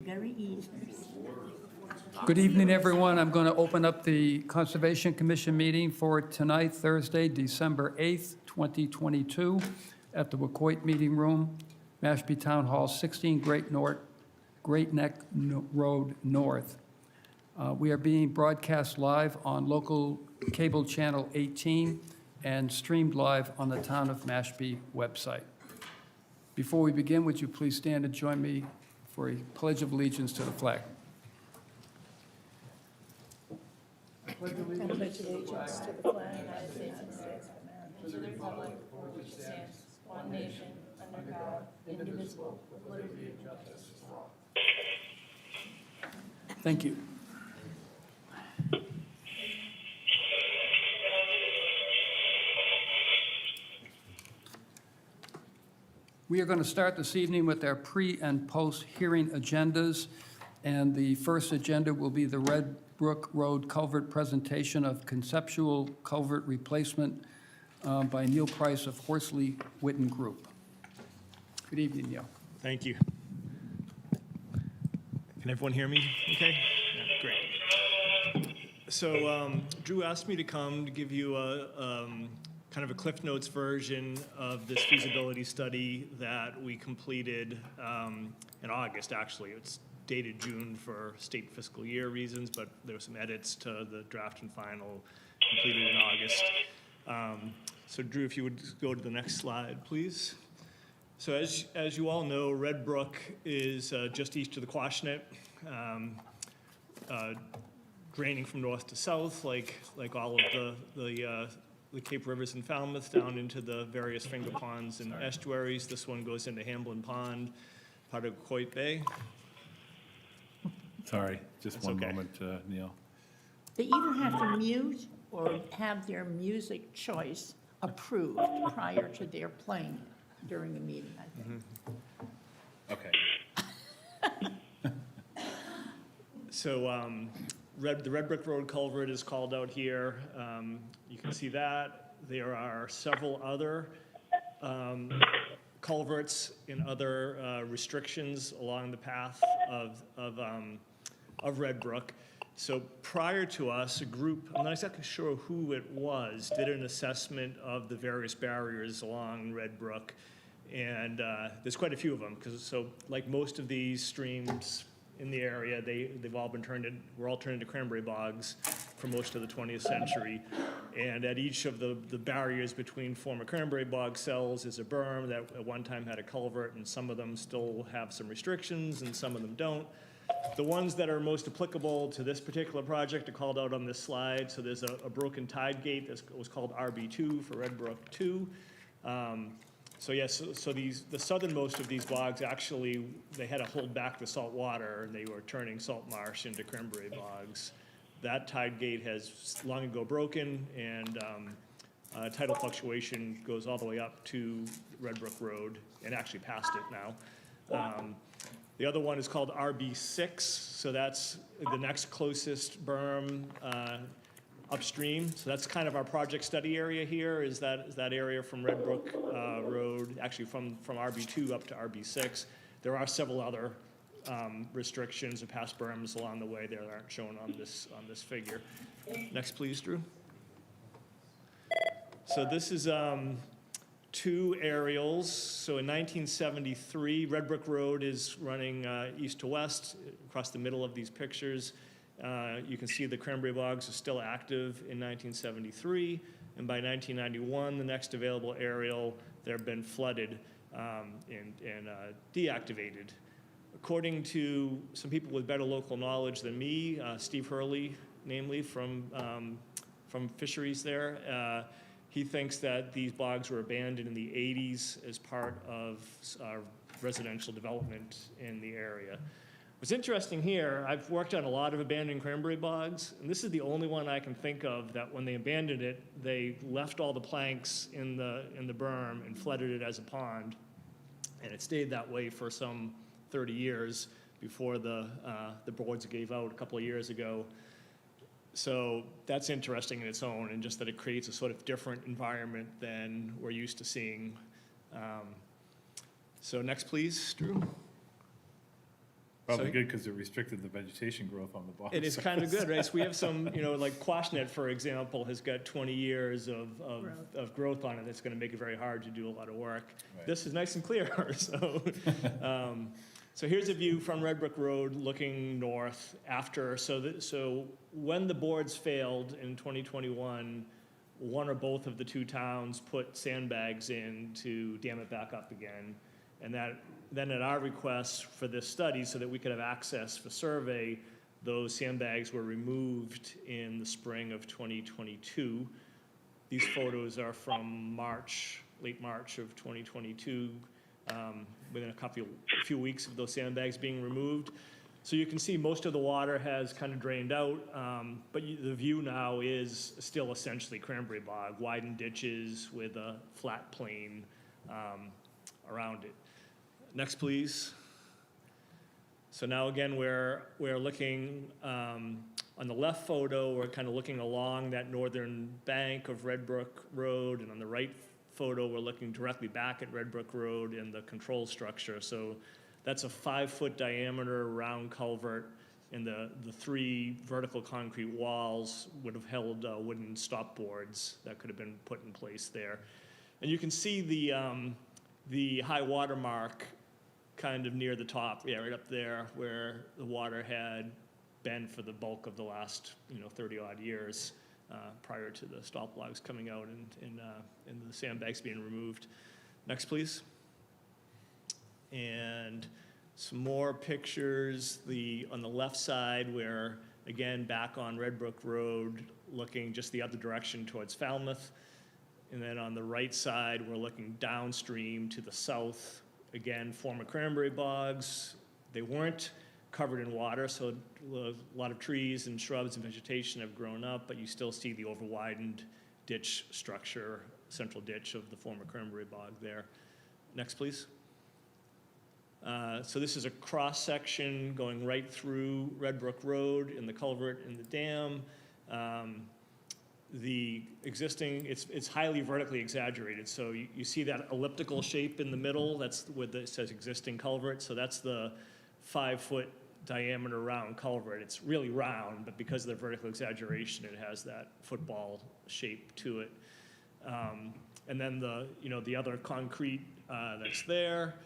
Very easy. Good evening, everyone. I'm going to open up the Conservation Commission meeting for tonight, Thursday, December 8th, 2022, at the Wacoit Meeting Room, Mashpee Town Hall, 16 Great Neck Road North. We are being broadcast live on local cable channel 18 and streamed live on the Town of Mashpee website. Before we begin, would you please stand and join me for a pledge of allegiance to the flag? I pledge allegiance to the flag of the United States of America, and to the republic for which it stands, one nation, under God, indivisible, with liberty and justice for all. Thank you. We are going to start this evening with our pre- and post-hearing agendas, and the first agenda will be the Red Brook Road Culvert presentation of conceptual culvert replacement by Neil Price of Horsley Witten Group. Good evening, Neil. Thank you. Can everyone hear me okay? Yeah, great. So Drew asked me to come to give you a kind of a Cliff Notes version of this feasibility study that we completed in August, actually. It's dated June for state fiscal year reasons, but there were some edits to the draft and final completed in August. So Drew, if you would go to the next slide, please. So as you all know, Red Brook is just east of the Quashnet, draining from north to south, like all of the Cape Rivers and Falmouth down into the various finger ponds and estuaries. This one goes into Hamblin Pond, part of Coit Bay. Sorry, just That's one okay. moment, Neil. They either have to mute or have their music choice approved prior to their playing during the meeting, I think. Okay. So the Red Brick Road culvert is called out here. You can see that. There are several other culverts and other restrictions along the path of Red Brook. So prior to us, a group, I'm not exactly sure who it was, did an assessment of the various barriers along Red Brook. And there's quite a few of them, so like most of these streams in the area, they've all been were all turned into cranberry bogs for most of the 20th century. And at each of the barriers between former cranberry bog cells is a berm that at one time had a culvert, and some of them still have some restrictions and some of them don't. The ones that are most applicable to this particular project are called out on this slide. So there's a broken tide gate that was called RB2 for Red Brook 2. So yes, so the southernmost of these bogs, actually, they had to hold back the salt water, and they were turning salt marsh into cranberry bogs. That tide gate has long ago broken, and tidal fluctuation goes all the way up to Red Brook Road, and actually past it now. The other one is called RB6, so that's the next closest berm upstream. So that's kind of our project study area here, is that area from Red Brook Road, actually from RB2 up to RB6. There are several other restrictions of past berms along the way there that aren't shown on this figure. Next, please, Drew. So this is two aerials. So in 1973, Red Brook Road is running east to west across the middle of these pictures. You can see the cranberry bogs are still active in 1973, and by 1991, the next available aerial, they've been flooded and deactivated. According to some people with better local knowledge than me, Steve Hurley, namely from fisheries there, he thinks that these bogs were abandoned in the 80s as part of residential development in the area. What's interesting here, I've worked on a lot of abandoned cranberry bogs, and this is the only one I can think of that when they abandoned it, they left all the planks in the berm and flooded it as a pond. And it stayed that way for some 30 years before the boards gave out a couple of years ago. So that's interesting in its own, and just that it creates a sort of different environment than we're used to seeing. So next, please, Drew. Probably So- good because it restricted the vegetation growth on the bottom. It is kind of good, right? So we have some, like Quashnet, for example, has got 20 years of growth on it. That's going to make it very hard to do a lot of work. Right. This is nice and clear, so. So here's a view from Red Brook Road looking north after, so when the boards failed in 2021, one or both of the two towns put sandbags in to dam it back up again. And then at our request for this study, so that we could have access for survey, those sandbags were removed in the spring of 2022. These photos are from late March of 2022, within a few weeks of those sandbags being removed. So you can see most of the water has kind of drained out, but the view now is still essentially cranberry bog, widened ditches with a flat plain around it. Next, please. So now again, we're looking on the left photo, we're kind of looking along that northern bank of Red Brook Road, and on the right photo, we're looking directly back at Red Brook Road and the control structure. So that's a 5-foot diameter round culvert, and the 3 vertical concrete walls would have held wooden stop boards that could have been put in place there. And you can see the high water mark kind of near the top, right up there, where the water had been for the bulk of the last 30-odd years prior to the stop logs coming out and the sandbags being removed. Next, please. And some more pictures. On the left side, where again back on Red Brook Road, looking just the other direction towards Falmouth. And then on the right side, we're looking downstream to the south. Again, former cranberry bogs. They weren't covered in water, so a lot of trees and shrubs and vegetation have grown up, but you still see the overwidened ditch structure, central ditch of the former cranberry bog there. Next, please. So this is a cross-section going right through Red Brook Road in the culvert in the dam. The existing, it's highly vertically exaggerated. So you see that elliptical shape in the middle, that's where it says existing culvert. So that's the 5-foot diameter round culvert. It's really round, but because of the vertical exaggeration, it has that football shape to it. And then the other concrete that's there.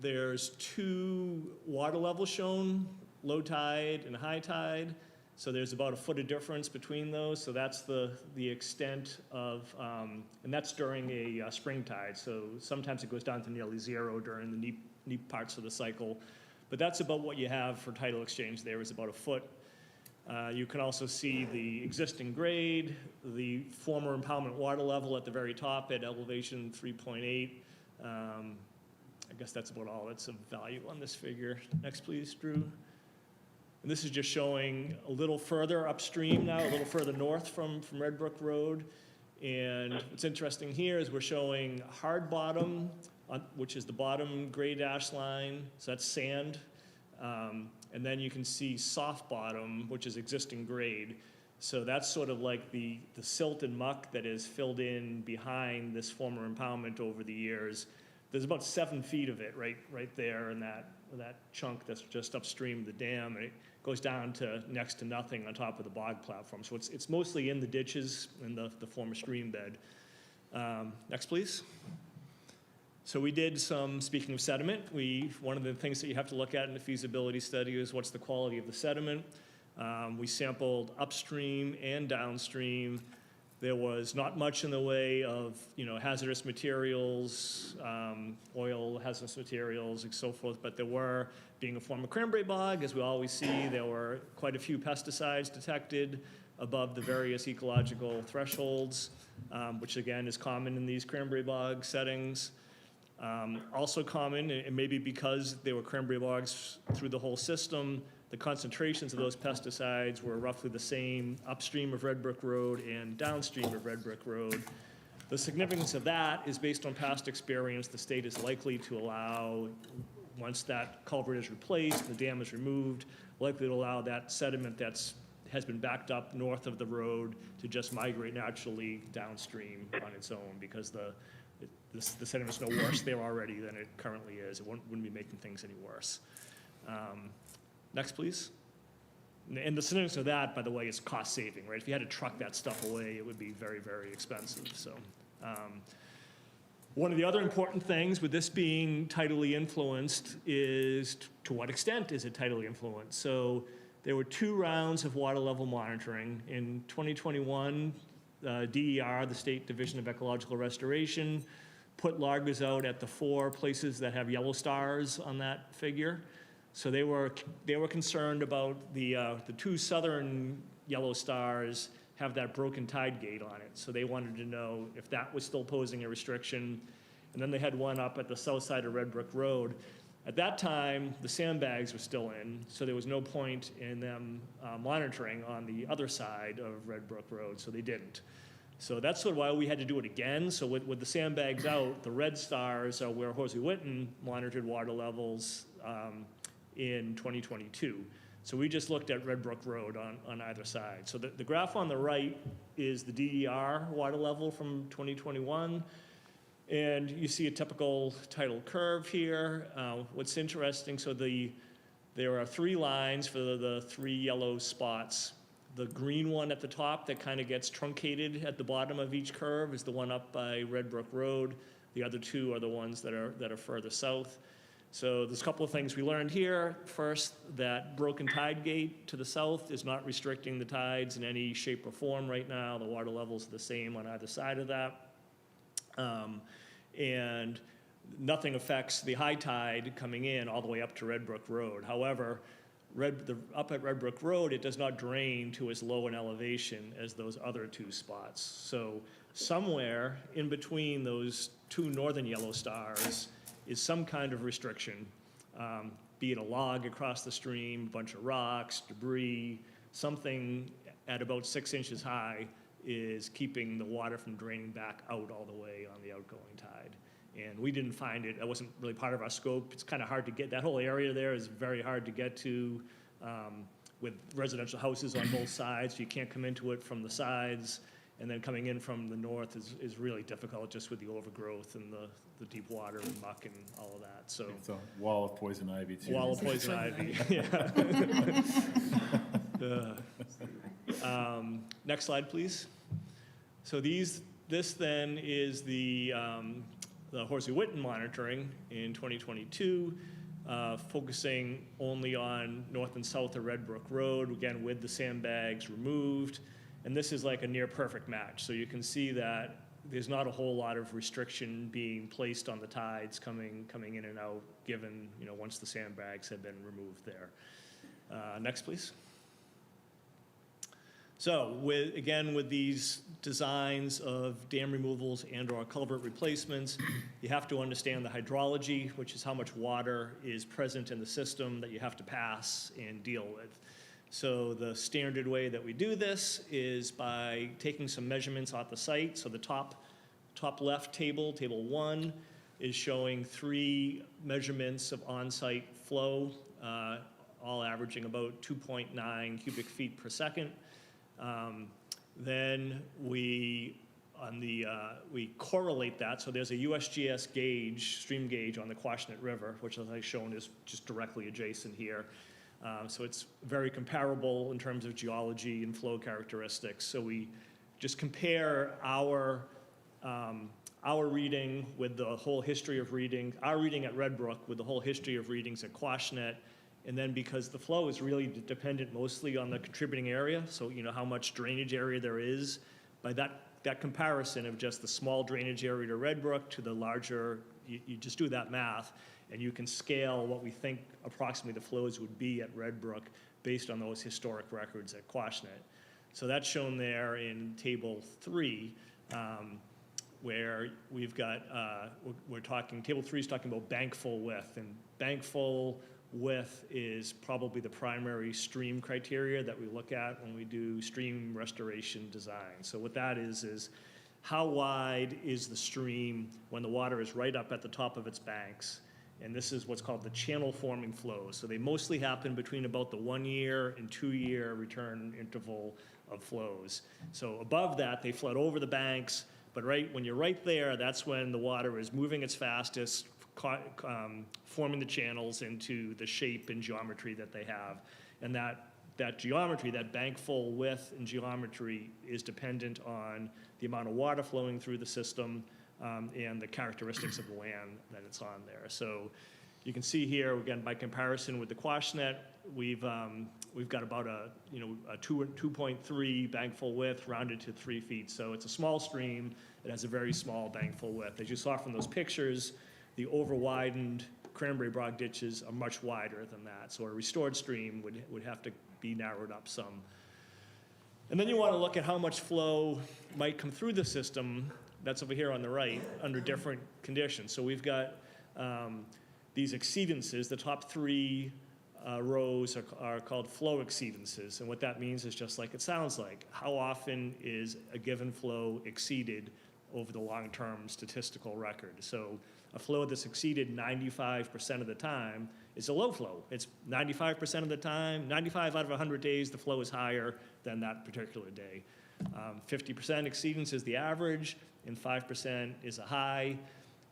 There's 2 water levels shown, low tide and high tide. So there's about a foot of difference between those. So that's the extent of, and that's during a spring tide. So sometimes it goes down to nearly 0 during the neap parts of the cycle. But that's about what you have for tidal exchange there, is about a foot. You can also see the existing grade, the former impoundment water level at the very top at elevation 3.8. I guess that's about all that's of value on this figure. Next, please, Drew. And this is just showing a little further upstream now, a little further north from Red Brook Road. And what's interesting here is we're showing hard bottom, which is the bottom gray dash line, so that's sand. And then you can see soft bottom, which is existing grade. So that's sort of like the silt and muck that is filled in behind this former impoundment over the years. There's about 7 feet of it right there in that chunk that's just upstream of the dam, and it goes down to next to nothing on top of the bog platform. So it's mostly in the ditches in the former stream bed. Next, please. So we did some, speaking of sediment, one of the things that you have to look at in the feasibility study is what's the quality of the sediment. We sampled upstream and downstream. There was not much in the way of hazardous materials, oil hazardous materials, and so forth, but there were, being a former cranberry bog, as we always see, there were quite a few pesticides detected above the various ecological thresholds, which again is common in these cranberry bog settings. Also common, and maybe because they were cranberry bogs through the whole system, the concentrations of those pesticides were roughly the same upstream of Red Brook Road and downstream of Red Brook Road. The significance of that is based on past experience. The state is likely to allow, once that culvert is replaced, the dam is removed, likely to allow that sediment has been backed up north of the road to just migrate naturally downstream on its own, because the sediment's no worse there already than it currently is. It wouldn't be making things any worse. Next, please. And the significance of that, by the way, is cost saving, right? If you had to truck that stuff away, it would be very, very expensive. So one of the other important things with this being tidally influenced is to what extent is it tidally influenced? So there were 2 rounds of water level monitoring. In 2021, DER, the State Division of Ecological Restoration, put loggers out at the 4 places that have yellow stars on that figure. So they were concerned about the 2 southern yellow stars have that broken tide gate on it. So they wanted to know if that was still posing a restriction. And then they had one up at the south side of Red Brook Road. At that time, the sandbags were still in, so there was no point in them monitoring on the other side of Red Brook Road, so they didn't. So that's sort of why we had to do it again. So with the sandbags out, the red stars are where Horsey Witten monitored water levels in 2022. So we just looked at Red Brook Road on either side. So the graph on the right is the DER water level from 2021. And you see a typical tidal curve here. What's interesting, so there are 3 lines for the 3 yellow spots. The green one at the top that kind of gets truncated at the bottom of each curve is the one up by Red Brook Road. The other 2 are the ones that are further south. So there's a couple of things we learned here. First, that broken tide gate to the south is not restricting the tides in any shape or form right now. The water levels are the same on either side of that. And nothing affects the high tide coming in all the way up to Red Brook Road. However, up at Red Brook Road, it does not drain to as low an elevation as those other 2 spots. So somewhere in between those 2 northern yellow stars is some kind of restriction, be it a log across the stream, a bunch of rocks, debris, something at about 6 inches high is keeping the water from draining back out all the way on the outgoing tide. And we didn't find it, that wasn't really part of our scope. It's kind of hard to get, that whole area there is very hard to get to with residential houses on both sides. You can't come into it from the sides, and then coming in from the north is really difficult just with the overgrowth and the deep water and muck and all of that, so. It's a wall of poison ivy, too. Wall of poison ivy, yeah. Next slide, please. So this then is the Horsey Witten monitoring in 2022, focusing only on north and south of Red Brook Road, again with the sandbags removed. And this is like a near perfect match. So you can see that there's not a whole lot of restriction being placed on the tides coming in and out, given, once the sandbags have been removed there. Next, please. So with these designs of dam removals and/or culvert replacements, you have to understand the hydrology, which is how much water is present in the system that you have to pass and deal with. So the standard way that we do this is by taking some measurements off the site. So the top left table 1, is showing 3 measurements of on-site flow, all averaging about 2.9 cubic feet per second. Then we correlate that. So there's a USGS gauge, stream gauge on the Quashnet River, which as I've shown is just directly adjacent here. So it's very comparable in terms of geology and flow characteristics. So we just compare our reading with the whole history of reading, our reading at Red Brook with the whole history of readings at Quashnet. And then because the flow is really dependent mostly on the contributing area, so how much drainage area there is, by that comparison of just the small drainage area to Red Brook to the larger, you just do that math, and you can scale what we think approximately the flows would be at Red Brook based on those historic records at Quashnet. So that's shown there in table 3, where we've got, table 3 is talking about bankful width, and bankful width is probably the primary stream criteria that we look at when we do stream restoration design. So what that is how wide is the stream when the water is right up at the top of its banks? And this is what's called the channel forming flows. So they mostly happen between about the 1-year and 2-year return interval of flows. So above that, they flood over the banks, but when you're right there, that's when the water is moving its fastest, forming the channels into the shape and geometry that they have. And that geometry, that bank full width and geometry is dependent on the amount of water flowing through the system and the characteristics of the land that it's on there. So you can see here, again, by comparison with the Quashnet, we've got about a 2.3 bank full width rounded to 3 feet. So it's a small stream. It has a very small bank full width. As you saw from those pictures, the over-widened Cranberry Bog ditches are much wider than that. So a restored stream would have to be narrowed up some. And then you want to look at how much flow might come through the system, that's over here on the right, under different conditions. So we've got these exceedances. The top 3 rows are called flow exceedances. And what that means is just like it sounds like. How often is a given flow exceeded over the long-term statistical record? So a flow that's exceeded 95% of the time is a low flow. It's 95% of the time, 95 out of 100 days, the flow is higher than that particular day. 50% exceedance is the average, and 5% is a high.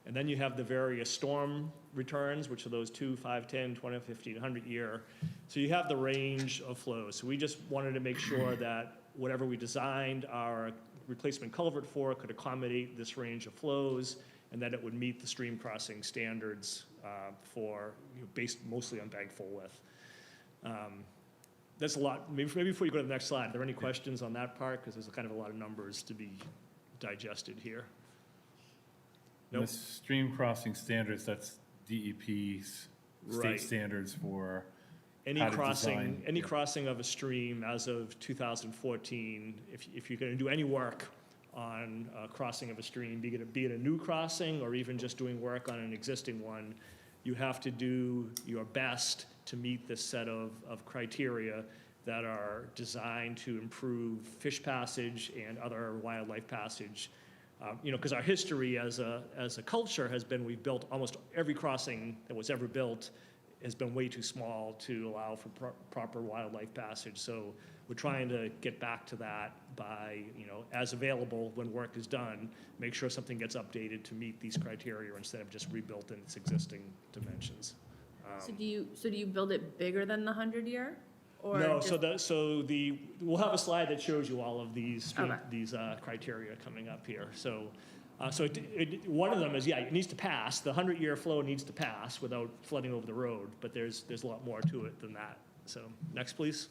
And then you have the various storm returns, which are those 2, 5, 10, 20, 50, 100 year. So you have the range of flows. So we just wanted to make sure that whatever we designed our replacement culvert for could accommodate this range of flows, and that it would meet the stream crossing standards based mostly on bank full width. That's a lot. Maybe before you go to the next slide, are there any questions on that part? Because there's kind of a lot of numbers to be digested here. And Nope. the stream crossing standards, that's DEP's Right. state standards for Any how to crossing, design, any yeah. crossing of a stream as of 2014, if you're going to do any work on crossing of a stream, be it a new crossing or even just doing work on an existing one, you have to do your best to meet this set of criteria that are designed to improve fish passage and other wildlife passage. Because our history as a culture has been, we've built almost every crossing that was ever built has been way too small to allow for proper wildlife passage. So we're trying to get back to that by, as available when work is done, make sure something gets updated to meet these criteria instead of just rebuilt in its existing dimensions. So do you build it bigger than the 100-year? Or No, just- we'll have a slide that shows you all of these Okay. criteria coming up here. So one of them is, it needs to pass. The 100-year flow needs to pass without flooding over the road, but there's a lot more to it than that. So next, please.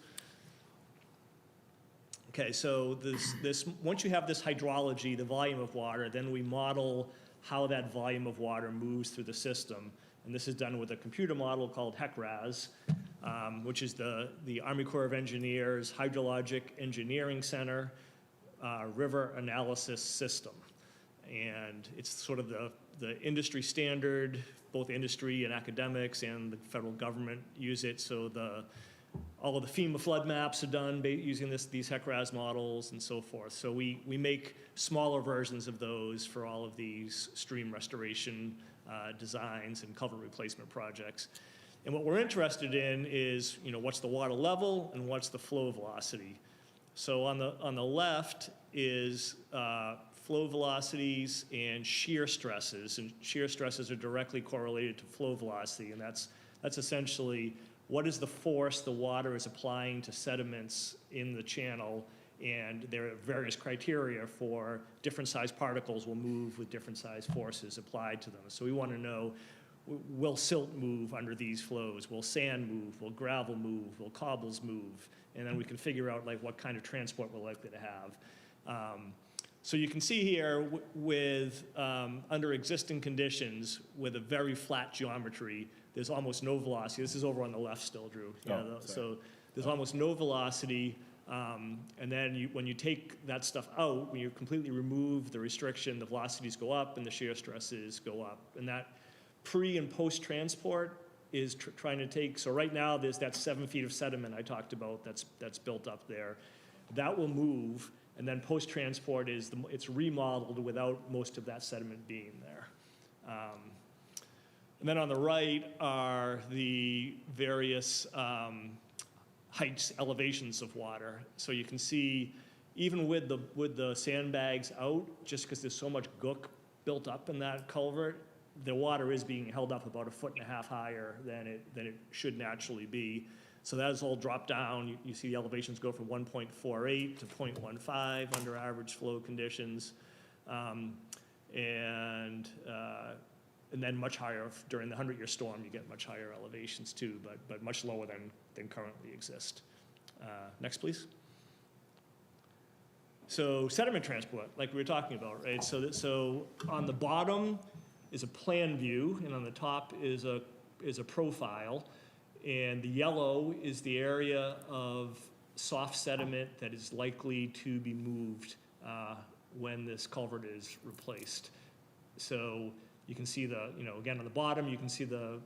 Okay, so this once you have this hydrology, the volume of water, then we model how that volume of water moves through the system. And this is done with a computer model called HEC-RAS, which is the Army Corps of Engineers Hydrologic Engineering Center River Analysis System. And it's sort of the industry standard, both industry and academics and the federal government use it. So all of the FEMA flood maps are done using these HEC-RAS models and so forth. So we make smaller versions of those for all of these stream restoration designs and culvert replacement projects. And what we're interested in is, what's the water level and what's the flow velocity. So on the left is flow velocities and shear stresses. And shear stresses are directly correlated to flow velocity, and that's essentially what is the force the water is applying to sediments in the channel, and there are various criteria for different size particles will move with different size forces applied to them. So we want to know, will silt move under these flows? Will sand move? Will gravel move? Will cobbles move? And then we can figure out what kind of transport we're likely to have. So you can see here with under existing conditions with a very flat geometry, there's almost no velocity. This is over on the left still, Drew. So there's almost no velocity. And then when you take that stuff out, when you completely remove the restriction, the velocities go up and the shear stresses go up. And that pre and post transport is trying to take, so right now there's that 7 feet of sediment I talked about that's built up there. That will move, and then post transport it's remodeled without most of that sediment being there. And then on the right are the various heights, elevations of water. So you can see, even with the sandbags out, just because there's so much gook built up in that culvert, the water is being held up about 1.5 feet higher than it should naturally be. So that has all dropped down. You see the elevations go from 1.48 to 0.15 under average flow conditions. And then much higher during the 100-year storm, you get much higher elevations too, but much lower than currently exist. Next, please. So sediment transport, like we were talking about, right? So on the bottom is a plan view, and on the top is a profile. And the yellow is the area of soft sediment that is likely to be moved when this culvert is replaced. So you can see again, on the bottom, you can see the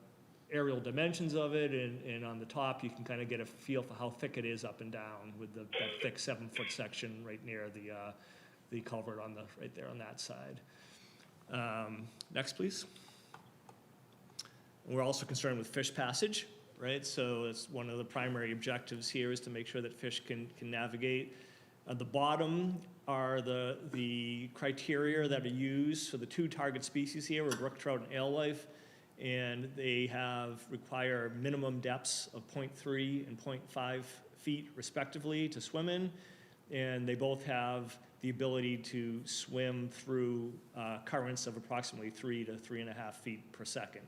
aerial dimensions of it, and on the top, you can kind of get a feel for how thick it is up and down with that thick 7-foot section right near the culvert right there on that side. Next, please. We're also concerned with fish passage, right? So it's one of the primary objectives here is to make sure that fish can navigate. At the bottom are the criteria that are used for the 2 target species here, are brook trout and alewife, and they require minimum depths of 0.3 and 0.5 feet respectively to swim in, and they both have the ability to swim through currents of approximately 3 to 3.5 feet per second.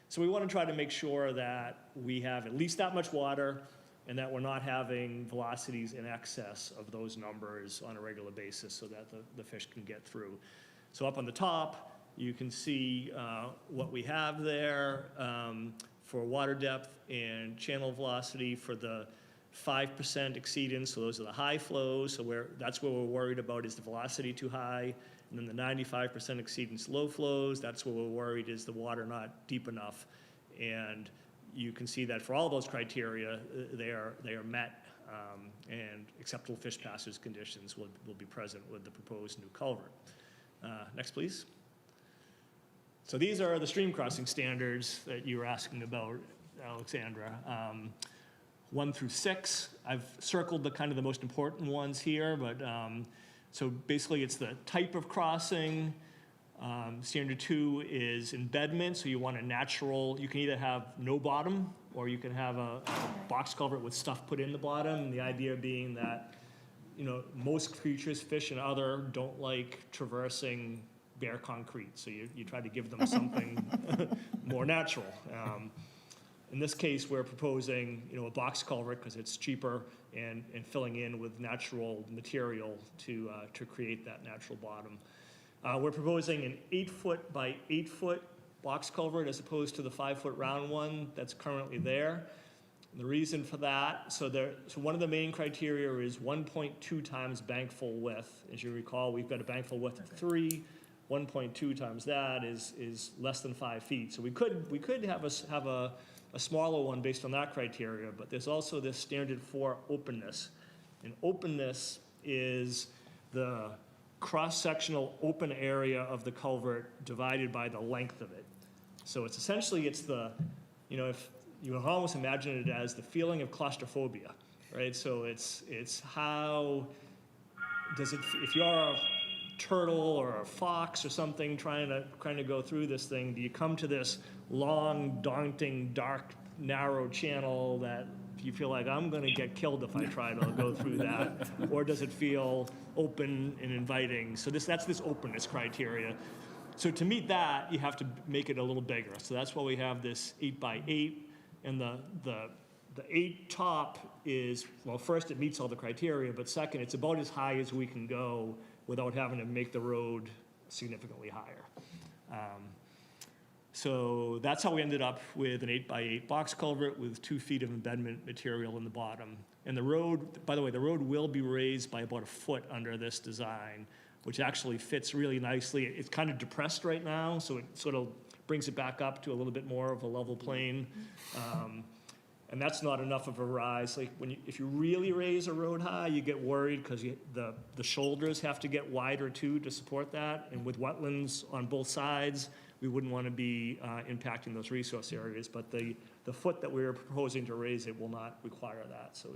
So we want to try to make sure that we have at least that much water and that we're not having velocities in excess of those numbers on a regular basis so that the fish can get through. So up on the top, you can see what we have there for water depth and channel velocity for the 5% exceedance, so those are the high flows, so that's where we're worried about is the velocity too high. And then the 95% exceedance low flows, that's where we're worried is the water not deep enough. And you can see that for all those criteria, they are met, and acceptable fish passage conditions will be present with the proposed new culvert. Next, please. So these are the stream crossing standards that you were asking about, Alexandra. 1 through 6, I've circled the most important ones here, but so basically it's the type of crossing. Standard 2 is embedment, so you want a natural, you can either have no bottom or you can have a box culvert with stuff put in the bottom. And the idea being that, most creatures, fish and other, don't like traversing bare concrete. So you try to give them something more natural. In this case, we're proposing, a box culvert because it's cheaper and filling in with natural material to create that natural bottom. We're proposing an 8-foot by 8-foot box culvert as opposed to the 5-foot round one that's currently there. And the reason for that, so one of the main criteria is 1.2 times bankful width. As you recall, we've got a bankful width of 3. 1.2 times that is less than 5 feet. So we could have a smaller one based on that criteria, but there's also this standard 4 openness. And openness is the cross-sectional open area of the culvert divided by the length of it. So it's essentially, if you can almost imagine it as the feeling of claustrophobia, right? So it's how does it, if you're a turtle or a fox or something trying to go through this thing, do you come to this long, daunting, dark, narrow channel that you feel like I'm going to get killed if I try to go through that? Or does it feel open and inviting? So that's this openness criteria. So to meet that, you have to make it a little bigger. So that's why we have this 8 by 8, and the 8 top is, well, first it meets all the criteria, but second, it's about as high as we can go without having to make the road significantly higher. So that's how we ended up with an 8 by 8 box culvert with 2 feet of embedment material in the bottom. And the road, by the way, the road will be raised by about 1 foot under this design, which actually fits really nicely. It's kind of depressed right now, so it sort of brings it back up to a little bit more of a level plane. And that's not enough of a rise. Like if you really raise a road high, you get worried because the shoulders have to get wider too to support that. And with wetlands on both sides, we wouldn't want to be impacting those resource areas. But the foot that we're proposing to raise it will not require that. So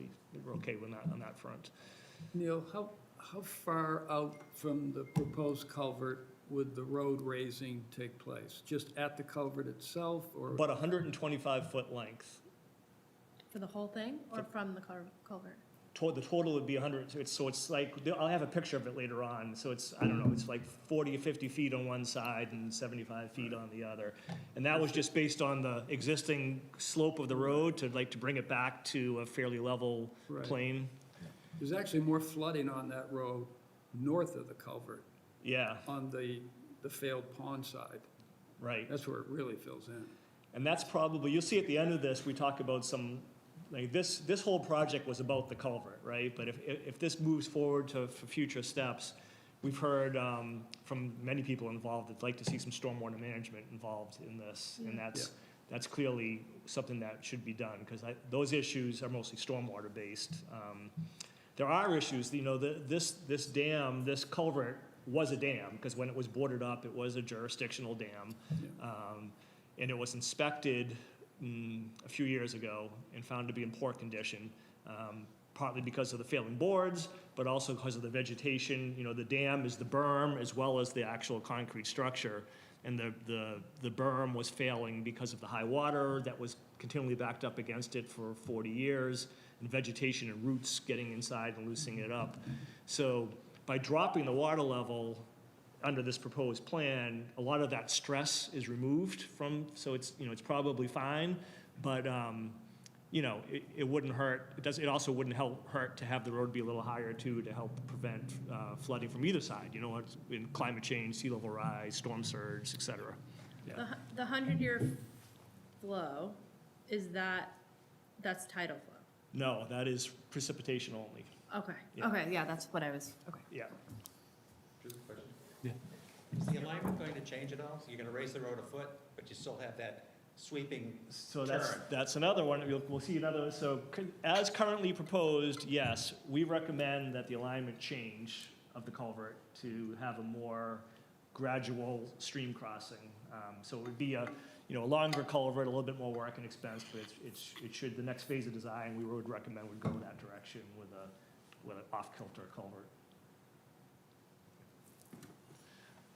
we're okay with that on that front. Neil, how far out from the proposed culvert would the road raising take place? Just at the culvert itself, or? About 125-foot length. For the whole thing or from the culvert? The total would be 100, so it's like, I'll have a picture of it later on, so it's, I don't know, it's like 40 or 50 feet on one side and 75 feet on the other. And that was just based on the existing slope of the road to bring it back to a fairly level Right. plane. There's actually more flooding on that road north of the culvert, Yeah, on the failed pond side. right. That's where it really fills in. And that's probably, you'll see at the end of this, we talk about some, like this whole project was about the culvert, right? But if this moves forward for future steps, we've heard from many people involved that'd like to see some stormwater management involved in this. And that's clearly something that should be done, because those issues are mostly stormwater based. There are issues, you know, this dam, this culvert was a dam, because when it was boarded up, it was a jurisdictional dam. And it was inspected a few years ago and found to be in poor condition, partly because of the failing boards, but also because of the vegetation. You know, the dam is the berm as well as the actual concrete structure. And the berm was failing because of the high water that was continually backed up against it for 40 years, and vegetation and roots getting inside and loosening it up. So by dropping the water level under this proposed plan, a lot of that stress is removed from, so it's, you know, it's probably fine, but, you know, it wouldn't hurt, it also wouldn't hurt to have the road be a little higher too, to help prevent flooding from either side, you know, in climate change, sea level rise, storm surge, et cetera. Yeah. The 100-year flow, that's tidal flow? No, that is precipitation only, Okay, Yeah. okay, yeah, that's what I was, okay. yeah. Is the alignment going to change at all? So you're going to raise the road a foot, but you still have that sweeping So turn? that's another one, we'll see another, so as currently proposed, yes, we recommend that the alignment change of the culvert to have a more gradual stream crossing. So it would be a, you know, a longer culvert, a little bit more work and expense, but it should, the next phase of design, we would recommend would go that direction with an off-kilter culvert.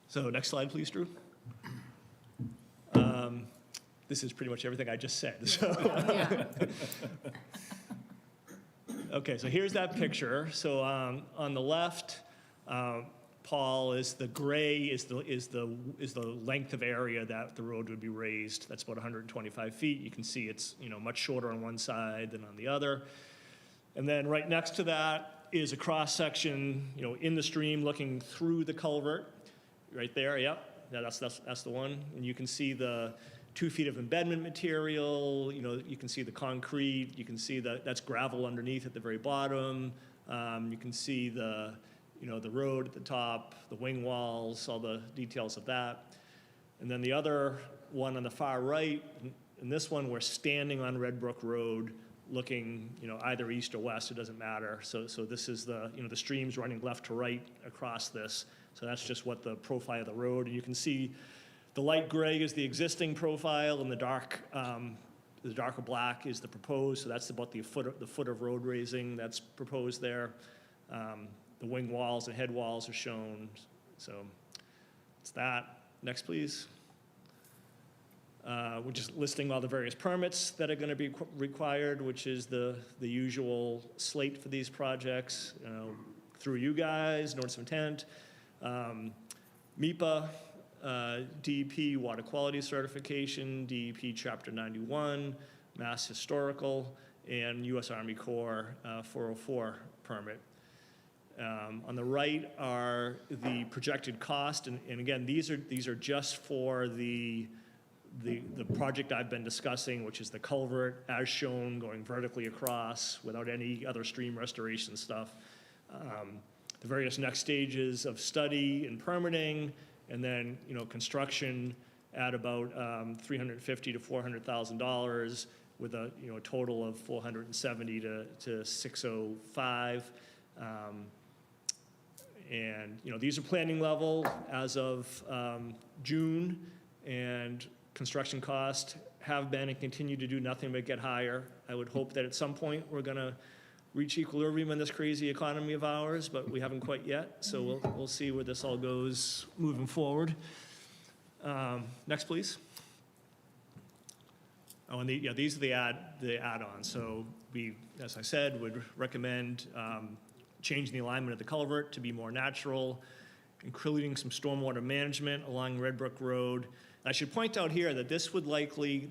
So next slide, please, Drew. This is pretty much everything I just said. So. Yeah. Okay, so here's that picture. So on the left, Paul, is the gray is the length of area that the road would be raised. That's about 125 feet. You can see it's, you know, much shorter on one side than on the other. And then right next to that is a cross section, you know, in the stream looking through the culvert. Right there, yep. Yeah, that's the one. And you can see the 2 feet of embedment material, you know, you can see the concrete, you can see that's gravel underneath at the very bottom. You can see the, you know, the road at the top, the wing walls, all the details of that. And then the other one on the far right, in this one, we're standing on Red Brook Road looking, you know, either east or west, it doesn't matter. So this is the, you know, the streams running left to right across this. So that's just what the profile of the road, and you can see the light gray is the existing profile, and the darker black is the proposed. So that's about the foot of road raising that's proposed there. The wing walls and head walls are shown. So it's that. Next, please. We're just listing all the various permits that are going to be required, which is the usual slate for these projects, you know, through you guys, notice of intent, MIPA, DEP water quality certification, DEP Chapter 91, Mass Historical, and U.S. Army Corps 404 permit. On the right are the projected cost, and again, these are just for the project I've been discussing, which is the culvert as shown going vertically across without any other stream restoration stuff. The various next stages of study and permitting, and then, you know, construction at about $350,000 to $400,000 with a, you know, a total of $470 to $605. And, you know, these are planning level as of June, and construction costs have been and continue to do nothing but get higher. I would hope that at some point we're gonna reach equilibrium in this crazy economy of ours, but we haven't quite yet. So we'll see where this all goes moving forward. Next, please. Oh, and these are the add-ons. So we, as I said, would recommend changing the alignment of the culvert to be more natural, including some stormwater management along Red Brook Road. I should point out here that this would likely,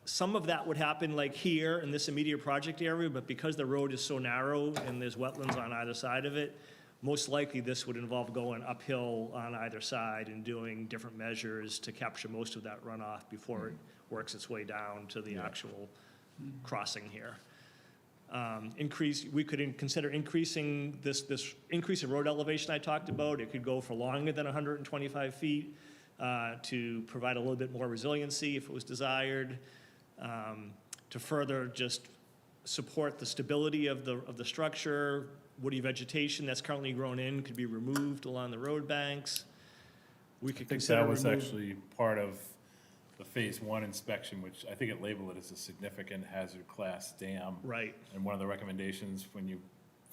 some of that would happen like here in this immediate project area, but because the road is so narrow and there's wetlands on either side of it, most likely this would involve going uphill on either side and doing different measures to capture most of that runoff before it works its way down to the actual crossing here. We could consider increasing this increase in road elevation I talked about. It could go for longer than 125 feet to provide a little bit more resiliency if it was desired, to further just support the stability of the structure. Woody vegetation that's currently grown in could be removed along the road banks. We could I think consider that was remove- actually part of the Phase 1 inspection, which I think it labeled it as a significant hazard class dam. Right, And one of the recommendations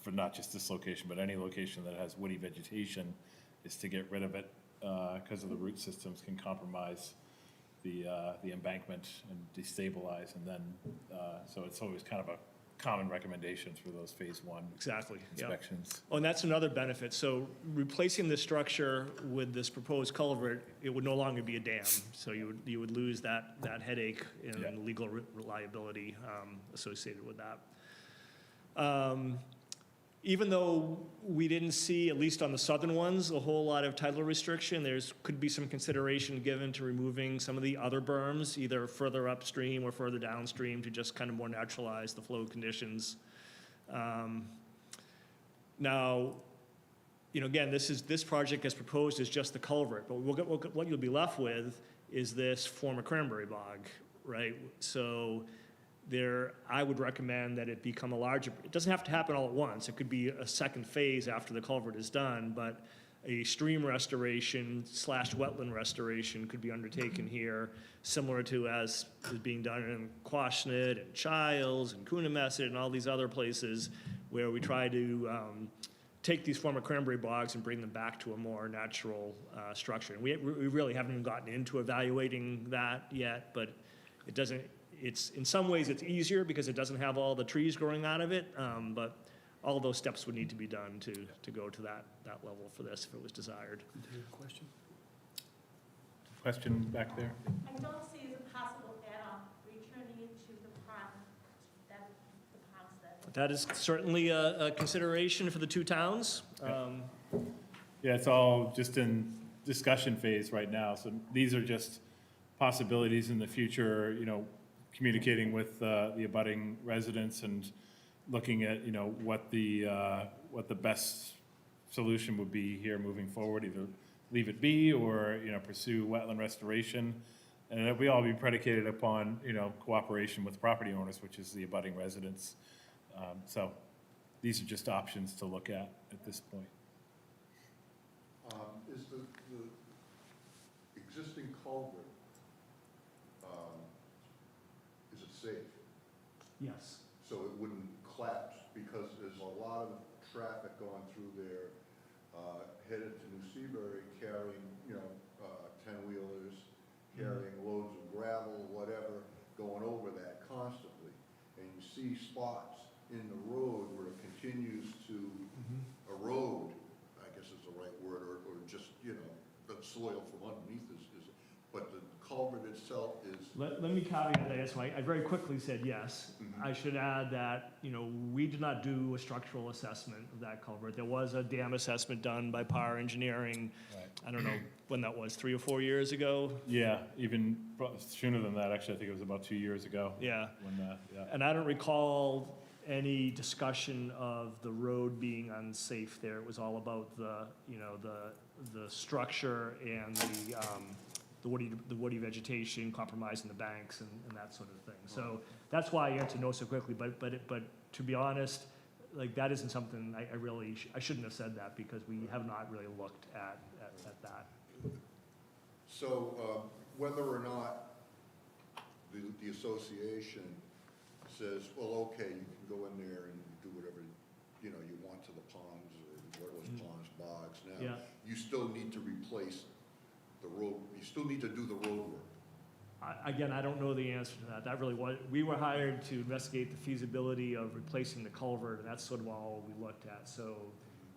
for not just this location, but any location that has woody vegetation, is to get rid of it, because of the root systems can compromise the embankment and destabilize, and then, so it's always kind of a common recommendation for those Phase 1 exactly, yeah. inspections. Oh, and that's another benefit. So replacing this structure with this proposed culvert, it would no longer be a dam. So you would lose that headache and Yeah. legal reliability associated with that. Even though we didn't see, at least on the southern ones, a whole lot of tidal restriction, could be some consideration given to removing some of the other berms, either further upstream or further downstream, to just kind of more naturalize the flow conditions. Now, again, this project as proposed is just the culvert, but what you'll be left with is this former cranberry bog, right? So I would recommend that it become a larger, it doesn't have to happen all at once. It could be a second phase after the culvert is done, but a stream restoration / wetland restoration could be undertaken here, similar to as is being done in Quashnet and Childs and Coonamessett and all these other places where we try to take these former cranberry bogs and bring them back to a more natural structure. And we really haven't even gotten into evaluating that yet, but it doesn't, in some ways it's easier because it doesn't have all the trees growing out of it, but all those steps would need to be done to go to that level for this if it was desired. Question back there? I don't see as a possible add-on, returning it to the pond, the ponds that. That is certainly a consideration for the two towns. Yeah, it's all just in discussion phase right now, so these are just possibilities in the future, communicating with the abutting residents and looking at, what the best solution would be here moving forward, either leave it be or, pursue wetland restoration. And it'll be all be predicated upon, cooperation with property owners, which is the abutting residents. So these are just options to look at this point. Is the existing culvert, is it safe? Yes. So it wouldn't collapse, because there's a lot of traffic going through there, headed to New Seabury carrying, 10-wheelers, carrying loads of gravel, whatever, going over that constantly. And you see spots in the road where it continues to erode, I guess is the right word, or just, the soil from underneath is, but the culvert itself is. Let me caveat that, so I very quickly said yes. I should add that, we did not do a structural assessment of that culvert. There was a dam assessment done by Power Engineering, Right. I don't know when that was, 3 or 4 years ago? Yeah, even sooner than that, actually, I think it was about 2 years ago. Yeah. When, yeah. And I don't recall any discussion of the road being unsafe there. It was all about the structure and the woody vegetation compromising the banks and that sort of thing. So that's why I answered no so quickly, but to be honest, like, that isn't something I shouldn't have said that, because we have not really looked at that. So whether or not the association says, well, okay, you can go in there and do whatever to the ponds, or what was ponds, bogs now. Yeah. You still need to replace the road, you still need to do the road work. Again, I don't know the answer to that. That really was, we were hired to investigate the feasibility of replacing the culvert, and that's sort of all we looked at. So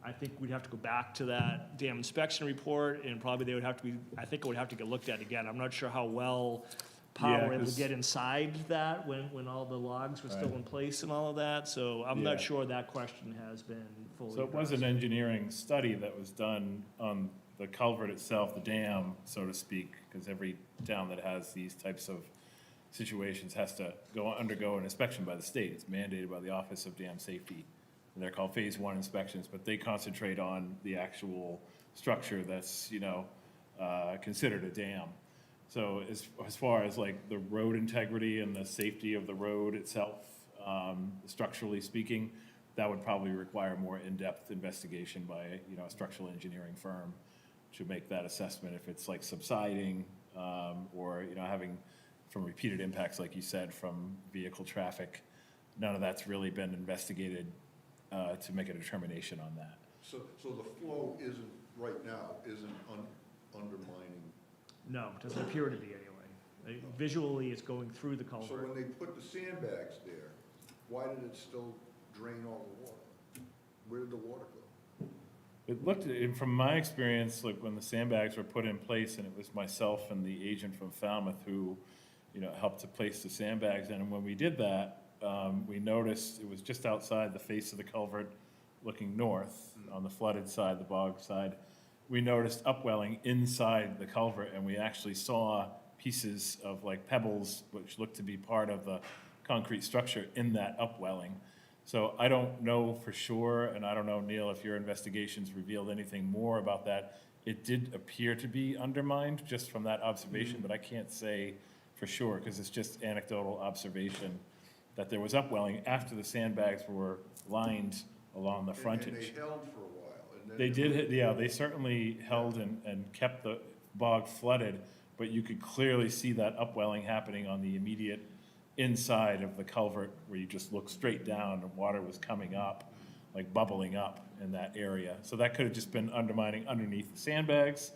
I think we'd have to go back to that dam inspection report, and probably they would have to be, I think it would have to get looked at again. I'm not sure how well Powell Yeah, were able to 'cause- get inside that when all the logs were still Right. in place and all of that. So I'm Yeah. not sure that question has been fully So it was addressed. an engineering study that was done on the culvert itself, the dam, so to speak, because every town that has these types of situations has to undergo an inspection by the state. It's mandated by the Office of Dam Safety. And they're called Phase 1 inspections, but they concentrate on the actual structure that's, considered a dam. So as far as like the road integrity and the safety of the road itself, structurally speaking, that would probably require more in-depth investigation by, a structural engineering firm to make that assessment if it's like subsiding, or, having from repeated impacts, like you said, from vehicle traffic. None of that's really been investigated, to make a determination on that. So the flow isn't, right now, isn't undermining. No, it doesn't appear to be anyway. Visually, it's going through the So culvert. when they put the sandbags there, why did it still drain all the water? Where did the water go? It looked, and from my experience, like when the sandbags were put in place, and it was myself and the agent from Falmouth who, helped to place the sandbags in, and when we did that, we noticed it was just outside the face of the culvert, looking north, on the flooded side, the bog side. We noticed upwelling inside the culvert, and we actually saw pieces of like pebbles, which looked to be part of the concrete structure in that upwelling. So I don't know for sure, and I don't know, Neil, if your investigations revealed anything more about that. It did appear to be undermined just from that observation, but I can't say for sure, because it's just anecdotal observation that there was upwelling after the sandbags were lined along the And frontage. they held for a while, and then. They did, yeah, they certainly held and kept the bog flooded, but you could clearly see that upwelling happening on the immediate inside of the culvert, where you just look straight down and water was coming up, like bubbling up in that area. So that could have just been undermining underneath the sandbags,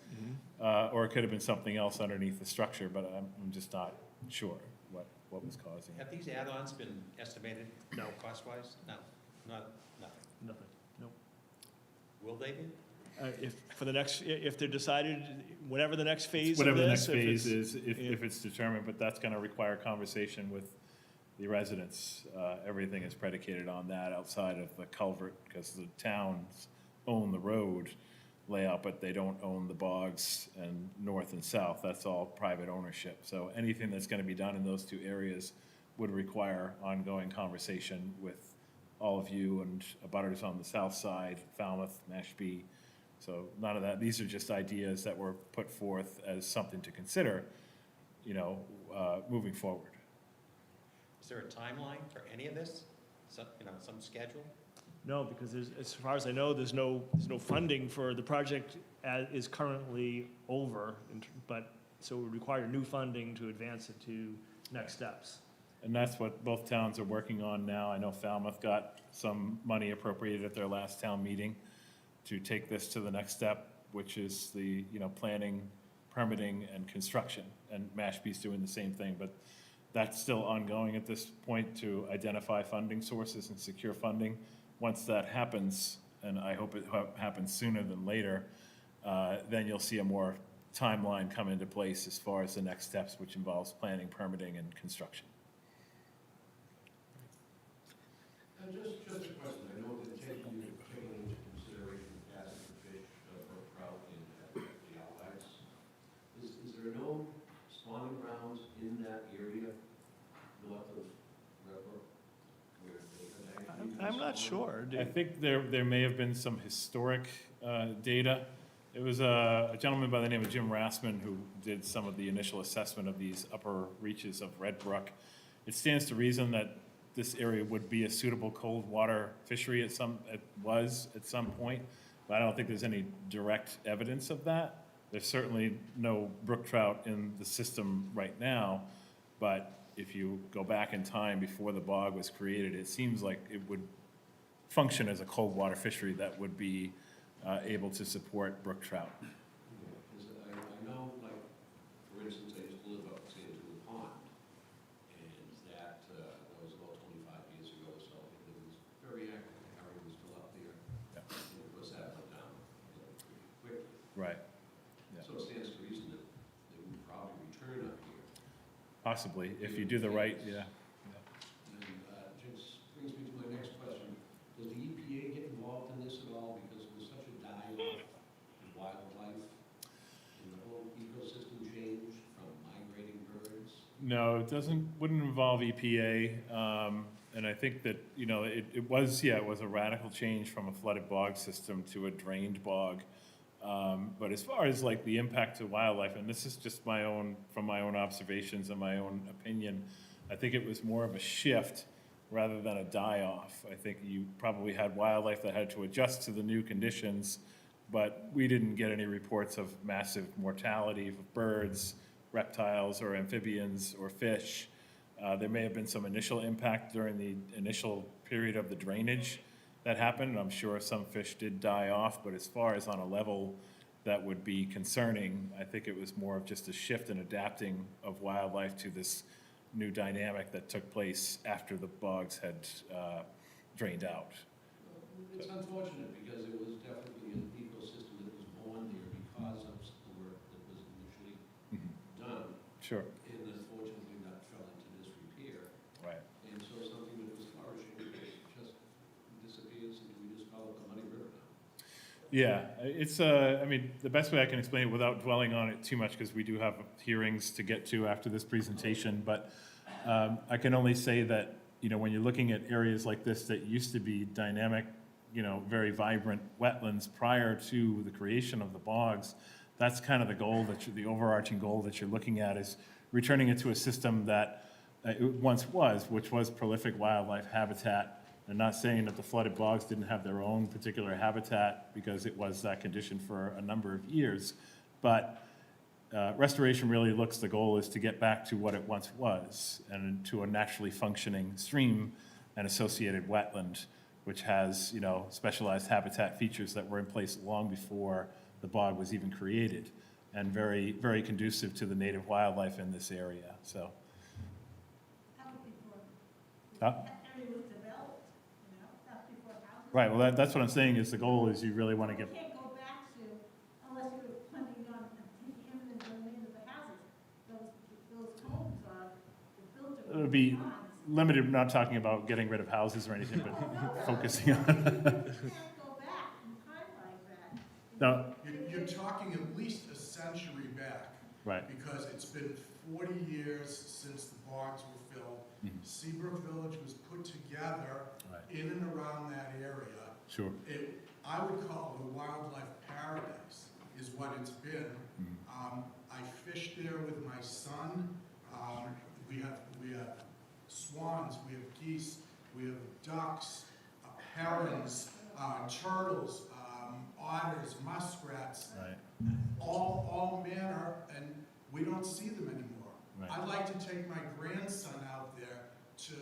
or it could have been something else underneath the structure, but I'm just not sure what was causing it. Have these add-ons been estimated? No. Cost-wise? No, nothing. Nothing, nope. Will they be? If they're decided, whatever the next phase of Whatever the next this, if phase it's- is, if it's determined, but that's gonna require conversation with the residents. Everything is predicated on that outside of the culvert, because the towns own the road layout, but they don't own the bogs and north and south. That's all private ownership. So anything that's gonna be done in those two areas would require ongoing conversation with all of you and abutters on the south side, Falmouth, Mashpee. So none of that, these are just ideas that were put forth as something to consider, moving forward. Is there a timeline for any of this? Some schedule? No, because as far as I know, there's no funding for the project as is currently over, but, so it would require new funding to advance it to next steps. And that's what both towns are working on now. I know Falmouth got some money appropriated at their last town meeting to take this to the next step, which is the, planning, permitting, and construction. And Mashpee's doing the same thing, but that's still ongoing at this point to identify funding sources and secure funding. Once that happens, and I hope it happens sooner than later, then you'll see a more timeline come into place as far as the next steps, which involves planning, permitting, and construction. Just a question, I know that taking into consideration passage of fish or trout in the outlets, is there no spawning grounds in that area north of Red Brook? Where they could actually I'm not spawn? sure. I think there may have been some historic data. It was a gentleman by the name of Jim Rassman who did some of the initial assessment of these upper reaches of Red Brook. It stands to reason that this area would be a suitable cold water fishery it was at some point, but I don't think there's any direct evidence of that. There's certainly no brook trout in the system right now, but if you go back in time before the bog was created, it seems like it would function as a cold water fishery that would be able to support brook trout. Because I know, like, for instance, I used to live up Sandtoon Pond, and that was about 25 years ago, so it was very active, herring was still up there. Yeah. And of course, that went down pretty quickly. Right. Yeah. So it stands to reason that they would probably return up here. Possibly, if you do the right, yeah. And just brings me to my next question. Does the EPA get involved in this at all? Because there's such a die-off in wildlife, and the whole ecosystem change from migrating birds. No, it wouldn't involve EPA. And I think that, you know, it was a radical change from a flooded bog system to a drained bog. But as far as like the impact to wildlife, and this is just from my own observations and my own opinion, I think it was more of a shift rather than a die-off. I think you probably had wildlife that had to adjust to the new conditions, but we didn't get any reports of massive mortality of birds, reptiles, or amphibians, or fish. There may have been some initial impact during the initial period of the drainage that happened. I'm sure some fish did die off, but as far as on a level that would be concerning, I think it was more of just a shift in adapting of wildlife to this new dynamic that took place after the bogs had drained out. It's unfortunate because it was definitely an ecosystem that was born there because of the work that was initially done. Sure, And unfortunately that fell into disrepair. right. And so something that was flourishing just disappears, and we just call it the Muddy River now. Yeah, it's, I mean, the best way I can explain it without dwelling on it too much, because we do have hearings to get to after this presentation, but I can only say that, you know, when you're looking at areas like this that used to be dynamic, you know, very vibrant wetlands prior to the creation of the bogs, that's kind of the goal the overarching goal that you're looking at, is returning it to a system that it once was, which was prolific wildlife habitat. I'm not saying that the flooded bogs didn't have their own particular habitat, because it was that condition for a number of years, but restoration really the goal is to get back to what it once was, and to a naturally functioning stream and associated wetland, which has, you know, specialized habitat features that were in place long before the bog was even created, and very, very conducive to the native wildlife in this area, so. That was before Huh? that area was developed, you know, that's before houses. Right, well, that's what I'm saying, is the goal is you really want to You get, can't go back to, unless you're planning on eminent domain of the houses. Those homes are built it would around be ponds. limited, not talking about getting rid of houses or anything, but focusing on. You can't go back in time like that. No, You're talking at least a century back, right, because it's been 40 years since the bogs were filled. Mhm. Seabrook Village was put together right, in and around that area. sure. I would call it a wildlife paradise, is what it's been. Mhm. I fished there with my son. We have swans, we have geese, we have ducks, herons, turtles, otters, muskrats, Right, all manner, and we don't see them anymore. right. I'd like to take my grandson out there to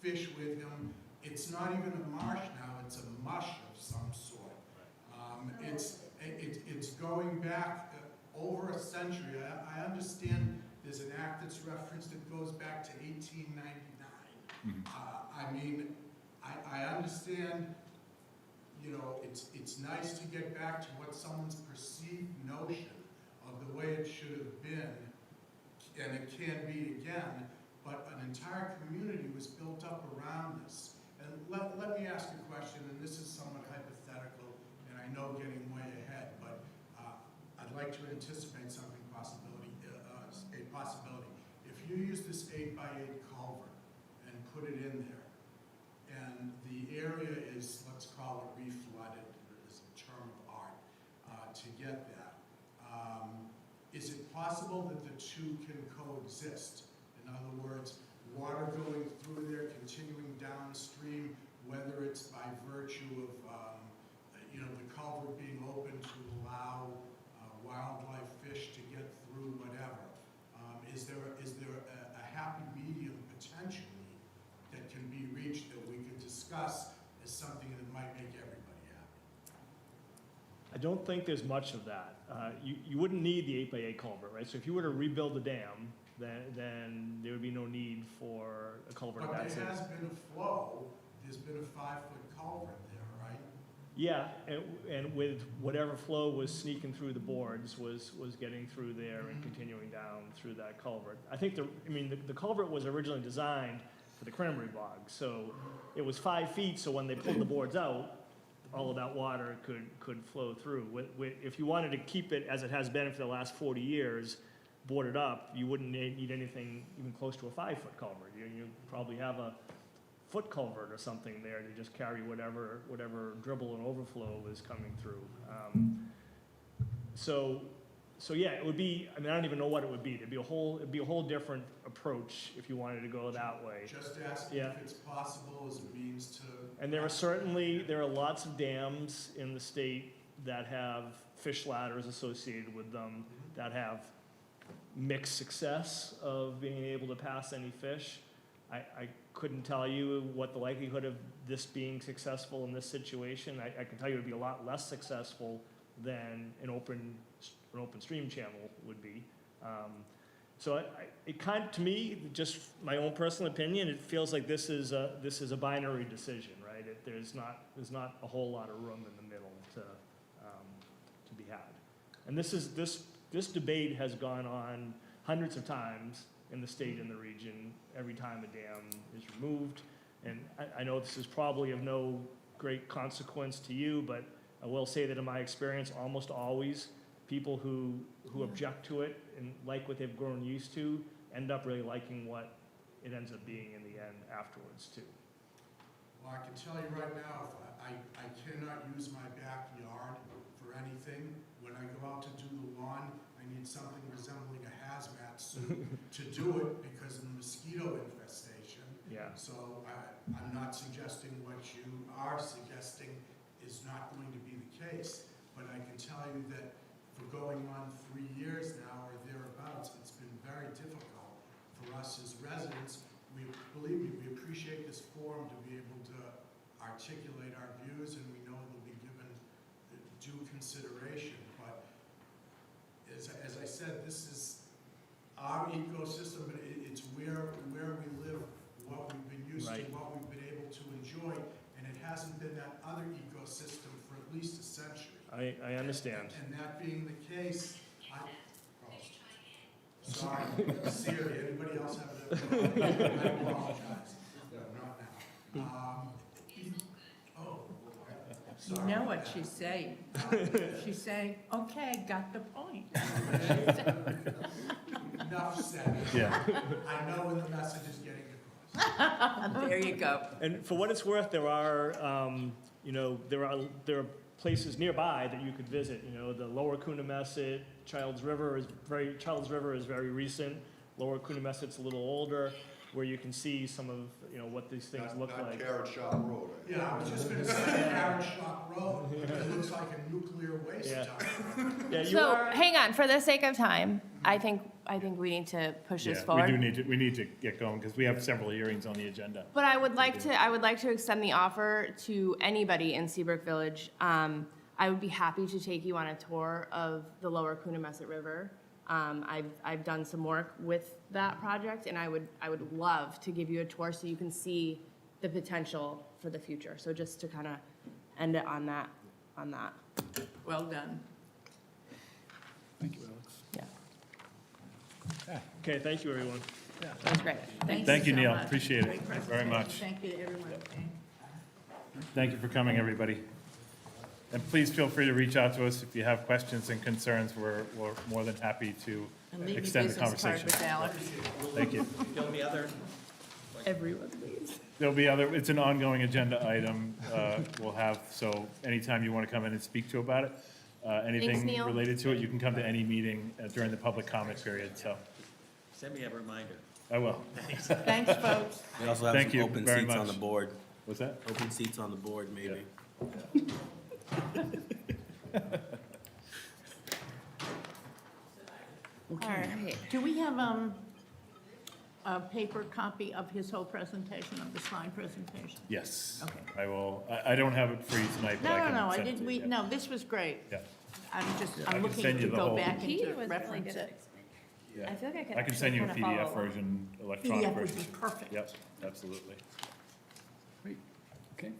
fish with him. It's not even a marsh now, it's a mush of some sort. It's going back over a century. I understand there's an act that's referenced that goes back to 1899. Mhm. I mean, I understand, you know, it's nice to get back to what someone's perceived notion of the way it should have been, and it can be again, but an entire community was built up around this. And let me ask a question, and this is somewhat hypothetical, and I know getting way ahead, but I'd like to anticipate something a possibility. If you use this 8x8 culvert and put it in there, and the area is, let's call it reflooded, is a term of art, to get that. Is it possible that the two can coexist? In other words, water going through there, continuing downstream, whether it's by virtue of, you know, the culvert being open to allow wildlife, fish to get through, whatever. Is there a happy medium potentially that can be reached that we could discuss as something I don't think there's much of that. You wouldn't need the 8x8 culvert, right? So if you were to rebuild the dam, then there would be no need for a culvert of But that there size. has been a flow, there's been a 5-foot culvert there, right? Yeah, and with whatever flow was sneaking through the boards was getting through there and continuing down through that culvert. I think the culvert was originally designed for the cranberry bog, so it was 5 feet, so when they pulled the boards out, all of that water could flow through. If you wanted to keep it as it has been for the last 40 years, boarded up, you wouldn't need anything even close to a 5-foot culvert. You probably have a foot culvert or something there to just carry whatever dribble and overflow is coming through. So yeah, it would be, I mean, I don't even know what it would be. It'd be a whole different approach if you wanted to go that way. Just asking Yeah. if it's possible as a means to. And there are lots of dams in the state that have fish ladders associated with them, that have mixed success of being able to pass any fish. I couldn't tell you what the likelihood of this being successful in this situation. I can tell you it would be a lot less successful than an open stream channel would be. So it kind of, to me, just my own personal opinion, it feels like this is a binary decision, right? There's not a whole lot of room in the middle to be had. And this debate has gone on hundreds of times in the state and the region every time a dam is removed. And I know this is probably of no great consequence to you, but I will say that in my experience, almost always, people who object to it and like what they've grown used to end up really liking what it ends up being in the end afterwards too. Well, I can tell you right now, if I cannot use my backyard for anything. When I go out to do the lawn, I need something resembling a hazmat suit to do it because of the mosquito infestation. Yeah. So I'm not suggesting what you are suggesting is not going to be the case, but I can tell you that for going on 3 years now or thereabouts, it's been very difficult for us as residents. Believe me, we appreciate this forum to be able to articulate our views, and we know they'll be given due consideration. But as I said, this is our ecosystem, but it's where we live, what we've been used to, Right. what we've been able to enjoy, and it hasn't been that other ecosystem for at least a century. I understand. And that being the case, sorry, Siri, anybody else have that? I apologize. No, not now. Oh, You sorry. know what she's saying. She's saying, okay, got the point. Enough said. Yeah. I know when the message is getting across. There you go. And for what it's worth, there are places nearby that you could visit. You know, the Lower Coonamessett, Childs River is very recent. Lower Coonamessett's a little older, where you can see some of what these things look Not like. Carrot Shop Road. Yeah, I was just gonna say Carrot Shop Road. It looks like a nuclear waste Yeah. dump. Yeah, you So, are. hang on, for the sake of time, I think we need to push this Yeah, forward. we need to get going because we have several hearings on the agenda. But I would like to extend the offer to anybody in Seabrook Village. I would be happy to take you on a tour of the Lower Coonamessett River. I've done some work with that project, and I would love to give you a tour so you can see the potential for the future. So just to kind of end it on that. Well done. Thank you, Alex. Yeah, Okay, thank you, everyone. that was great. Thank you, so Neil. much. Appreciate it Great very presentation. much. Thank you to everyone. Thank you for coming, everybody. And please feel free to reach out to us if you have questions and concerns. We're more than happy to And leave your extend the business card conversation. with Alex. Thank you. There'll be other, Everyone leaves. There'll be it's an ongoing agenda item we'll have, so anytime you want to come in and speak to about it, anything Neil. related to it, you can come to any meeting during the public comment period, so send me a reminder. I will. Thanks, folks. We also have Thank some you open very seats on much. the board. What's that? Open seats on the board, maybe. All right. Do we have, a paper copy of his whole presentation, of the slide presentation? Yes. Okay. I will, I don't have it for you tonight, but I No, can no, no, I send it didn't, to we, you, yeah. no, this was great. Yeah. I'm can looking send you to the go whole- back and Peter to was really reference good at it. Yeah. I feel like I could I can send you a actually kinda PDF follow along. version, electronic PDF would version. be perfect. Yep, absolutely. Great, okay.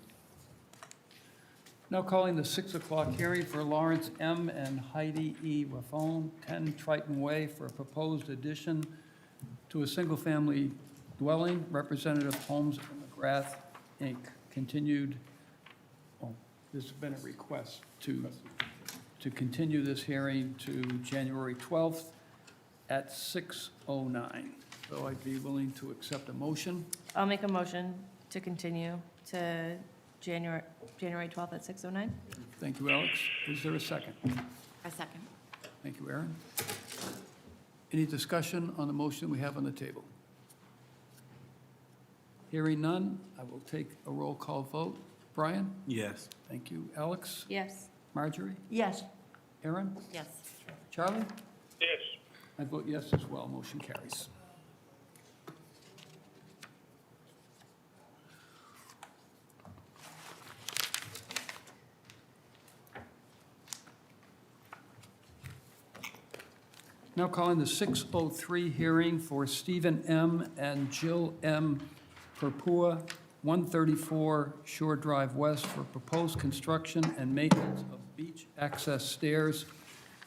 Now calling the 6 o'clock hearing for Lawrence M. and Heidi E. Raffone, 10 Triton Way, for a proposed addition to a single-family dwelling, Representative Holmes and McGrath, Inc., continued, oh, there's been a request to continue this hearing to January 12th at 6:09. So I'd be willing to accept a motion. I'll make a motion to continue to January 12th at 6:09. Thank you, Alex. Is there a second? A second. Thank you, Aaron. Any discussion on the motion we have on the table? Hearing none, I will take a roll call vote. Brian? Yes. Thank you. Alex? Yes. Marjorie? Yes, Aaron? Yes. Charlie? Yes. I vote yes as well. Motion carries. Now calling the 6:03 hearing for Stephen M. and Jill M. Perpua, 134 Shore Drive West, for proposed construction and maintenance of beach access stairs.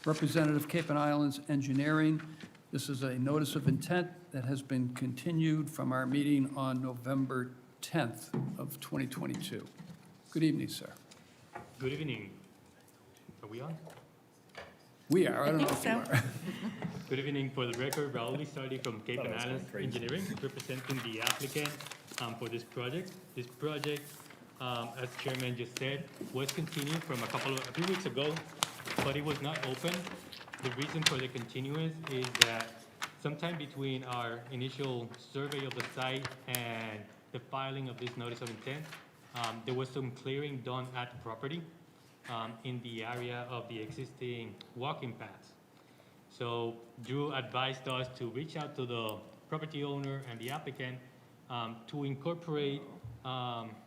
Representative Cape and Islands Engineering. This is a notice of intent that has been continued from our meeting on November 10th of 2022. Good evening, sir. Good evening. Are we on? We are, I don't know if you think are. Good evening. For the record, Raul Lizardi from Cape and Islands Engineering, representing the applicant for this project. This project, as Chairman just said, was continued from a few weeks ago, but it was not open. The reason for the continuance is that sometime between our initial survey of the site and the filing of this notice of intent, there was some clearing done at the property in the area of the existing walking paths. So Drew advised us to reach out to the property owner and the applicant to incorporate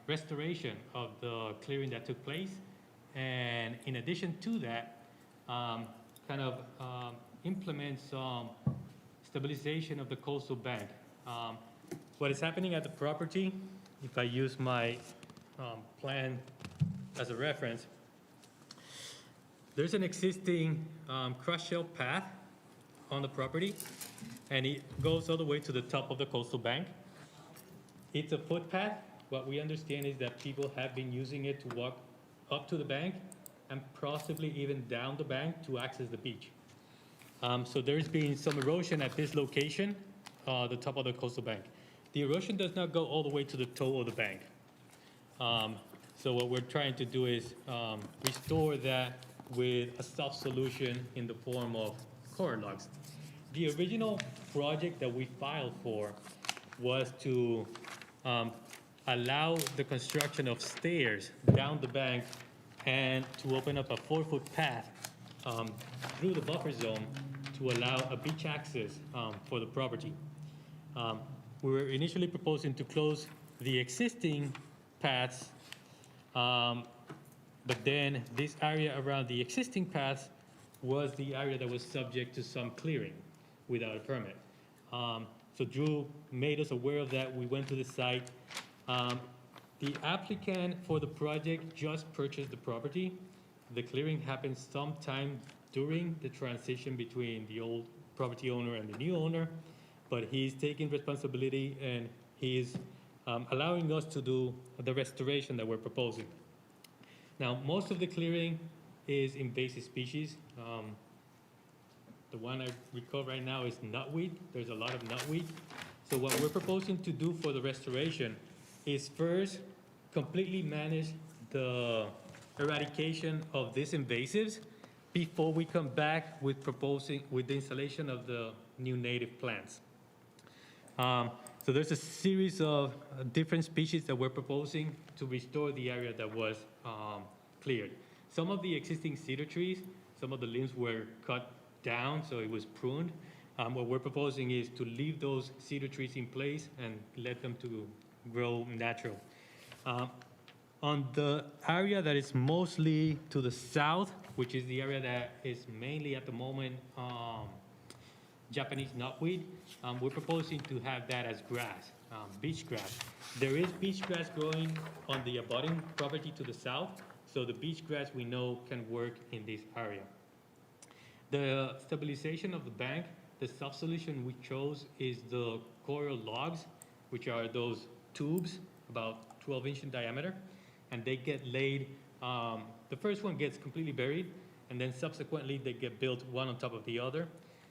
restoration of the clearing that took place. And in addition to that, implement some stabilization of the coastal bank. What is happening at the property, if I use my plan as a reference, there's an existing crush shell path on the property, and it goes all the way to the top of the coastal bank. It's a footpath. What we understand is that people have been using it to walk up to the bank and possibly even down the bank to access the beach. So there's been some erosion at this location, the top of the coastal bank. The erosion does not go all the way to the toe of the bank. So what we're trying to do is restore that with a soft solution in the form of coral logs. The original project that we filed for was to allow the construction of stairs down the bank and to open up a 4-foot path through the buffer zone to allow a beach access for the property. We were initially proposing to close the existing paths, but then this area around the existing paths was the area that was subject to some clearing without a permit. So Drew made us aware of that. We went to the site. The applicant for the project just purchased the property. The clearing happened sometime during the transition between the old property owner and the new owner, but he's taking responsibility and he's allowing us to do the restoration that we're proposing. Now, most of the clearing is invasive species. The one I recall right now is nutweed. There's a lot of nutweed. So what we're proposing to do for the restoration is first completely manage the eradication of these invasives before we come back with proposing with the installation of the new native plants. So there's a series of different species that we're proposing to restore the area that was cleared. Some of the existing cedar trees, some of the limbs were cut down, so it was pruned. What we're proposing is to leave those cedar trees in place and let them to grow natural. On the area that is mostly to the south, which is the area that is mainly at the moment Japanese knotweed, we're proposing to have that as grass, beach grass. There is beach grass growing on the abutting property to the south, so the beach grass we know can work in this area. The stabilization of the bank, the solution we chose is the coral logs, which are those tubes about 12-inch in diameter, and they get laid. The first one gets completely buried, and then subsequently they get built one on top of the other.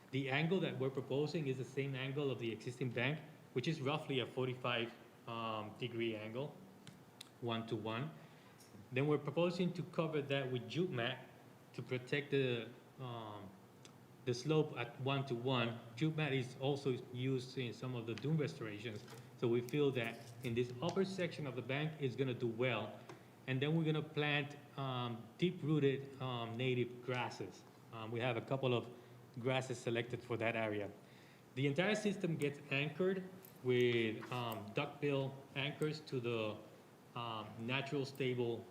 The angle that we're proposing is the same angle of the existing bank, which is roughly a 45-degree angle, 1-to-1. Then we're proposing to cover that with jute mat to protect the slope at 1-to-1. Jute mat is also used in some of the dune restorations, so we feel that in this upper section of the bank it's going to do well. And then we're going to plant deep-rooted native grasses. We have a couple of grasses selected for that area. The entire system gets anchored with duckbill anchors to the natural stable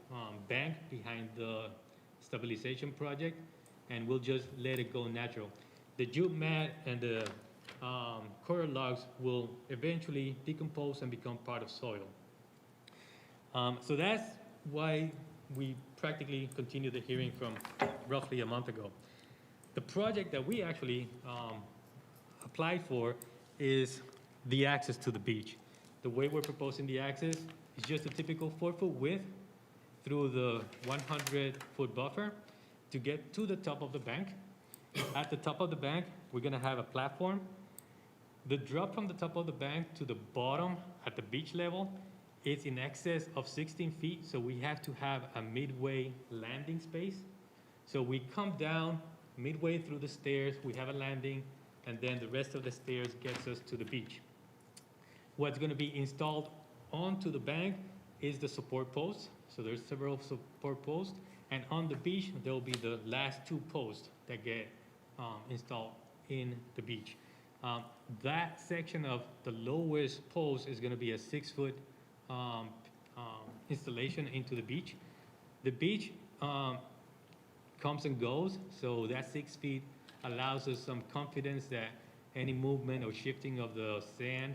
bank behind the stabilization project, and we'll just let it go natural. The jute mat and the coral logs will eventually decompose and become part of soil. So that's why we practically continued the hearing from roughly a month ago. The project that we actually applied for is the access to the beach. The way we're proposing the access is just a typical 4-foot width through the 100-foot buffer to get to the top of the bank. At the top of the bank, we're gonna have a platform. The drop from the top of the bank to the bottom at the beach level is in excess of 16 feet, so we have to have a midway landing space. So we come down midway through the stairs, we have a landing, and then the rest of the stairs gets us to the beach. What's gonna be installed onto the bank is the support posts. So there's several support posts, and on the beach, there will be the last 2 posts that get installed in the beach. That section of the lowest post is gonna be a 6-foot installation into the beach. The beach comes and goes, so that 6 feet allows us some confidence that any movement or shifting of the sand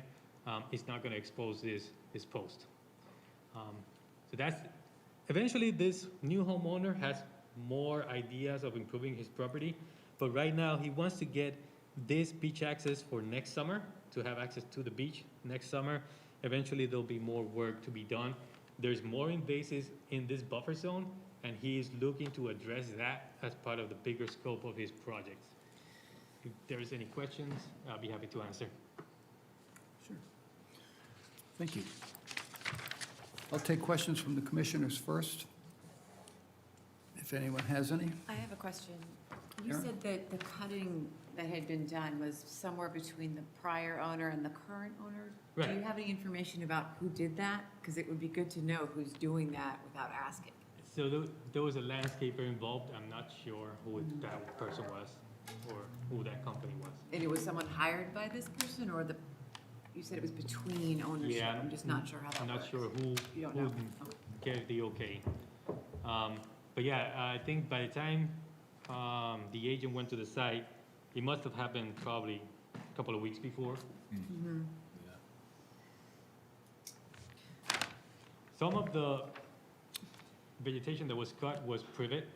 is not gonna expose this post. So that's, eventually this new homeowner has more ideas of improving his property, but right now he wants to get this beach access for next summer, to have access to the beach next summer. Eventually there'll be more work to be done. There's more invasives in this buffer zone, and he is looking to address that as part of the bigger scope of his projects. If there's any questions, I'll be happy to answer. Sure. Thank you. I'll take questions from the commissioners first, if anyone has any. I have a question. You Karen? said that the cutting that had been done was somewhere between the prior owner and the current owner? Right. Do you have any information about who did that? Because it would be good to know who's doing that without asking. So there was a landscaper involved. I'm not sure who that person was or who that company was. And it was someone hired by this person, or you said it was between ownership? Yeah, I'm just not sure how that I'm works. not sure who You don't know? Okay. gave the okay. But yeah, I think by the time the agent went to the site, it must have happened probably a couple of weeks before. Mhm. Some of the vegetation that was cut was privet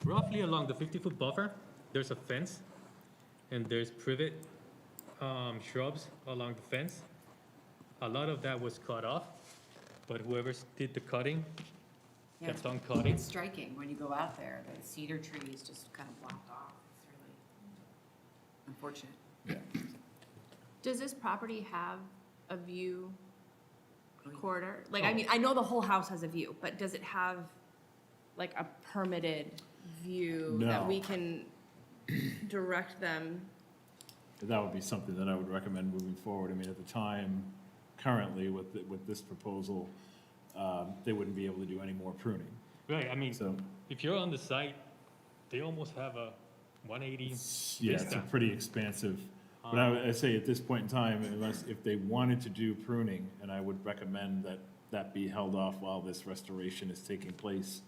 roughly along the 50-foot buffer. There's a fence, and there's privet shrubs along the fence. A lot of that was cut off, but whoever did the cutting Yeah, kept on cutting. It's striking when you go out there, the cedar trees just kind of blocked off. It's really unfortunate. Does this property have a view Oh, yeah. corridor? Like, I mean, I know the whole house has a view, but does it have like a permitted view that No. we can direct them? That would be something that I would recommend moving forward. I mean, at the time, currently with this proposal, they wouldn't be able to do any more pruning. Right, I mean, So, if you're on the site, they almost have a 180 Yeah, it's a vista. pretty expansive, but I'd say at this point in time, unless, if they wanted to do pruning, and I would recommend that that be held off while this restoration is taking place.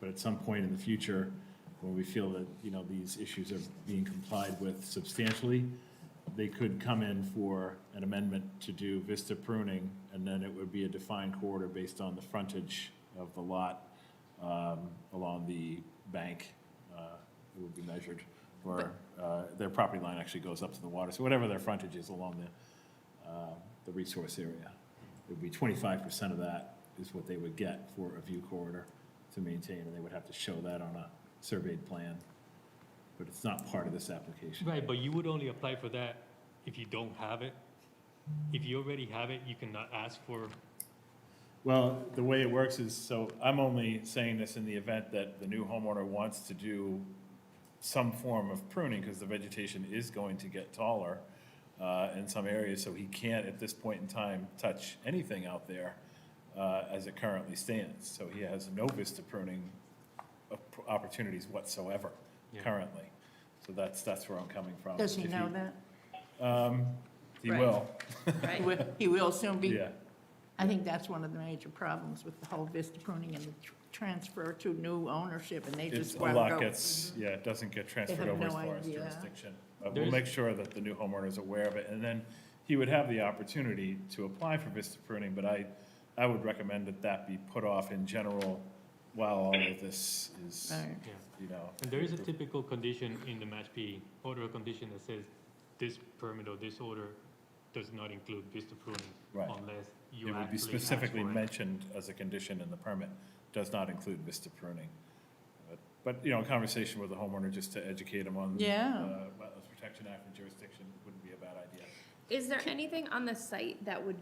But at some point in the future, when we feel that, you know, these issues are being complied with substantially, they could come in for an amendment to do vista pruning, and then it would be a defined corridor based on the frontage of the lot along the bank. It would be measured, or their property line actually goes up to the water. So whatever their frontage is along the resource area, it would be 25% of that is what they would get for a view corridor to maintain, and they would have to show that on a surveyed plan. But it's not part of this application. Right, but you would only apply for that if you don't have it. If you already have it, you cannot ask for, Well, the way it works is, so I'm only saying this in the event that the new homeowner wants to do some form of pruning, because the vegetation is going to get taller in some areas, so he can't at this point in time touch anything out there as it currently stands. So he has no vista pruning opportunities whatsoever Yeah. currently. So that's where I'm coming from. Does he If know that? He Right. will, He will soon be. yeah. I think that's one of the major problems with the whole vista pruning and the transfer to new ownership, and they It's, just a want to lot go. gets, yeah, it doesn't get transferred have over as no far as idea. jurisdiction. But we'll There's- make sure that the new homeowner is aware of it, and then he would have the opportunity to apply for vista pruning, but I would recommend that that be put off in general while all of this is, Right. yeah. you know. And there is a typical condition in the MASP order of condition that says this permit or this order does not include vista pruning Right. unless you It would be actually ask specifically for it. mentioned as a condition in the permit, does not include vista pruning. But, you know, a conversation with the homeowner just to educate him on Yeah. Wetlands Protection Act and jurisdiction wouldn't be a bad idea. Is there anything on the site that would,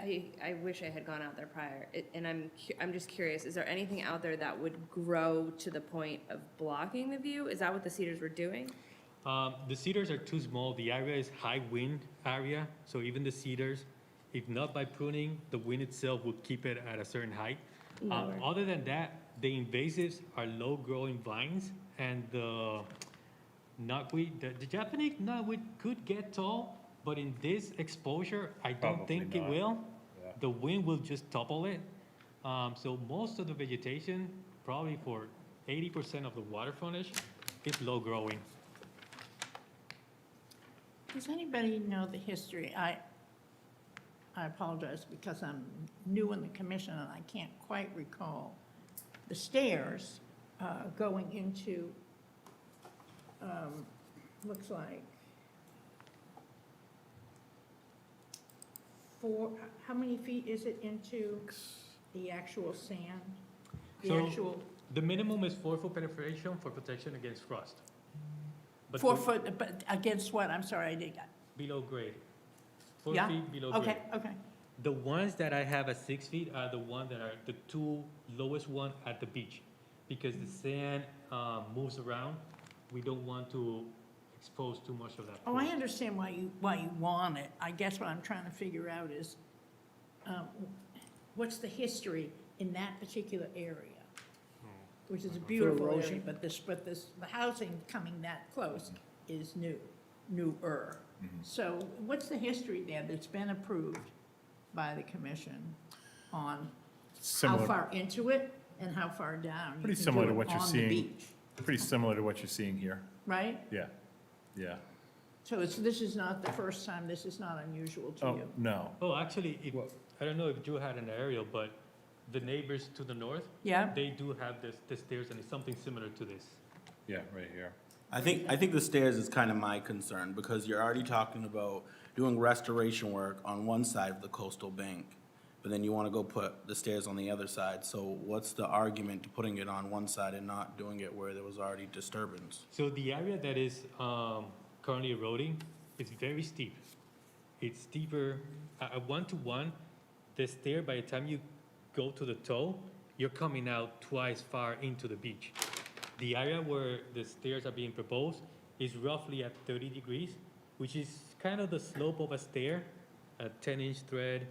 I wish I had gone out there prior, and I'm just curious, is there anything out there that would grow to the point of blocking the view? Is that what the cedars were doing? The cedars are too small. The area is high wind area, so even the cedars, if not by pruning, the wind itself will keep it at a certain height. Lower. Other than that, the invasives are low-growing vines, and the knotweed, the Japanese knotweed could get tall, but in this exposure, I don't Probably think it not. will. Yeah. The wind will just topple it. So most of the vegetation, probably for 80% of the water frontage, is low-growing. Does anybody know the history? I apologize because I'm new in the commission and I can't quite recall. The stairs going into, looks like how many feet is it into the actual sand? The So- actual, The minimum is 4-foot penetration for protection against frost. But 4 the- foot, but against what? I'm sorry, I didn't. Below grade. 4 Yeah? feet below grade. Okay, okay. The ones that I have at 6 feet are the ones that are the two lowest one at the beach. Because the sand moves around, we don't want to expose too much of that. Oh, I pool. understand why you want it. I guess what I'm trying to figure out is, what's the history in that particular area? Which is a beautiful area, but the housing coming that close is newer. So what's the history there that's been approved by the commission on how Similar, far into it and how far down? you pretty can similar do to it what you're on the seeing. beach, pretty similar to what you're seeing here. right? Yeah, yeah. So this is not the first time, this is not unusual to Oh, you? no. Oh, actually, I don't know if Drew had an aerial, but the neighbors to the north, Yeah? they do have the stairs and it's something similar to this. Yeah, right here. I think the stairs is kind of my concern, because you're already talking about doing restoration work on one side of the coastal bank, but then you want to go put the stairs on the other side. So what's the argument to putting it on one side and not doing it where there was already disturbance? So the area that is currently eroding is very steep. It's steeper, at 1-to-1, the stair, by the time you go to the toe, you're coming out twice far into the beach. The area where the stairs are being proposed is roughly at 30 degrees, which is kind of the slope of a stair, a 10-inch thread,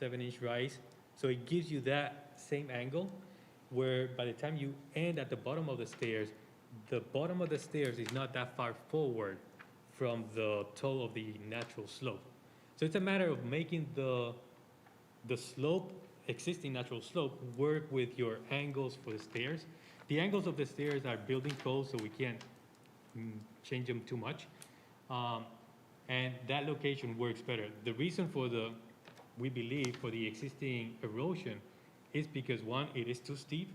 7-inch rise. So it gives you that same angle. where by the time you end at the bottom of the stairs is not that far forward from the toe of the natural slope. So it's a matter of making the slope, existing natural slope, work with your angles for the stairs. The angles of the stairs are building codes, so we can't change them too much. And that location works better. The reason we believe for the existing erosion is because, one, it is too steep,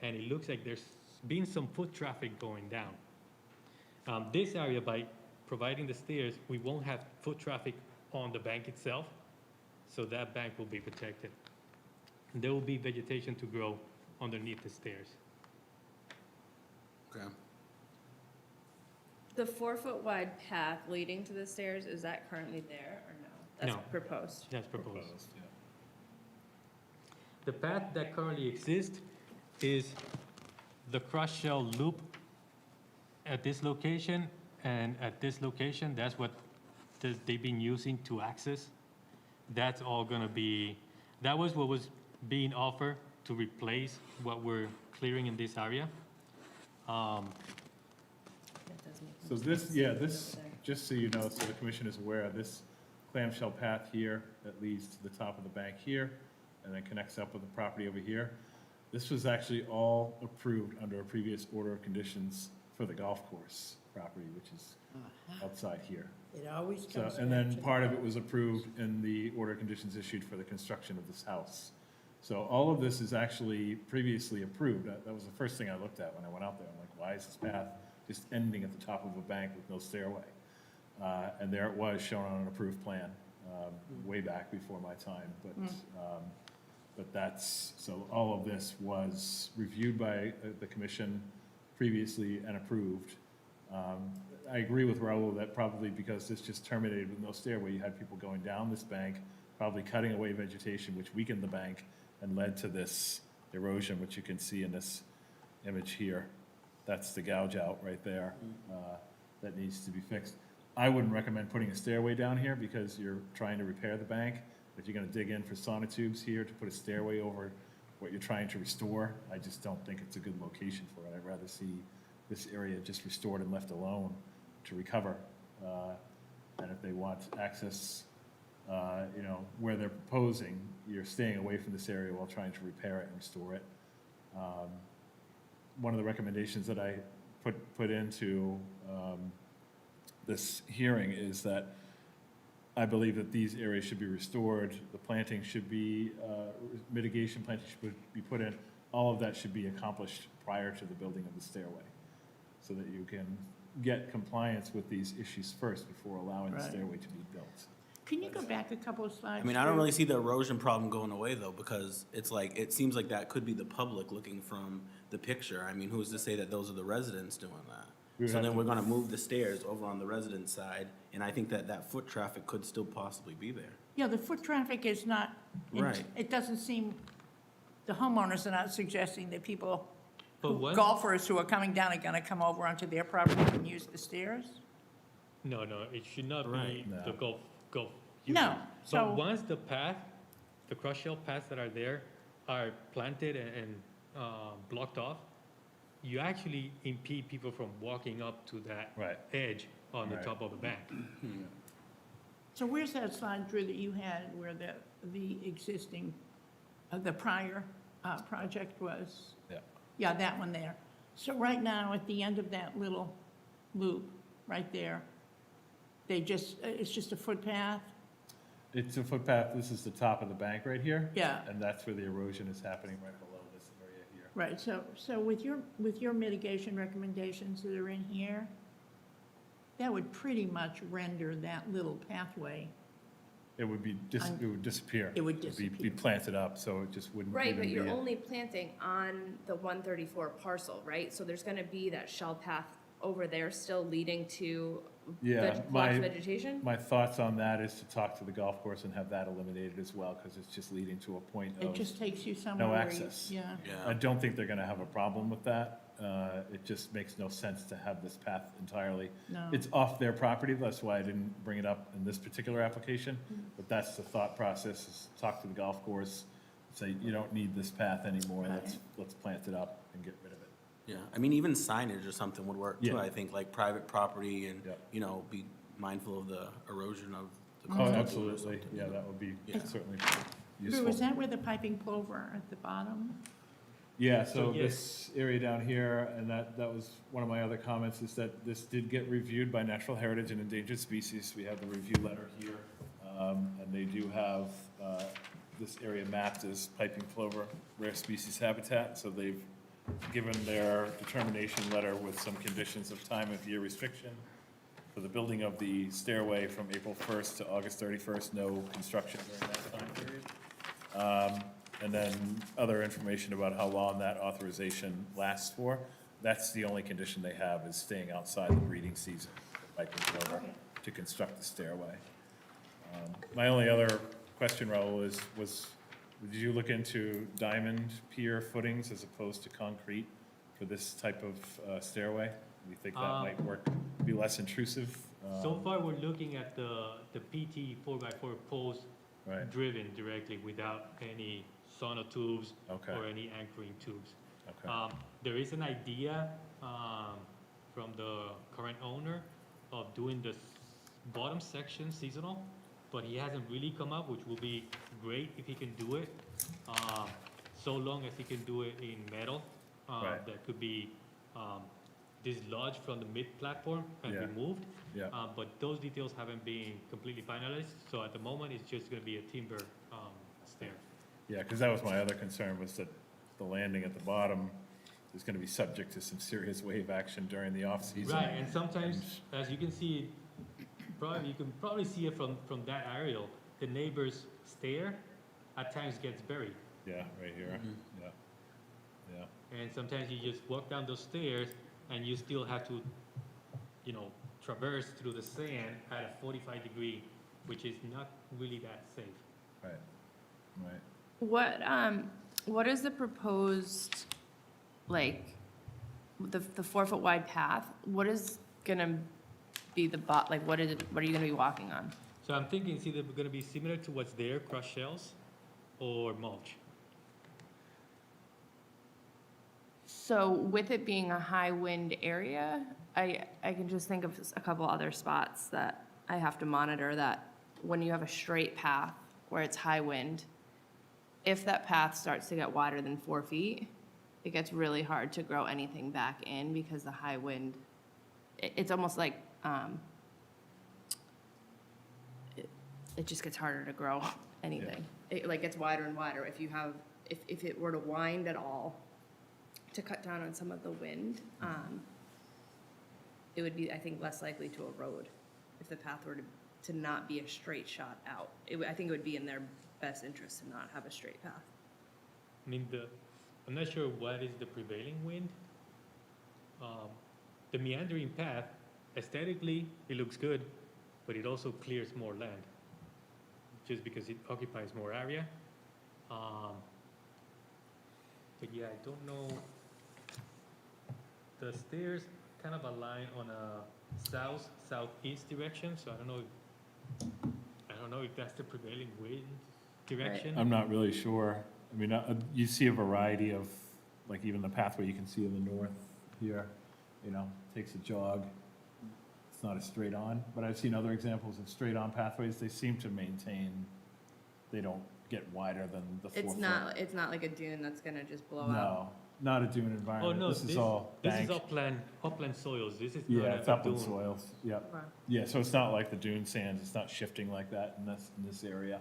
and it looks like there's been some foot traffic going down. This area, by providing the stairs, we won't have foot traffic on the bank itself, so that bank will be protected. And there will be vegetation to grow underneath the stairs. Okay. The 4-foot wide path leading to the stairs, is that currently there or no? No. That's proposed. That's proposed. Yeah. The path that currently exists is the crush shell loop at this location, and at this location, that's what they've been using to access. That's all gonna be, that was what was being offered to replace what we're clearing in this area. So this, just so you know, so the commission is aware, this clamshell path here that leads to the top of the bank here, and then connects up with the property over here. This was actually all approved under a previous order of conditions for the golf course property, which is outside here. It always So, comes back and then to the part of it was approved in the order of conditions issued for the construction of this house. So all of this is actually previously approved. That was the first thing I looked at when I went out there. I'm like, why is this path just ending at the top of a bank with no stairway? And there it was, shown on an approved plan, way back before my time. But that's, so all of this was reviewed by the commission previously and approved. I agree with Raul that probably because this just terminated with no stairway, you had people going down this bank, probably cutting away vegetation, which weakened the bank and led to this erosion, which you can see in this image here. That's the gouge out right there that needs to be fixed. I wouldn't recommend putting a stairway down here because you're trying to repair the bank. If you're gonna dig in for sonotubes here to put a stairway over what you're trying to restore, I just don't think it's a good location for it. I'd rather see this area just restored and left alone to recover. And if they want access, where they're proposing, you're staying away from this area while trying to repair it and restore it. One of the recommendations that I put into this hearing is that I believe that these areas should be restored, the planting should be, mitigation planting should be put in. All of that should be accomplished prior to the building of the stairway, so that you can get compliance with these issues first before allowing the Right. stairway to be built. Can you go back a couple of slides? I mean, I don't really see the erosion problem going away though, because it's like, it seems like that could be the public looking from the picture. I mean, who's to say that those are the residents doing that? We would So have then to- we're gonna move the stairs over on the resident side, and I think that foot traffic could still possibly be there. Yeah, the foot traffic is not, Right. it doesn't seem, the homeowners are not suggesting that people, But what? golfers who are coming down are gonna come over onto their property and use the stairs? No, it should not be Right. the golf. No, so. But once the path, the crush shell paths that are there are planted and blocked off, you actually impede people from walking up to that Right. edge on the Right. top of the bank. So where's that slide, Drew, that you had where the existing, the prior project was? Yeah. Yeah, that one there. So right now, at the end of that little loop, right there, it's just a footpath? It's a footpath, this is the top of the bank right here. Yeah. And that's where the erosion is happening, right below this area here. Right, so with your mitigation recommendations that are in here, that would pretty much render that little pathway. It would be, it would disappear. It would Be disappear. planted up, so it just wouldn't Right, even but be you're a- only planting on the 134 parcel, right? So there's gonna be that shell path over there still leading to Yeah, blocked my, vegetation? my thoughts on that is to talk to the golf course and have that eliminated as well, because it's just leading to a point It of just takes you somewhere where you. access. Yeah. I don't think they're gonna have a problem with that. It just makes no sense to have this path entirely. No. It's off their property, that's why I didn't bring it up in this particular application, but that's the thought process, is talk to the golf course, say, you don't need this path anymore, let's plant it up and get rid of it. Yeah, I mean, even signage or something would work too, Yeah. I think, like private property and, Yeah. you know, be mindful of the erosion of the Oh, coastal dune or absolutely, something. yeah, that would be Yeah. certainly Drew, useful. is that where the piping plover at the bottom? Yeah, So, so yes. this area down here, and that was one of my other comments, is that this did get reviewed by Natural Heritage and Endangered Species. We have the review letter here, and they do have this area mapped as piping plover rare species habitat, so they've given their determination letter with some conditions of time of year restriction for the building of the stairway from April 1st to August 31st, no construction during that time period. And then other information about how long that authorization lasts for. That's the only condition they have, is staying outside the breeding season, for piping plover, to construct the stairway. My only other question, Raul, did you look into diamond pier footings as opposed to concrete for this type of stairway? Do you think that might work, be less intrusive? So far, we're looking at the PT 4x4 post Right. driven directly without any sonotubes Okay. or any anchoring tubes. Okay. There is an idea from the current owner of doing the bottom section seasonal, but he hasn't really come up, which will be great if he can do it. So long as he can do it in metal, Right. that could be dislodged from the mid-platform and Yeah. removed. Yeah. But those details haven't been completely finalized, so at the moment, it's just gonna be a timber stair. Yeah, because that was my other concern, was that the landing at the bottom is going to be subject to some serious wave action during the off-season. Right, and sometimes, as you can see, you can probably see it from that aerial, the neighbor's stair at times gets buried. Yeah, right here, yeah, yeah. And sometimes you just walk down those stairs and you still have to, traverse through the sand at a 45-degree, which is not really that safe. Right, right. What is the proposed, like, the 4-foot wide path? What is gonna be what are you gonna be walking on? So I'm thinking it's either gonna be similar to what's there, crushed shells, or mulch. So with it being a high wind area, I can just think of a couple other spots that I have to monitor, that when you have a straight path where it's high wind, if that path starts to get wider than 4 feet, it gets really hard to grow anything back in, because the high wind, it's almost like, it just gets harder to grow anything. It like gets wider and wider. If it were to wind at all, to cut down on some of the wind, it would be, I think, less likely to erode if the path were to not be a straight shot out. I think it would be in their best interest to not have a straight path. I mean, I'm not sure what is the prevailing wind. The meandering path, aesthetically, it looks good, but it also clears more land, just because it occupies more area. But yeah, I don't know. The stairs kind of align on a southeast direction, so I don't know if that's the prevailing wind direction. I'm not really sure. I mean, you see a variety of, like even the pathway you can see in the north here, takes a jog. It's not a straight on, but I've seen other examples of straight on pathways. They seem to maintain, they don't get wider than the 4 foot. It's not like a dune that's gonna just blow out. No, not a dune Oh, environment. no, This is all this is banked. upland soils. This is Yeah, not it's a upland dune. soils, yep. Okay. Yeah, so it's not like the dune sands, it's not shifting like that in this area.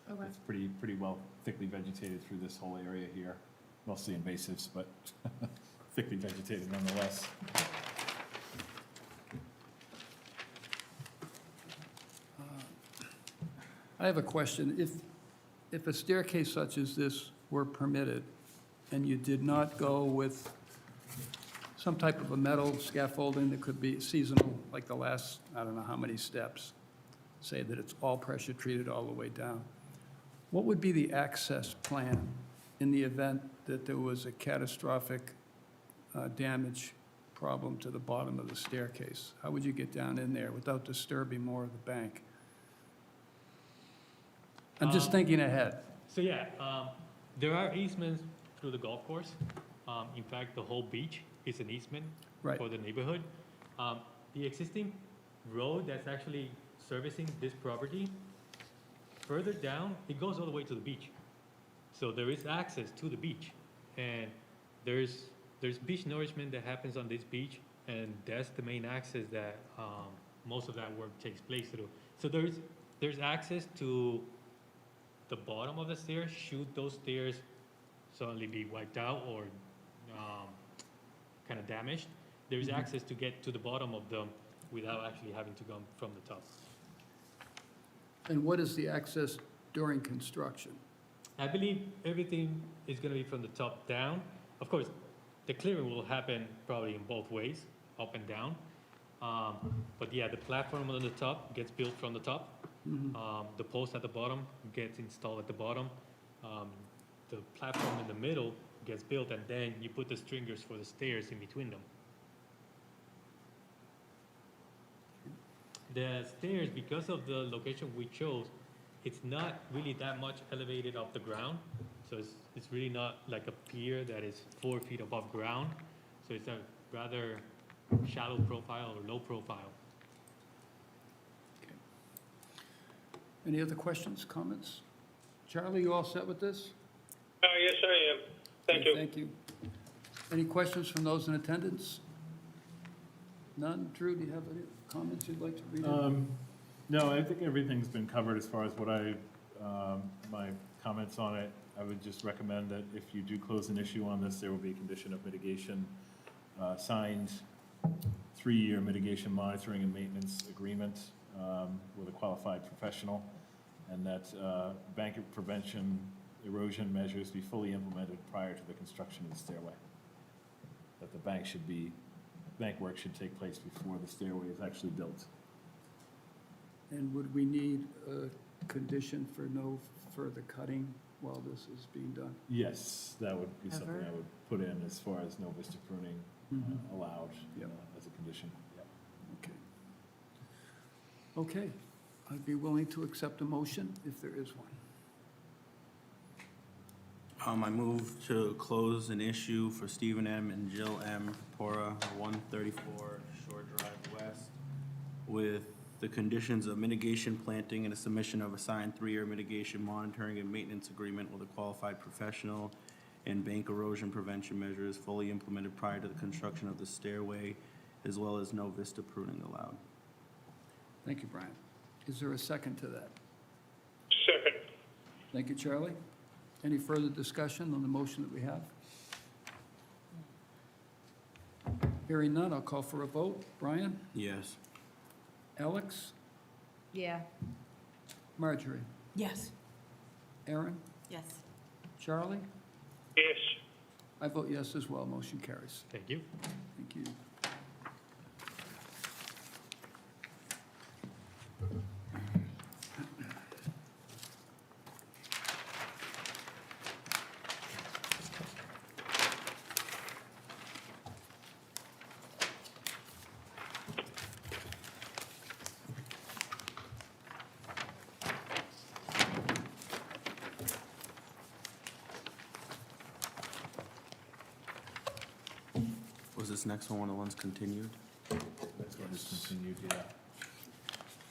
Okay. It's pretty well thickly vegetated through this whole area here, mostly invasives, but thickly vegetated nonetheless. I have a question. If a staircase such as this were permitted, and you did not go with some type of a metal scaffolding that could be seasonal, like the last, I don't know how many steps, say that it's all pressure treated all the way down, what would be the access plan in the event that there was a catastrophic damage problem to the bottom of the staircase? How would you get down in there without disturbing more of the bank? I'm just thinking ahead. So yeah, There are easements through the golf course. In fact, the whole beach is an easement Right. for the neighborhood. The existing road that's actually servicing this property, further down, it goes all the way to the beach. So there is access to the beach. And there's beach nourishment that happens on this beach, and that's the main access that most of that work takes place through. So there's access to the bottom of the stairs, should those stairs suddenly be wiped out or kind of damaged. There's access to get to the bottom of them without actually having to come from the top. And what is the access during construction? I believe everything is going to be from the top down. Of course, the clearing will happen probably in both ways, up and down. But yeah, the platform on the top gets built from the top. The post at the bottom gets installed at the bottom. The platform in the middle gets built, and then you put the stringers for the stairs in between them. The stairs, because of the location we chose, it's not really that much elevated off the ground. So it's really not like a pier that is 4 feet above ground. So it's a rather shallow profile or low profile. Okay. Any other questions, comments? Charlie, you all set with this? Yes, I am. Thank you. Thank you. Any questions from those in attendance? None? Drew, do you have any comments you'd like to read in? No, I think everything's been covered as far as what my comments on it. I would just recommend that if you do close an issue on this, there will be a condition of mitigation signed, 3-year mitigation monitoring and maintenance agreement with a qualified professional, and that bank prevention erosion measures be fully implemented prior to the construction of the stairway. That the bank work should take place before the stairway is actually built. And would we need a condition for no further cutting while this is being done? Yes, that would be something Ever? I would put in as far as no vista pruning allowed Yep. as a condition. Yep. Okay. Okay. I'd be willing to accept a motion if there is one. I move to close an issue for Stephen M. and Jill M. Pora, 134 Shore Drive West, with the conditions of mitigation planting and a submission of a signed 3-year mitigation monitoring and maintenance agreement with a qualified professional, and bank erosion prevention measures fully implemented prior to the construction of the stairway, as well as no vista pruning allowed. Thank you, Brian. Is there a second to that? Second. Thank you, Charlie. Any further discussion on the motion that we have? Hearing none, I'll call for a vote. Brian? Yes. Alex? Yeah. Marjorie? Yes. Aaron? Yes. Charlie? Yes. I vote yes as well. Motion carries. Thank you. Thank you. Was this next one of the ones continued? That's what is continued, yeah.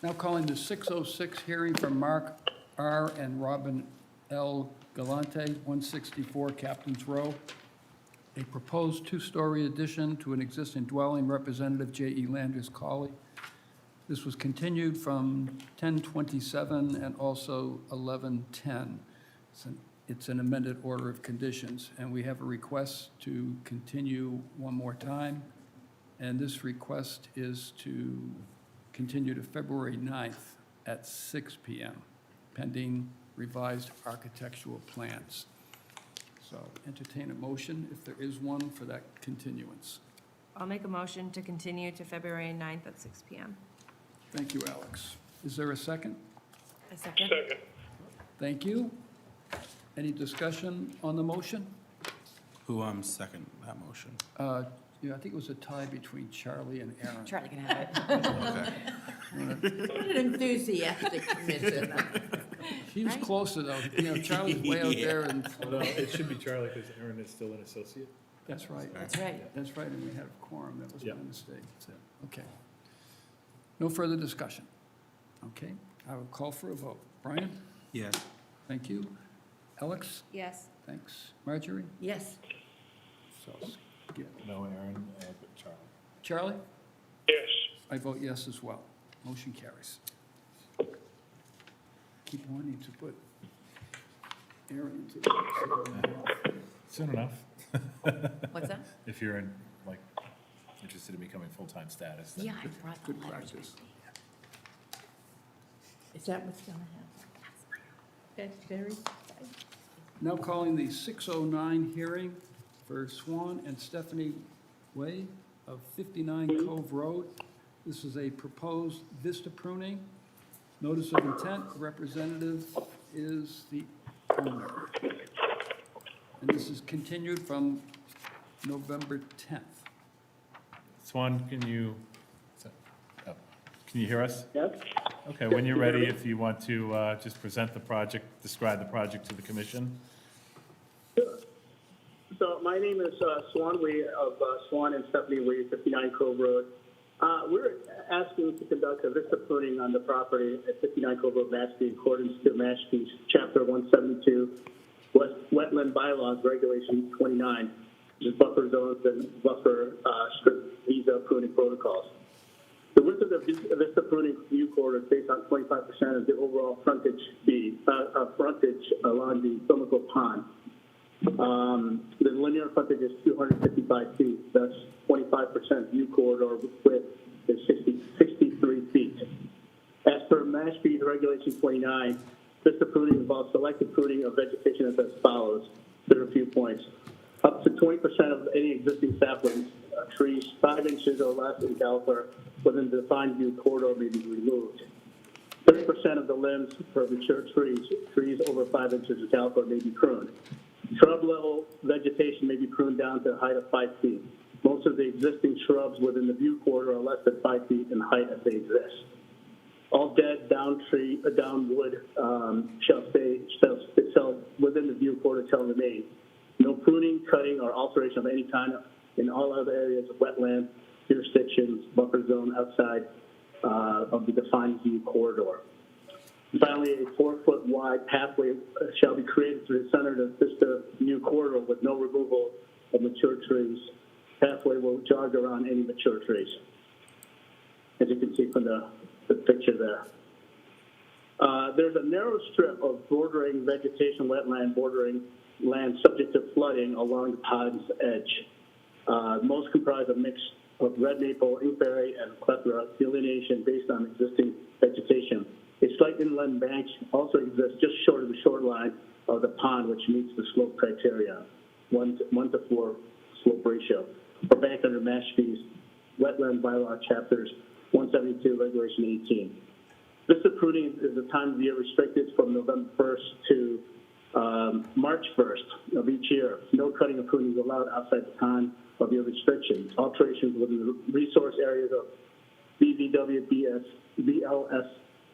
Now calling the 606 hearing from Mark R. and Robin L. Galante, 164 Captain's Row. A proposed 2-story addition to an existing dwelling, Representative J.E. Landers Colley. This was continued from 10/27 and also 11/10. It's an amended order of conditions, and we have a request to continue one more time. And this request is to continue to February 9th at 6 PM, pending revised architectural plans. So entertain a motion, if there is one, for that continuance. I'll make a motion to continue to February 9th at 6 PM. Thank you, Alex. Is there a second? A second? Second. Thank you. Any discussion on the motion? Who second that motion? Yeah, I think it was a tie between Charlie and Aaron. Charlie can have it. Okay. What an enthusiastic commission. He was Right. closer, though. You know, Charlie's way out there, and Well, it should be Charlie because Aaron is still an associate. that's right. That's right. That's right, and we had a quorum. That was my Yeah. mistake. That's it. Okay. No further discussion. Okay, I will call for a vote. Brian? Yes. Thank you. Alex? Yes. Thanks. Marjorie? Yes. So, yeah. No Aaron, but Charlie. Charlie? Yes. I vote yes as well. Motion carries. Keep wanting to put Aaron into the... Soon enough. What's that? If you're in, like, interested in becoming full-time status. then- Yeah, I brought the Good letters. practice. Is that what's gonna happen? Okay, Barry? Now calling the 6:09 hearing for Swan and Stephanie Way of 59 Cove Road. This is a proposed vista pruning. Notice of intent, representative is the owner. And this is continued from November 10th. Swan, can you hear us? Yes. Okay, when you're ready, if you want to just present the project, describe the project to the commission. So my name is Swan Lee of Swan and Stephanie Lee, 59 Cove Road. We're asking to conduct a vista pruning on the property at 59 Cove Road, Mashpee, in accordance to Mashpee's Chapter 172, Wetland Bylaws, Regulation 29, which is buffer zones and buffer strip visa pruning protocols. The width of the vista pruning view corridor is based on 25% of the overall frontage along the Pimlico Pond. The linear frontage is 255 feet, thus 25% view corridor width is 63 feet. As per Mashpee Regulation 29, vista pruning involves selective pruning of vegetation as follows. There are a few points. Up to 20% of any existing saplings, trees 5 inches or less in caliber within the defined view corridor may be removed. 30% of the limbs for mature trees over 5 inches in caliber may be pruned. Shrub level vegetation may be pruned down to a height of 5 feet. Most of the existing shrubs within the view corridor are less than 5 feet in height as they exist. All dead down wood shall within the view corridor shall remain. No pruning, cutting, or alteration of any kind in all other areas of wetland jurisdictions, buffer zone outside of the defined view corridor. Finally, a 4-foot wide pathway shall be created through the center of the vista view corridor with no removal of mature trees. Pathway will jog around any mature trees, as you can see from the picture there. There's a narrow strip of bordering vegetation wetland bordering land subject to flooding along the pond's edge. Most comprise a mix of red maple, inkberry, and plethora delineation based on existing vegetation. A slight inland bank also exists just short of the shoreline of the pond, which meets the slope criteria, 1 to 4 slope ratio, for bank under Mashpee's Wetland Bylaw Chapters 172, Regulation 18. Vista pruning is the time of year restricted from November 1st to March 1st of each year. No cutting or pruning is allowed outside the time of your restrictions. Alterations within the resource areas of BVW, BLSF,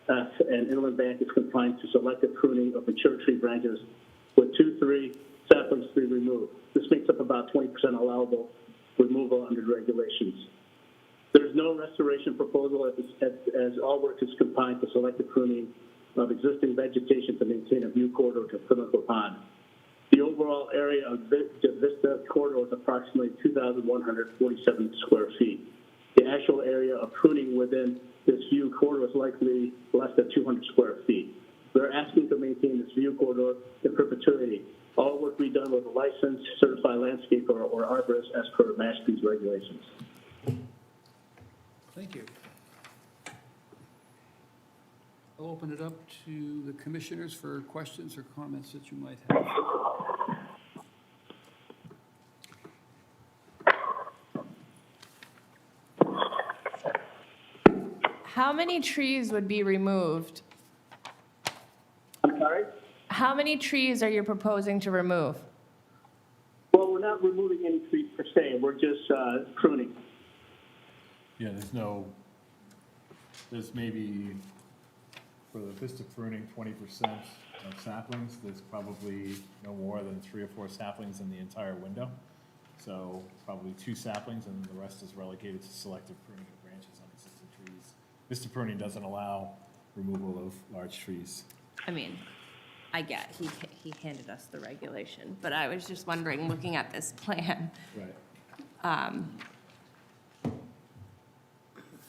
and inland bank is confined to selective pruning of mature tree branches with 2-3 saplings to be removed. This makes up about 20% allowable removal under the regulations. There is no restoration proposal as all work is confined to selective pruning of existing vegetation to maintain a view corridor to Pimlico Pond. The overall area of the Vista corridor is approximately 2,147 square feet. The actual area of pruning within this view corridor is likely less than 200 square feet. We're asking to maintain this view corridor in perpetuity. All work be done with a licensed certified landscaper or arborist as per Mashpee's regulations. Thank you. I'll open it up to the commissioners for questions or comments that you might have. How many trees would be removed? I'm sorry? How many trees are you proposing to remove? Well, we're not removing any trees per se. We're just pruning. Yeah, there's maybe for the Vista pruning, 20% of saplings. There's probably no more than 3 or 4 saplings in the entire window. So probably 2 saplings, and the rest is relegated to selective pruning of branches on existing trees. Vista pruning doesn't allow removal of large trees. I mean, I get, he handed us the regulation, but I was just wondering, looking at this plan, Right.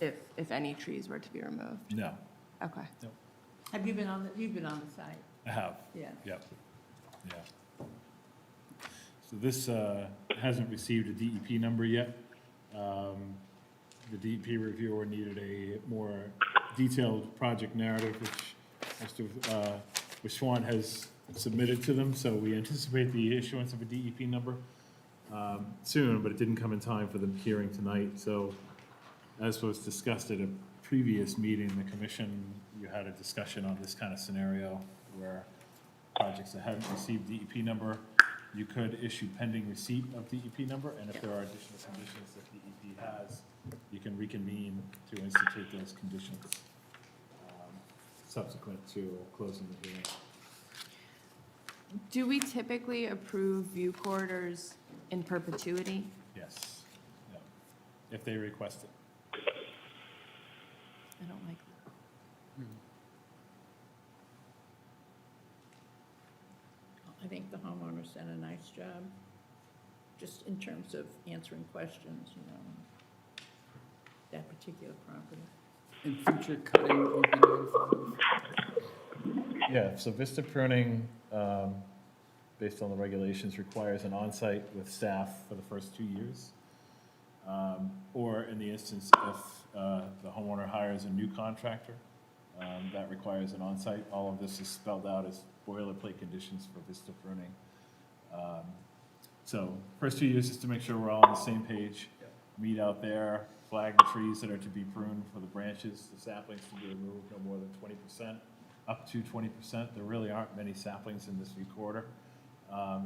if any trees were to be removed. No, Okay. Have you been on the, you've been on the site? I have. Yeah. Yep. Yeah. So this hasn't received a DEP number yet. The DEP reviewer needed a more detailed project narrative, which Schwann has submitted to them, so we anticipate the issuance of a DEP number soon, but it didn't come in time for the hearing tonight. So as was discussed at a previous meeting, the commission, you had a discussion on this kind of scenario where projects that hadn't received DEP number, you could issue pending receipt of DEP number, and if there are additional conditions that DEP has, you can reconvene to institute those conditions subsequent to closing the hearing. Do we typically approve view corridors in perpetuity? Yes, yeah, if they request it. I don't like that. I think the homeowner's done a nice job, just in terms of answering questions, you know, that particular property. In future cutting, will be notified. Yeah, so Vista pruning, based on the regulations, requires an on-site with staff for the first 2 years. Or in the instance if the homeowner hires a new contractor, that requires an on-site. All of this is spelled out as boilerplate conditions for Vista pruning. So first 2 years is to make sure we're all on the same page. Meet out there, flag the trees that are to be pruned for the branches, the saplings to be removed no more than 20%, up to 20%. There really aren't many saplings in this view corridor.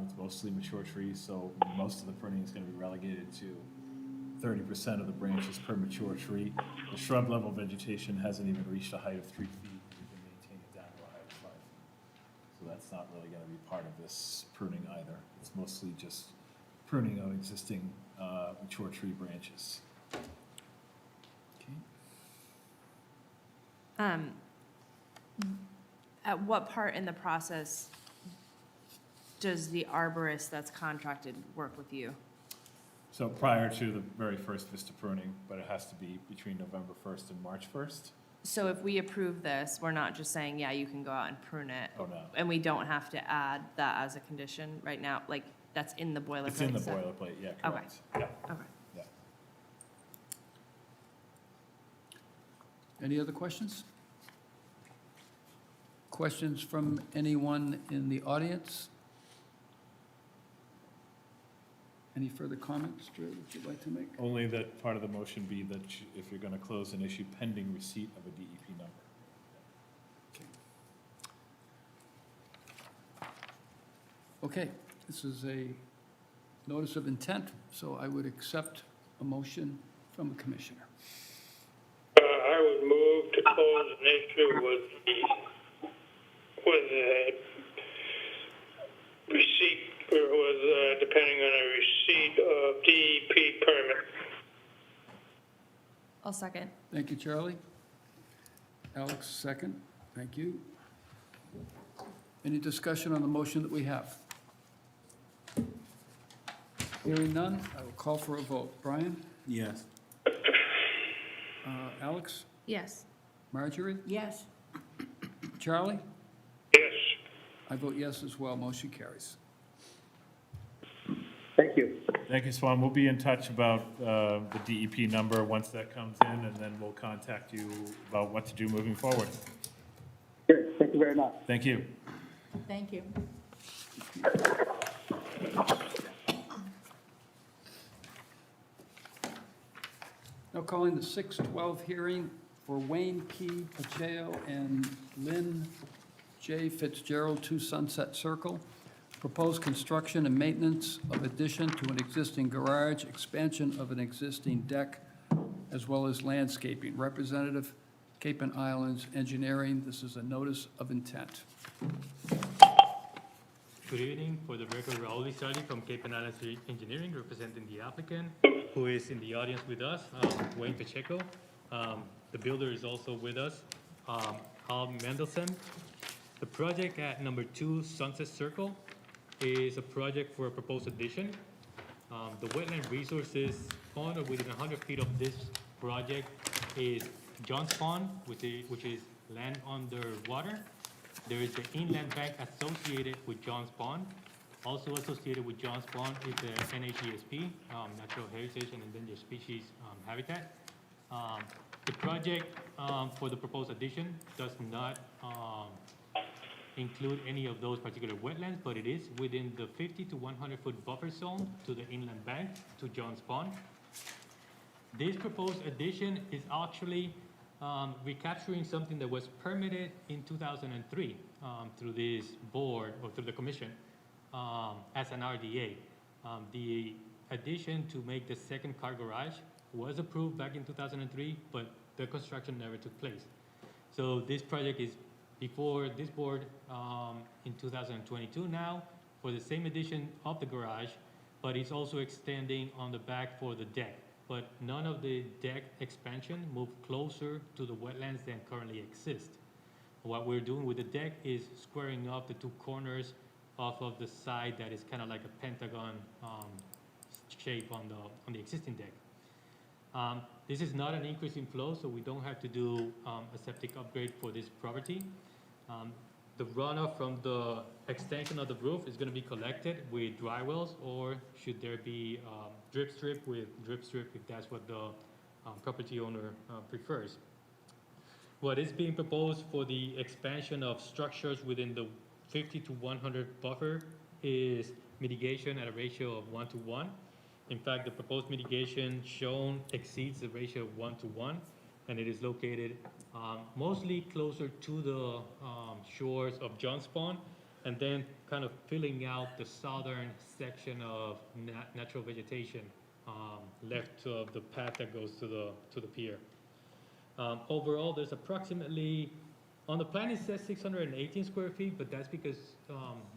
It's mostly mature trees, so most of the pruning is going to be relegated to 30% of the branches per mature tree. The shrub level vegetation hasn't even reached a height of 3 feet. We can maintain it down to a height of 5 feet. So that's not really going to be part of this pruning either. It's mostly just pruning of existing mature tree branches. At what part in the process does the arborist that's contracted work with you? So prior to the very first Vista pruning, but it has to be between November 1st and March 1st. So if we approve this, we're not just saying, yeah, you can go out and prune it? Oh, no. And we don't have to add that as a condition right now? Like, that's in the boilerplate? It's in the stuff? boilerplate, yeah, correct. Yeah, Okay. yeah. Any other questions? Questions from anyone in the audience? Any further comments, Drew, that you'd like to make? Only that part of the motion be that if you're going to close an issue pending receipt of a DEP number. Okay, this is a notice of intent, so I would accept a motion from the commissioner. I would move to close an issue with receipt, or with, depending on a receipt of DEP permit. I'll second. Thank you, Charlie. Alex, second. Thank you. Any discussion on the motion that we have? Hearing none, I will call for a vote. Brian? Yes. Alex? Yes. Marjorie? Yes. Charlie? Yes. I vote yes as well. Motion carries. Thank you. Thank you, Swan. We'll be in touch about the DEP number once that comes in, and then we'll contact you about what to do moving forward. Good. Thank you very much. Thank you. Thank you. Now calling the 6/12 hearing for Wayne P. Pacheco and Lynn J. Fitzgerald, 2 Sunset Circle. Proposed construction and maintenance of addition to an existing garage, expansion of an existing deck, as well as landscaping. Representative Cape and Islands Engineering. This is a notice of intent. Good evening. For the record, Raul Lizardi from Cape and Islands Engineering, representing the applicant, who is in the audience with us, Wayne Pacheco. The builder is also with us, Al Mendelson. The project at number 2 Sunset Circle is a project for a proposed addition. The wetland resources on or within 100 feet of this project is John's Pond, which is land underwater. There is the inland bank associated with John's Pond. Also associated with John's Pond is the NHESP, Natural Heritage and Endangered Species Habitat. The project for the proposed addition does not include any of those particular wetlands, but it is within the 50 to 100 foot buffer zone to the inland bank, to John's Pond. This proposed addition is actually recapturing something that was permitted in 2003 through this board or through the commission as an RDA. The addition to make the second car garage was approved back in 2003, but the construction never took place. So this project is before this board in 2022 now for the same addition of the garage, but it's also extending on the back for the deck. But none of the deck expansion moved closer to the wetlands than currently exist. What we're doing with the deck is squaring up the 2 corners off of the side that is kind of like a pentagon shape on the existing deck. This is not an increase in flow, so we don't have to do a septic upgrade for this property. The runoff from the extension of the roof is going to be collected with dry wells, or should there be drip strip with drip strip if that's what the property owner prefers. What is being proposed for the expansion of structures within the 50 to 100 buffer is mitigation at a ratio of 1 to 1. In fact, the proposed mitigation shown exceeds the ratio of 1 to 1, and it is located mostly closer to the shores of John's Pond, and then kind of filling out the southern section of natural vegetation left of the path that goes to the pier. Overall, there's approximately, on the plan it says 618 square feet, but that's because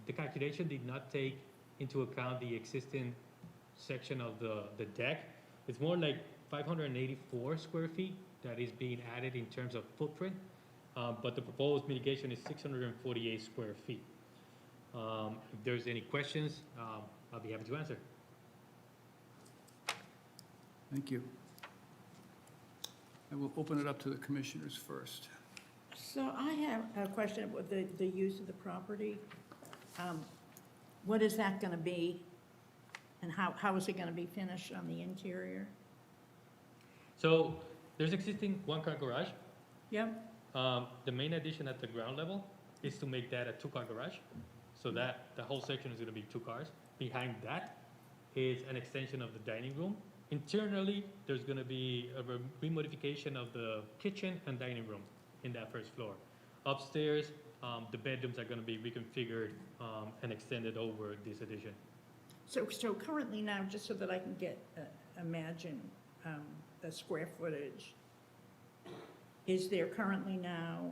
the calculation did not take into account the existing section of the deck. It's more like 584 square feet that is being added in terms of footprint, but the proposed mitigation is 648 square feet. If there's any questions, I'll be happy to answer. Thank you. I will open it up to the commissioners first. So I have a question about the use of the property. What is that going to be, and how is it going to be finished on the interior? So there's existing 1-car garage. Yep. The main addition at the ground level is to make that a 2-car garage. So that the whole section is going to be 2 cars. Behind that is an extension of the dining room. Internally, there's going to be a remodification of the kitchen and dining room in that first floor. Upstairs, the bedrooms are going to be reconfigured and extended over this addition. So currently now, just so that I can imagine the square footage, is there currently now,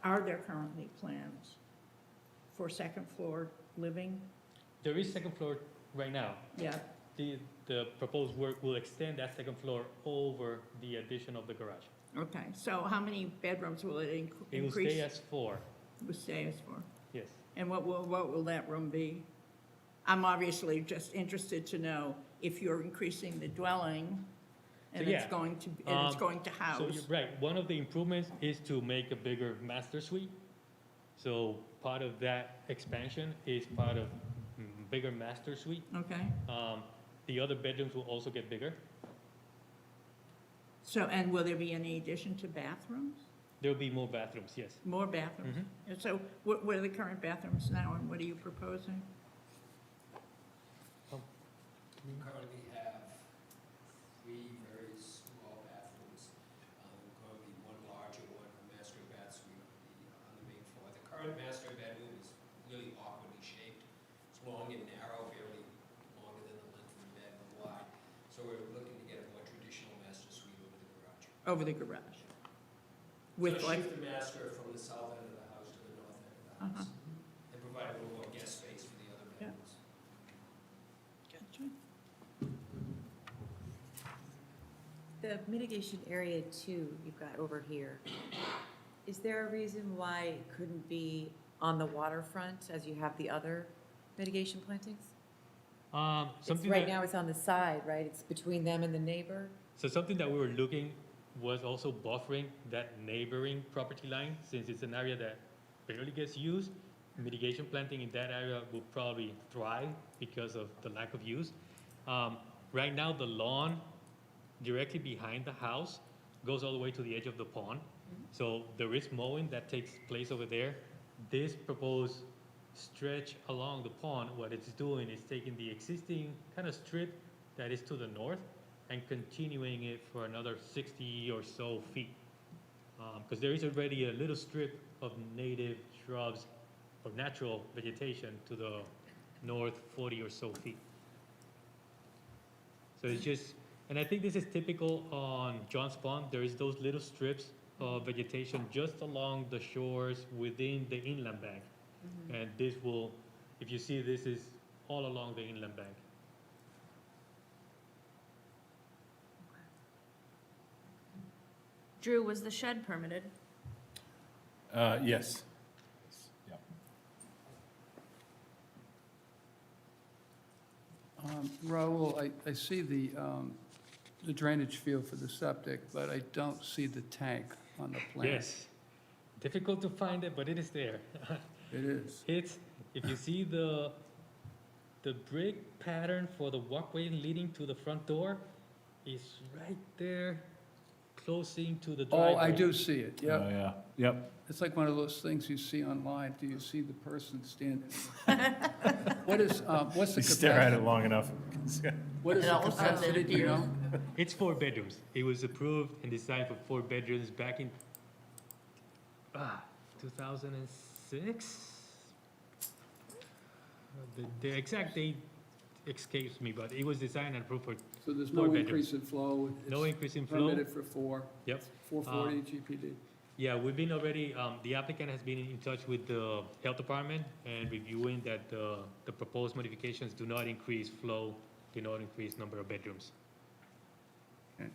are there currently plans for second floor living? There is second floor right now. Yeah. The proposed work will extend that second floor over the addition of the garage. Okay, so how many bedrooms will it increase? It will stay as 4. It will stay as 4. Yes. And what will that room be? I'm obviously just interested to know if you're increasing the dwelling and it's going to house. So you're right. One of the improvements is to make a bigger master suite. So part of that expansion is part of bigger master suite. Okay. The other bedrooms will also get bigger. So, and will there be any addition to bathrooms? There'll be more bathrooms, yes. More bathrooms? Mhm. And so what are the current bathrooms now, and what are you proposing? We currently have 3 very small bathrooms. Currently 1 larger one, a master bath suite on the main floor. The current master bedroom is really awkwardly shaped. It's long and narrow, barely longer than the length of the bed, but wide. So we're looking to get a more traditional master suite over the garage. over the garage. With So like, shift the master from the south end of the house to the north end of the house, and provide a little more guest space for the other Yeah. bedrooms. the mitigation area two you've got over here, is there a reason why it couldn't be on the waterfront as you have the other mitigation plantings? It's Something right that- now it's on the side, right? It's between them and the neighbor? So something that we were looking was also buffering that neighboring property line, since it's an area that barely gets used. Mitigation planting in that area will probably thrive because of the lack of use. Right now, the lawn directly behind the house goes all the way to the edge of the pond. So there is mowing that takes place over there. This proposed stretch along the pond, what it's doing is taking the existing kind of strip that is to the north and continuing it for another 60 or so feet. Because there is already a little strip of native shrubs or natural vegetation to the north 40 or so feet. So it's just, and I think this is typical on John's Pond. There is those little strips of vegetation just along the shores within the inland bank. And this will, if you see, this is all along the inland bank. Drew, was the shed permitted? Yes. Yeah. Raul, I see the drainage field for the septic, but I don't see the tank on the plan. Yes, difficult to find it, but it is there. It is. It's, if you see the brick pattern for the walkway leading to the front door is right there, closing to the driveway. Oh, I do see it, Oh, yeah. yeah, yep. It's like one of those things you see online. Do you see the person standing? What's the You stare at it capacity? long enough. What is It the all of a sudden capacity, do you know? It's 4 bedrooms. It was approved and designed for 4 bedrooms back in 2006? The exact date escapes me, but it was designed and approved for So there's 4 no bedrooms. increase in flow? No It's increase in flow. Permitted for 4, Yep. 440 GPD? Yeah, we've been already, the applicant has been in touch with the health department and reviewing that the proposed modifications do not increase flow, do not increase number of bedrooms. Okay.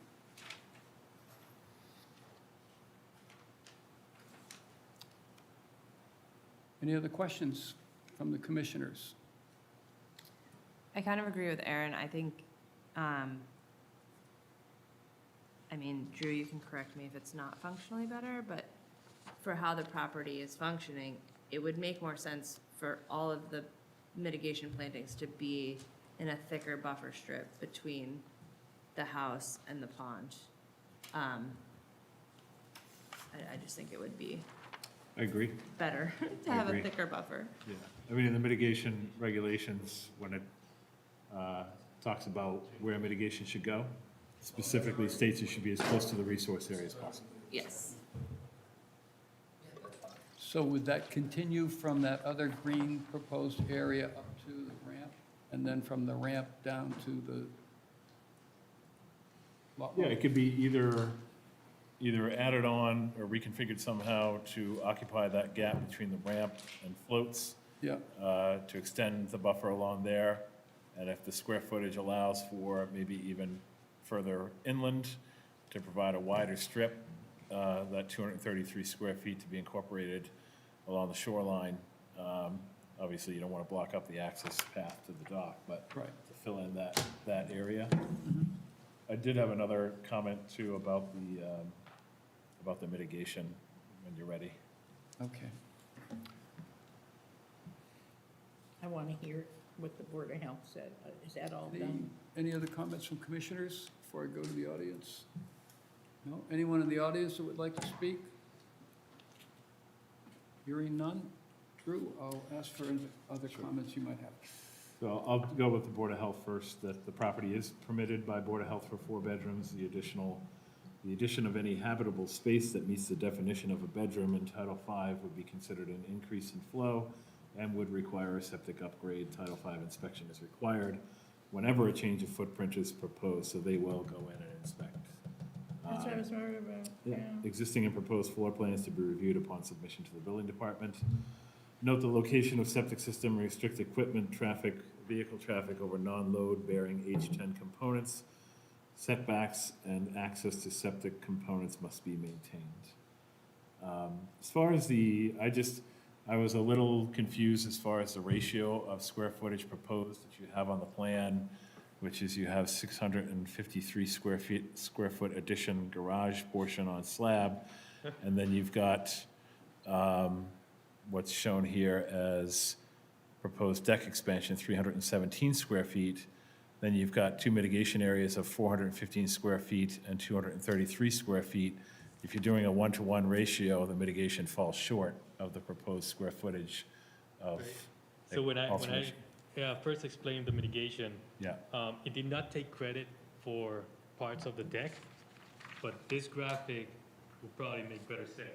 Any other questions from the commissioners? I kind of agree with Aaron. I think, I mean, Drew, you can correct me if it's not functionally better, but for how the property is functioning, it would make more sense for all of the mitigation plantings to be in a thicker buffer strip between the house and the pond. I just think it would be I agree. better to I have a agree. thicker buffer. Yeah, I mean, in the mitigation regulations, when it talks about where mitigation should go, specifically states it should be as close to the resource area as possible. Yes. So would that continue from that other green proposed area up to the ramp? And then from the ramp down to the lot Yeah, line? it could be either added on or reconfigured somehow to occupy that gap between the ramp and floats, Yeah, to extend the buffer along there. And if the square footage allows for maybe even further inland, to provide a wider strip, that 233 square feet to be incorporated along the shoreline. Obviously, you don't want to block up the access path to the dock, but right. to fill in that area. I did have another comment too about the mitigation, when you're ready. Okay. I want to hear what the Board of Health said. Is that all done? Any other comments from commissioners before I go to the audience? No? Anyone in the audience that would like to speak? Hearing none? Drew, I'll ask for any other comments you might have. So I'll go with the Board of Health first, that the property is permitted by Board of Health for 4 bedrooms. The addition of any habitable space that meets the definition of a bedroom in Title V would be considered an increase in flow and would require a septic upgrade. Title V inspection is required whenever a change of footprint is proposed, so they will go in and inspect. That's what I was worried about, yeah. Existing and proposed floor plans to be reviewed upon submission to the building department. Note the location of septic system, restrict equipment, vehicle traffic over non-load bearing H10 components. Setbacks and access to septic components must be maintained. As far as I was a little confused as far as the ratio of square footage proposed that you have on the plan, which is you have 653 square foot addition garage portion on slab, and then you've got what's shown here as proposed deck expansion, 317 square feet. Then you've got two mitigation areas of 415 square feet and 233 square feet. If you're doing a 1-to-1 ratio, the mitigation falls short of the proposed square footage of So when I alteration. first explained the mitigation, Yeah, it did not take credit for parts of the deck, but this graphic will probably make better sense.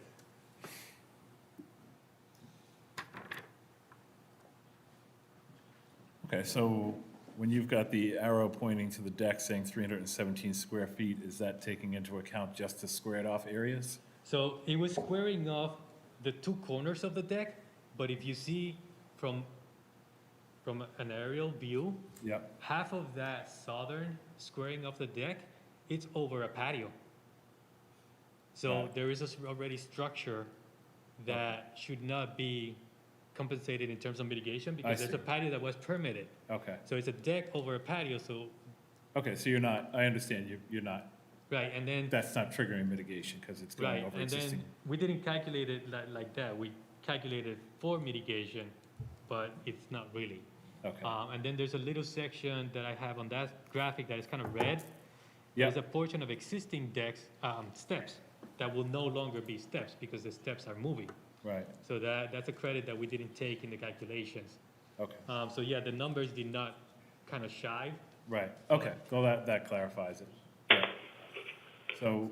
okay, so when you've got the arrow pointing to the deck saying 317 square feet, is that taking into account just the squared off areas? So it was squaring off the two corners of the deck, but if you see from an aerial view, Yep. half of that southern squaring of the deck, it's over a patio. So Right. there is already structure that should not be compensated in terms of mitigation because there's a see. patio that was permitted. Okay, So it's a deck over a patio, so, okay, so you're not, I understand, you're not, right, and then, that's not triggering mitigation because it's going right, over and existing. then we didn't calculate it like that. We calculated for mitigation, but it's not really. Okay, And then there's a little section that I have on that graphic that is kind of red. Yeah. There's a portion of existing decks, steps, that will no longer be steps because the steps are moving. right, So that's a credit that we didn't take in the calculations. okay, So yeah, the numbers did not kind of shive. right, okay, well, that clarifies it. Yeah. So,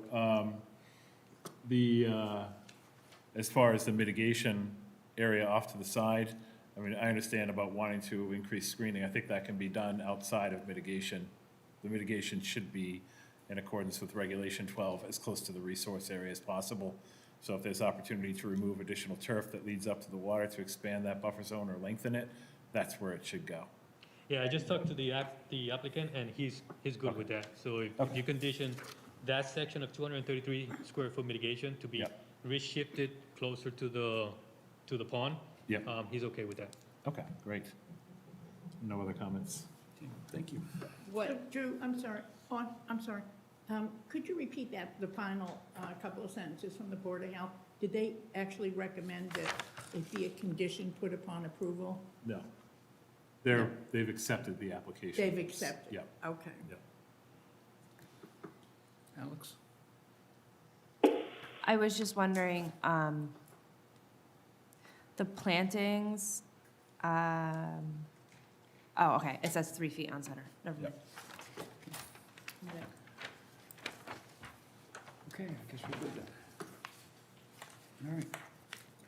as far as the mitigation area off to the side, I mean, I understand about wanting to increase screening. I think that can be done outside of mitigation. The mitigation should be in accordance with Regulation 12, as close to the resource area as possible. So if there's opportunity to remove additional turf that leads up to the water to expand that buffer zone or lengthen it, that's where it should go. Yeah, I just talked to the applicant and he's good with that. So if Okay. you condition that section of 233 square foot mitigation to be Yep. reshifted closer to the pond, Yep. he's okay with that. Okay, great. No other comments? Thank you. What, Drew, I'm sorry, I'm sorry. Could you repeat that, the final couple of sentences from the Board of Health? Did they actually recommend that it be a condition put upon approval? No. They've accepted the application. They've accepted? Yep. Okay. Yep. Alex? I was just wondering, the plantings, oh, okay, it says 3 feet on center, never mind. Okay, I guess we're good then. All right.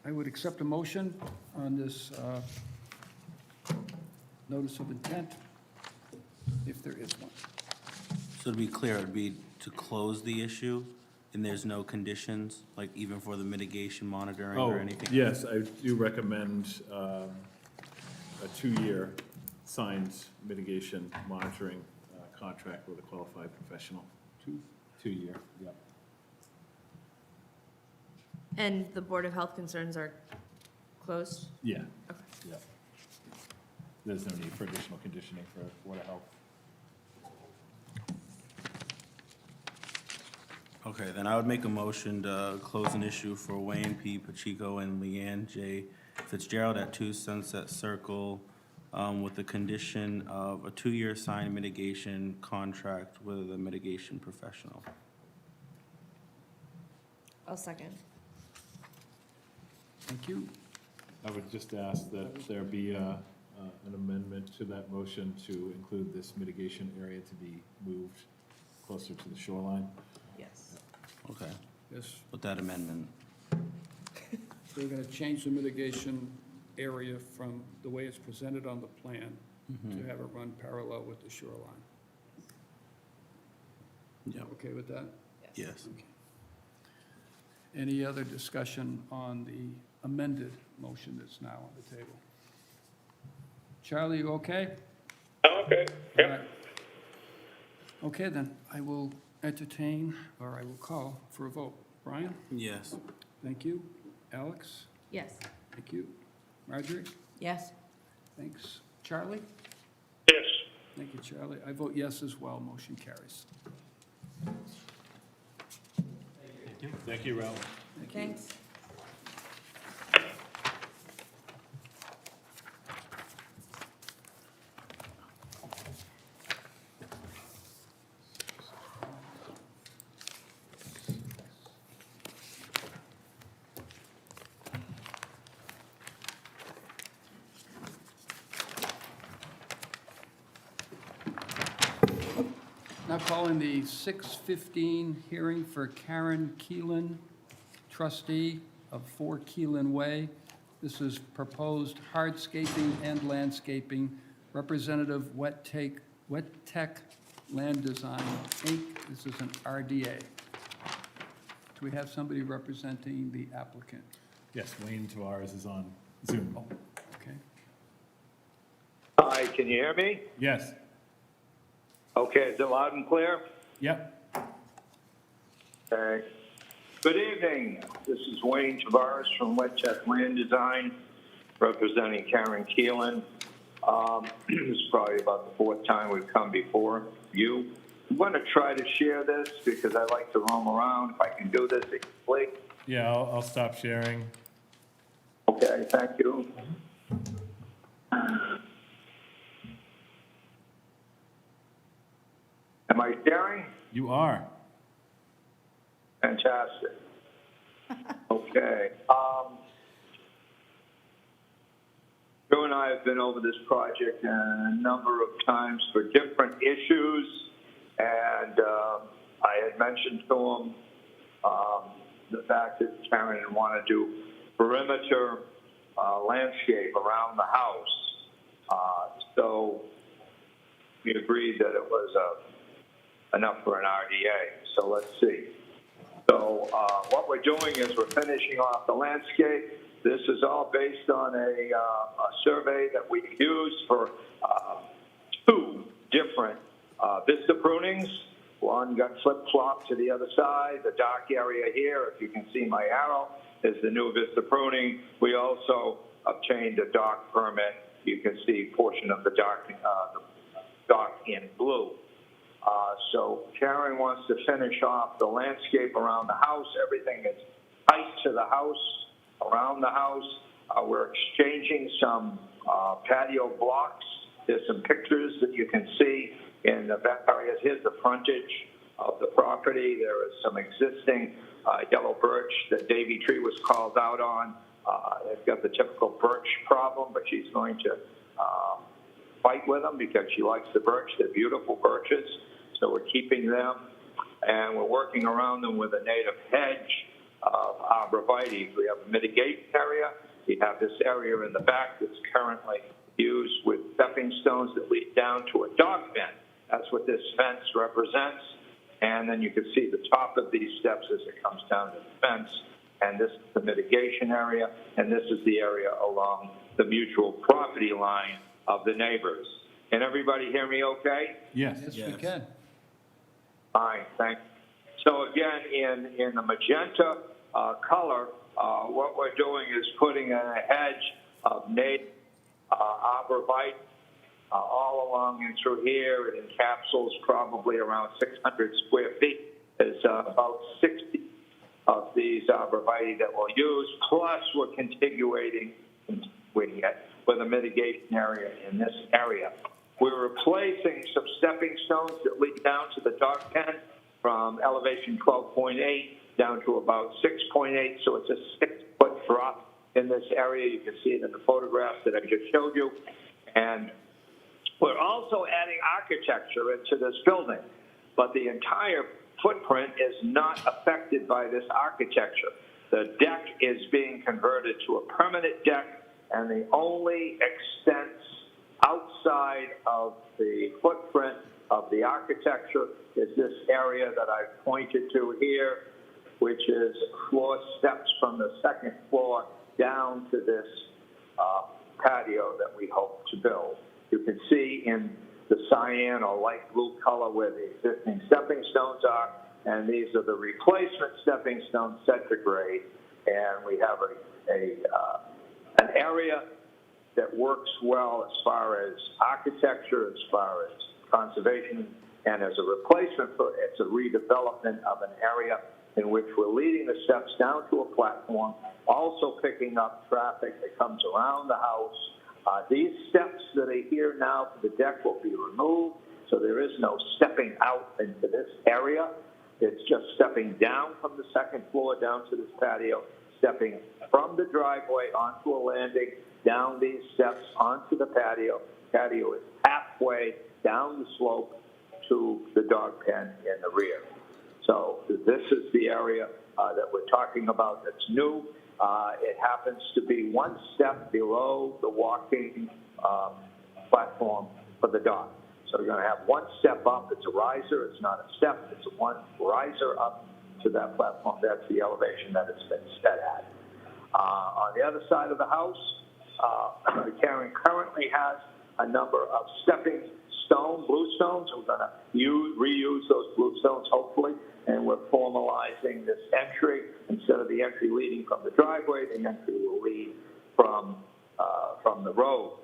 I would accept a motion on this notice of intent, if there is one. So to be clear, it'd be to close the issue, and there's no conditions, like even for the mitigation monitoring or anything? Yes, I do recommend a 2-year signed mitigation monitoring contract with a qualified professional. 2-year, yep. And the Board of Health concerns are closed? Yeah. Okay. Yep. There's no need for additional conditioning for Board of Health. Okay, then I would make a motion to close an issue for Wayne P. Pacheco and Leanne J. Fitzgerald at 2 Sunset Circle, with the condition of a 2-year signed mitigation contract with a mitigation professional. I'll second. Thank you. I would just ask that there be an amendment to that motion to include this mitigation area to be moved closer to the shoreline. Yes. Okay, Yes, with that amendment. we're going to change the mitigation area from the way it's presented on the plan to have it run parallel with the shoreline. Yeah. Okay with that? Yes. Yes. Any other discussion on the amended motion that's now on the table? Charlie, you okay? Okay, All right. Okay, then, I will entertain, or I will call for a vote. Brian? Yes. Thank you. Alex? Yes. Thank you. Marjorie? Yes? Thanks. Charlie? yes. Thank you, Charlie. I vote yes as well. Motion carries. Thank you, Ralph. Thank you. Thanks. Now calling the 6:15 hearing for Karen Keelan, trustee of 4 Keelan Way. This is proposed hardscaping and landscaping, Representative Wet Tech Land Design, Inc. This is an RDA. Do we have somebody representing the applicant? Yes, Wayne Tavares is on Zoom. Oh, okay. Hi, can you hear me? Yes. Okay, is it loud and clear? Yep. Okay. Good evening. This is Wayne Tavares from Wet Tech Land Design, representing Karen Keelan. This is probably about the 4th time we've come before you. I'm going to try to share this because I like to roam around. If I can do this quickly. Yeah, I'll stop sharing. Okay, thank you. Am I sharing? You are. Fantastic. Okay. Joe and I have been over this project a number of times for different issues, and I had mentioned to him the fact that Karen didn't want to do perimeter landscape around the house. So we agreed that it was enough for an RDA. So let's see. So what we're doing is we're finishing off the landscape. This is all based on a survey that we used for 2 different vista prunings. One got flip-flopped to the other side. The dark area here, if you can see my arrow, is the new vista pruning. We also obtained a dock permit. You can see a portion of the dock in blue. So Karen wants to finish off the landscape around the house. Everything is tight to the house, around the house. We're exchanging some patio blocks. There's some pictures that you can see in the back areas. Here's the frontage of the property. There is some existing yellow birch that Davy Tree was called out on. They've got the typical birch problem, but she's going to fight with them because she likes the birch. They're beautiful birches, so we're keeping them. And we're working around them with a native hedge of arborvitae. We have a mitigation area. We have this area in the back that's currently used with stepping stones that lead down to a dog pen. That's what this fence represents. And then you can see the top of these steps as it comes down to the fence. And this is the mitigation area. And this is the area along the mutual property line of the neighbors. Can everybody hear me okay? Yes. Yes, we can. Fine, thanks. So again, in the magenta color, what we're doing is putting a hedge of native arborvitae all along and through here. It encapsulates probably around 600 square feet. There's about 60 of these arborvitae that we'll use, plus we're continuing it with a mitigation area in this area. We're replacing some stepping stones that lead down to the dog pen from elevation 12.8 down to about 6.8, so it's a 6-foot drop in this area. You can see it in the photographs that I just showed you. And we're also adding architecture into this building, but the entire footprint is not affected by this architecture. The deck is being converted to a permanent deck, and the only extents outside of the footprint of the architecture is this area that I've pointed to here, which is floor steps from the second floor down to this patio that we hope to build. You can see in the cyan or light blue color where the existing stepping stones are, and these are the replacement stepping stones set to grade. And we have an area that works well as far as architecture, as far as conservation, and as a replacement for it's a redevelopment of an area in which we're leading the steps down to a platform, also picking up traffic that comes around the house. These steps that are here now for the deck will be removed, so there is no stepping out into this area. It's just stepping down from the second floor down to this patio, stepping from the driveway onto a landing, down these steps onto the patio. Patio is halfway down the slope to the dog pen in the rear. So this is the area that we're talking about that's new. It happens to be one step below the walking platform for the dog. So you're going to have one step up. It's a riser. It's not a step. It's a one riser up to that platform. That's the elevation that it's been set at. On the other side of the house, Karen currently has a number of stepping stone, blue stones. We're going to reuse those blue stones, hopefully, and we're formalizing this entry. Instead of the entry leading from the driveway, the entry will lead from the road.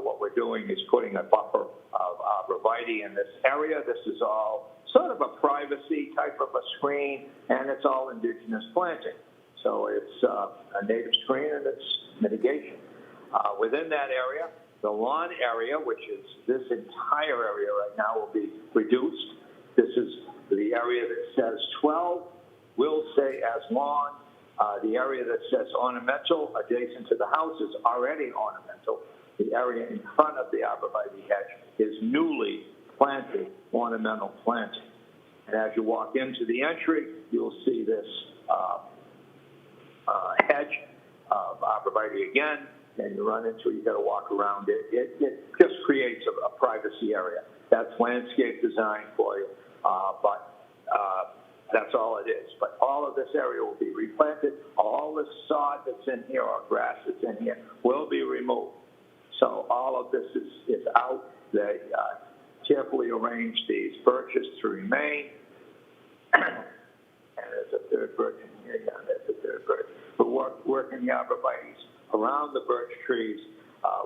What we're doing is putting a buffer of arborvitae in this area. This is all sort of a privacy type of a screen, and it's all indigenous planting. So it's a native screen and it's mitigation. Within that area, the lawn area, which is this entire area right now, will be reduced. This is the area that says 12 will stay as lawn. The area that says ornamental adjacent to the house is already ornamental. The area in front of the arborvitae hedge is newly planted ornamental planting. And as you walk into the entry, you'll see this hedge of arborvitae again, and you run into it, you got to walk around it. It just creates a privacy area. That's landscape design for you, but that's all it is. But all of this area will be replanted. All the sod that's in here or grass that's in here will be removed. So all of this is out. They carefully arranged these birches to remain. And there's a third birch in here. Yeah, there's a third birch. We're working the arborvitae around the birch trees.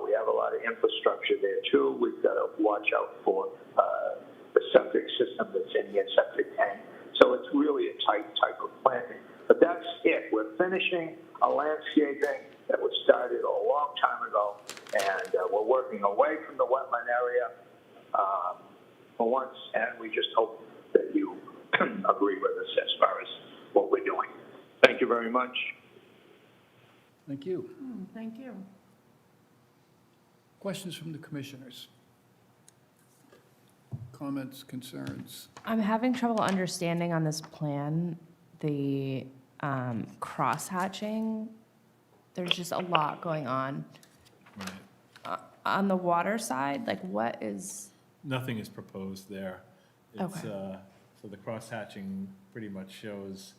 We have a lot of infrastructure there too. We've got to watch out for the septic system that's in here, septic tank. So it's really a tight type of planting. But that's it. We're finishing a landscaping that was started a long time ago, and we're working away from the wetland area for once, and we just hope that you agree with us as far as what we're doing. Thank you very much. Thank you. Thank you. Questions from the commissioners? Comments, concerns? I'm having trouble understanding on this plan, the cross-hatching. There's just a lot going on. Right. On the water side, like what is? Nothing is proposed there. It's, Okay. So the cross-hatching pretty much shows,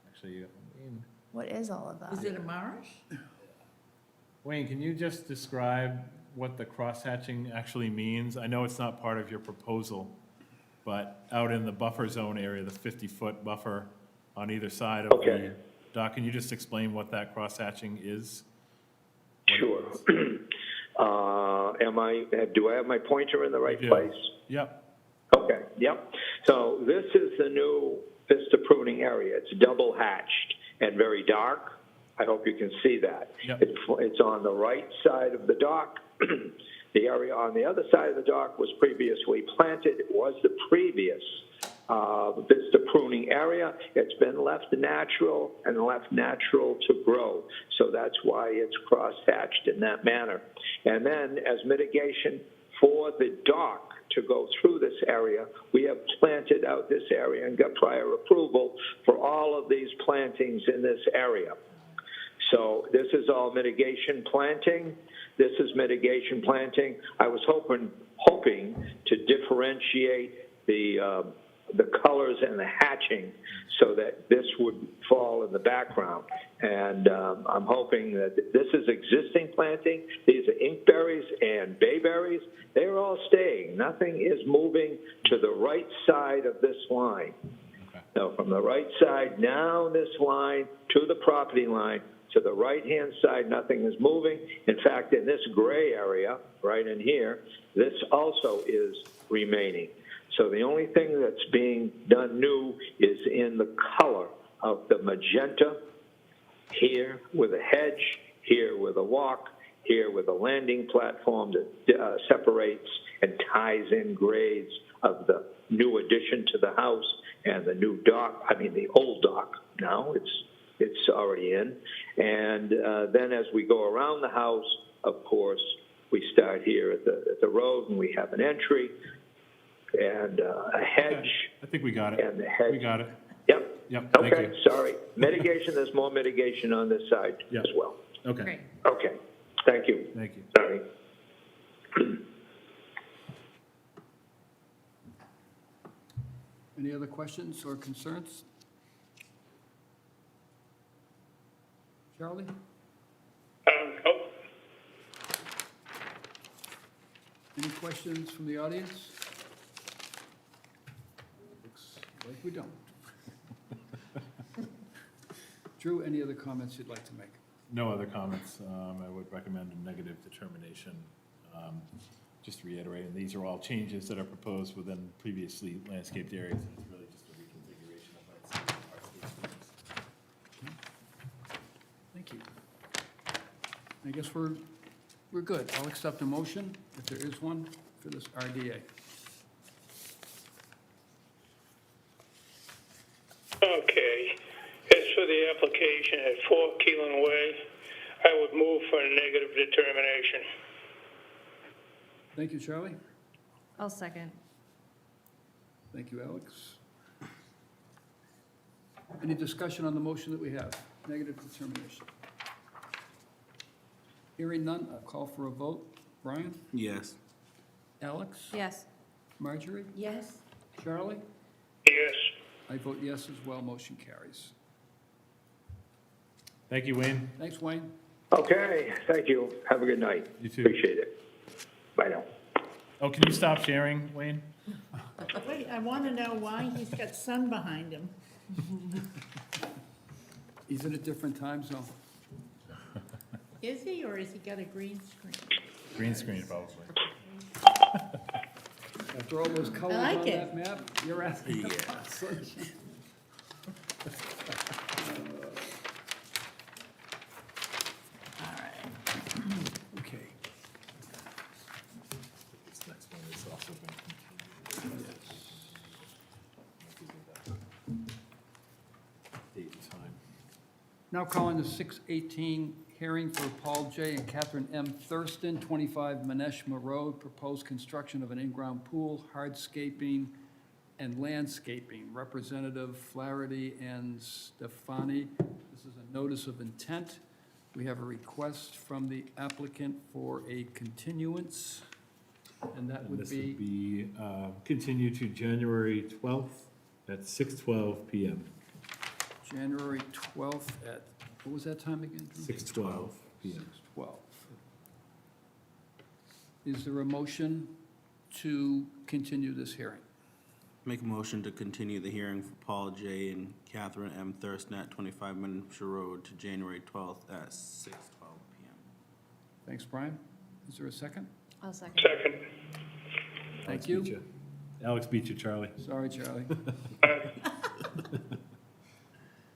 actually, What is all of that? Is it a marsh? Wayne, can you just describe what the cross-hatching actually means? I know it's not part of your proposal, but out in the buffer zone area, the 50-foot buffer on either side of the dock, can you just explain what that cross-hatching is? Sure. Do I have my pointer in the right place? Yep. Okay, yep. So this is the new vista pruning area. It's double hatched and very dark. I hope you can see that. Yep. It's on the right side of the dock. The area on the other side of the dock was previously planted. It was the previous vista pruning area. It's been left natural and left natural to grow. So that's why it's cross-hatched in that manner. And then as mitigation for the dock to go through this area, we have planted out this area and got prior approval for all of these plantings in this area. So this is all mitigation planting. This is mitigation planting. I was hoping to differentiate the colors and the hatching so that this would fall in the background. And I'm hoping that this is existing planting. These are inkberries and bayberries. They're all staying. Nothing is moving to the right side of this line. Now, from the right side down this line to the property line, to the right-hand side, nothing is moving. In fact, in this gray area, right in here, this also is remaining. So the only thing that's being done new is in the color of the magenta, here with a hedge, here with a walk, here with a landing platform that separates and ties in grades of the new addition to the house and the new dock, the old dock now, it's already in. And then as we go around the house, of course, we start here at the road and we have an entry and a hedge. I think we got it. And the hedge. We got it. Yep. Yep, thank Okay, you. sorry. Mitigation, there's more mitigation on this side Yep. as well. Okay, Great. Okay, thank you. thank you. Sorry. Any other questions or concerns? Charlie? Oh, Any questions from the audience? Looks like we don't. Drew, any other comments you'd like to make? No other comments. I would recommend a negative determination. Just reiterating, these are all changes that are proposed within previously landscaped areas. It's really just a reconfiguration of our state standards. Thank you. I guess we're good. I'll accept a motion, if there is one, for this RDA. okay. As for the application at 4 Keelan Way, I would move for a negative determination. Thank you, Charlie. I'll second. Thank you, Alex. Any discussion on the motion that we have? Negative determination. Hearing none, I'll call for a vote. Brian? Yes. Alex? Yes. Marjorie? Yes. Charlie? Yes. I vote yes as well. Motion carries. Thank you, Wayne. Thanks, Wayne. Okay, thank you. Have a good night. You too. Appreciate it. Bye now. Oh, can you stop sharing, Wayne? Wait, I want to know why he's got sun behind him. He's in a different time zone. Is he, or has he got a green screen? Green screen, probably. After all those colors like on it. that map, you're asking Yeah. about sunshine. All right. Okay. This next one is also been continued. Date and time. Now calling the 6:18 hearing for Paul J. and Catherine M. Thurston, 25 Maneshma Road, proposed construction of an in-ground pool, hardscaping, and landscaping. Representative Flaherty and Stefani. This is a notice of intent. We have a request from the applicant for a continuance, and that And would this would be be continued to January 12th at 6:12 PM. January 12th at, what was that time again, Drew? 6:12 PM. 6:12. Is there a motion to continue this hearing? Make a motion to continue the hearing for Paul J. and Catherine M. Thurston at 25 Manshire Road to January 12th at 6:12 PM. Thanks, Brian. Is there a second? I'll second. Second. Thank Alex you. beat you. Alex beat you, Charlie. Sorry, Charlie.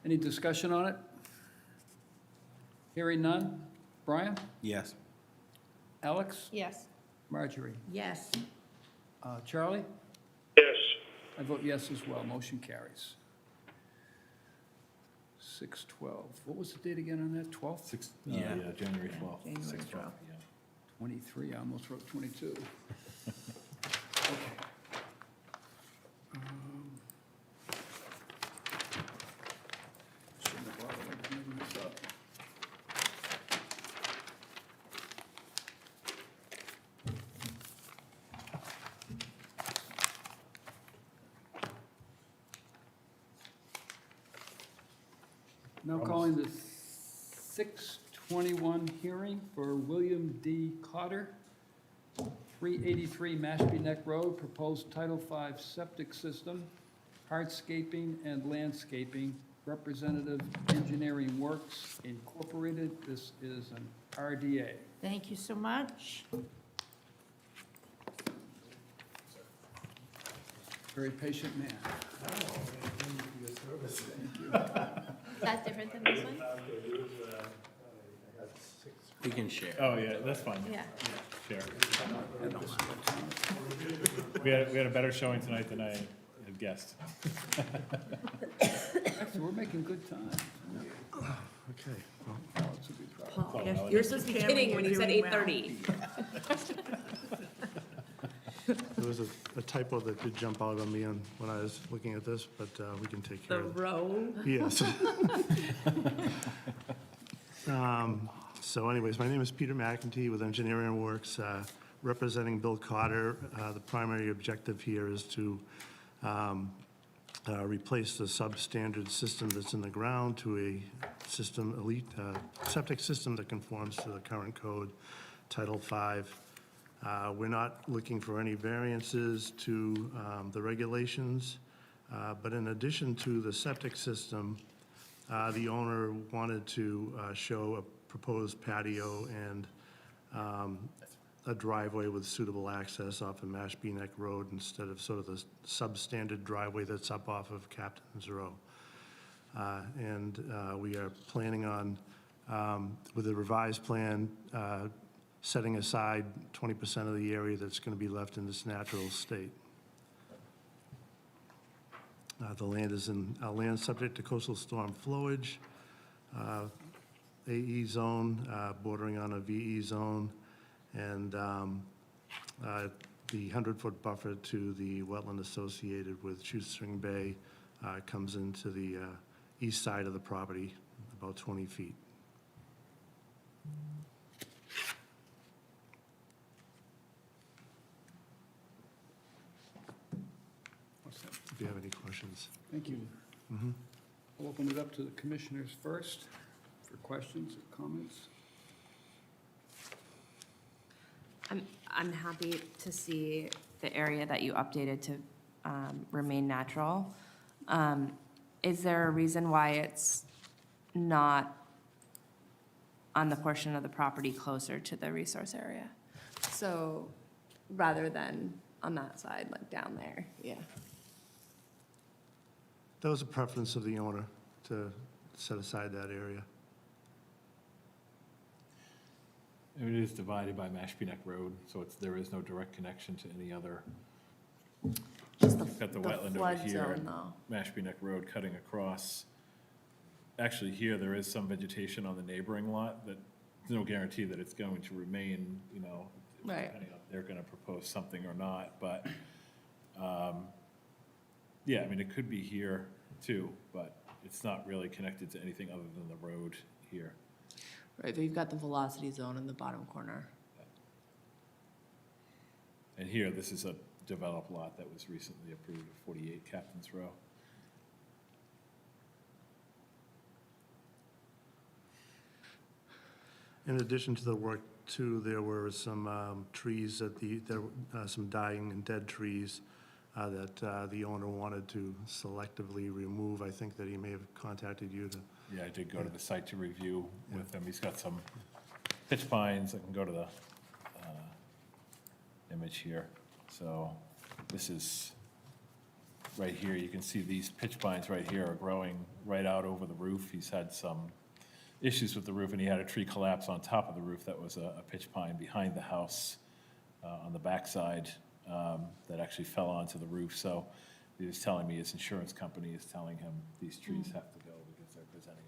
Any discussion on it? Hearing none. Brian? Yes. Alex? Yes. Marjorie? Yes. Charlie? Yes. I vote yes as well. Motion carries. 6:12. What was the date again on that? 12th? Yeah. Yeah, January 12th. January 6:12 PM. 23, I almost wrote 22. Okay. Shouldn't have bothered bringing this up. Now calling the 6:21 hearing for William D. Cotter, 383 Mashpee Neck Road, proposed Title V septic system, hardscaping and landscaping, Representative Engineering Works Incorporated. This is an RDA. Thank you so much. Very patient man. That's different than this one? We can share. Oh, yeah, that's fine. Yeah. Share. We had a better showing tonight than I had guessed. Actually, we're making good time. Okay. Paul, Well, you're supposed to be Kidding when you said 8:30. There was a typo that did jump out on me when I was looking at this, but we can take care The of it. row. Yes. So anyways, my name is Peter McEntee with Engineering Works, representing Bill Cotter. The primary objective here is to replace the substandard system that's in the ground to a system, elite septic system that conforms to the current code, Title V. We're not looking for any variances to the regulations, but in addition to the septic system, the owner wanted to show a proposed patio and a driveway with suitable access off of Mashpee Neck Road instead of sort of the substandard driveway that's up off of Captain's Row. And we are planning on, with the revised plan, setting aside 20% of the area that's going to be left in this natural state. The land is in land subject to coastal storm flowage, AE zone, bordering on a VE zone, and the 100-foot buffer to the wetland associated with Shoestring Bay comes into the east side of the property, about 20 feet. If you have any questions. Thank you. I'll open it up to the commissioners first for questions or comments. I'm happy to see the area that you updated to remain natural. Is there a reason why it's not on the portion of the property closer to the resource area? So, rather than on that side, like down there, yeah. That was a preference of the owner to set aside that area. It is divided by Mashpee Neck Road, so there is no direct connection to any other. Just We've got the wetland over flood here, zone, and though. Mashpee Neck Road cutting across. Actually, here, there is some vegetation on the neighboring lot that, there's no guarantee that it's going to remain, you know, Right. depending on if they're gonna propose something or not, but, yeah, I mean, it could be here too, but it's not really connected to anything other than the road here. Right, but you've got the velocity zone in the bottom corner. And here, this is a developed lot that was recently approved, 48 Captain's Row. In addition to the work too, there were some trees some dying and dead trees that the owner wanted to selectively remove. I think that he may have contacted you to. Yeah, I did go to the site to review with him. He's got some pitch pines. I can go to the image here. So this is, right here, you can see these pitch pines right here are growing right out over the roof. He's had some issues with the roof, and he had a tree collapse on top of the roof that was a pitch pine behind the house on the backside that actually fell onto the roof. So he was telling me his insurance company is telling him these trees have to go because they're presenting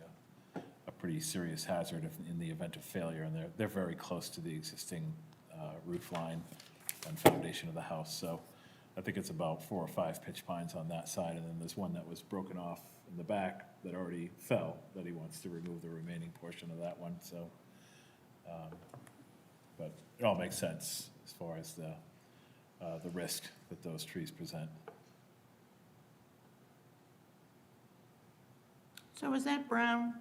a pretty serious hazard in the event of failure, and they're very close to the existing roof line and foundation of the house. So I think it's about 4 or 5 pitch pines on that side, and then there's one that was broken off in the back that already fell, that he wants to remove the remaining portion of that one, so. But it all makes sense as far as the risk that those trees present. So is that brown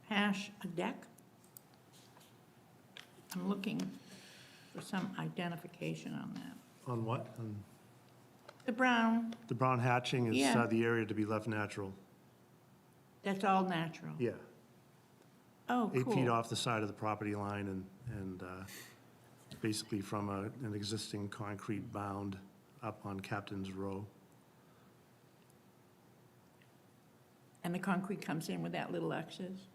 hash a deck? I'm looking for some identification on that. On what? On The brown, the brown hatching is Yeah. the area to be left natural. that's all natural. Yeah. Oh, 8 feet cool. off the side of the property line and basically from an existing concrete bound up on Captain's Row. And the concrete comes in with that little X's?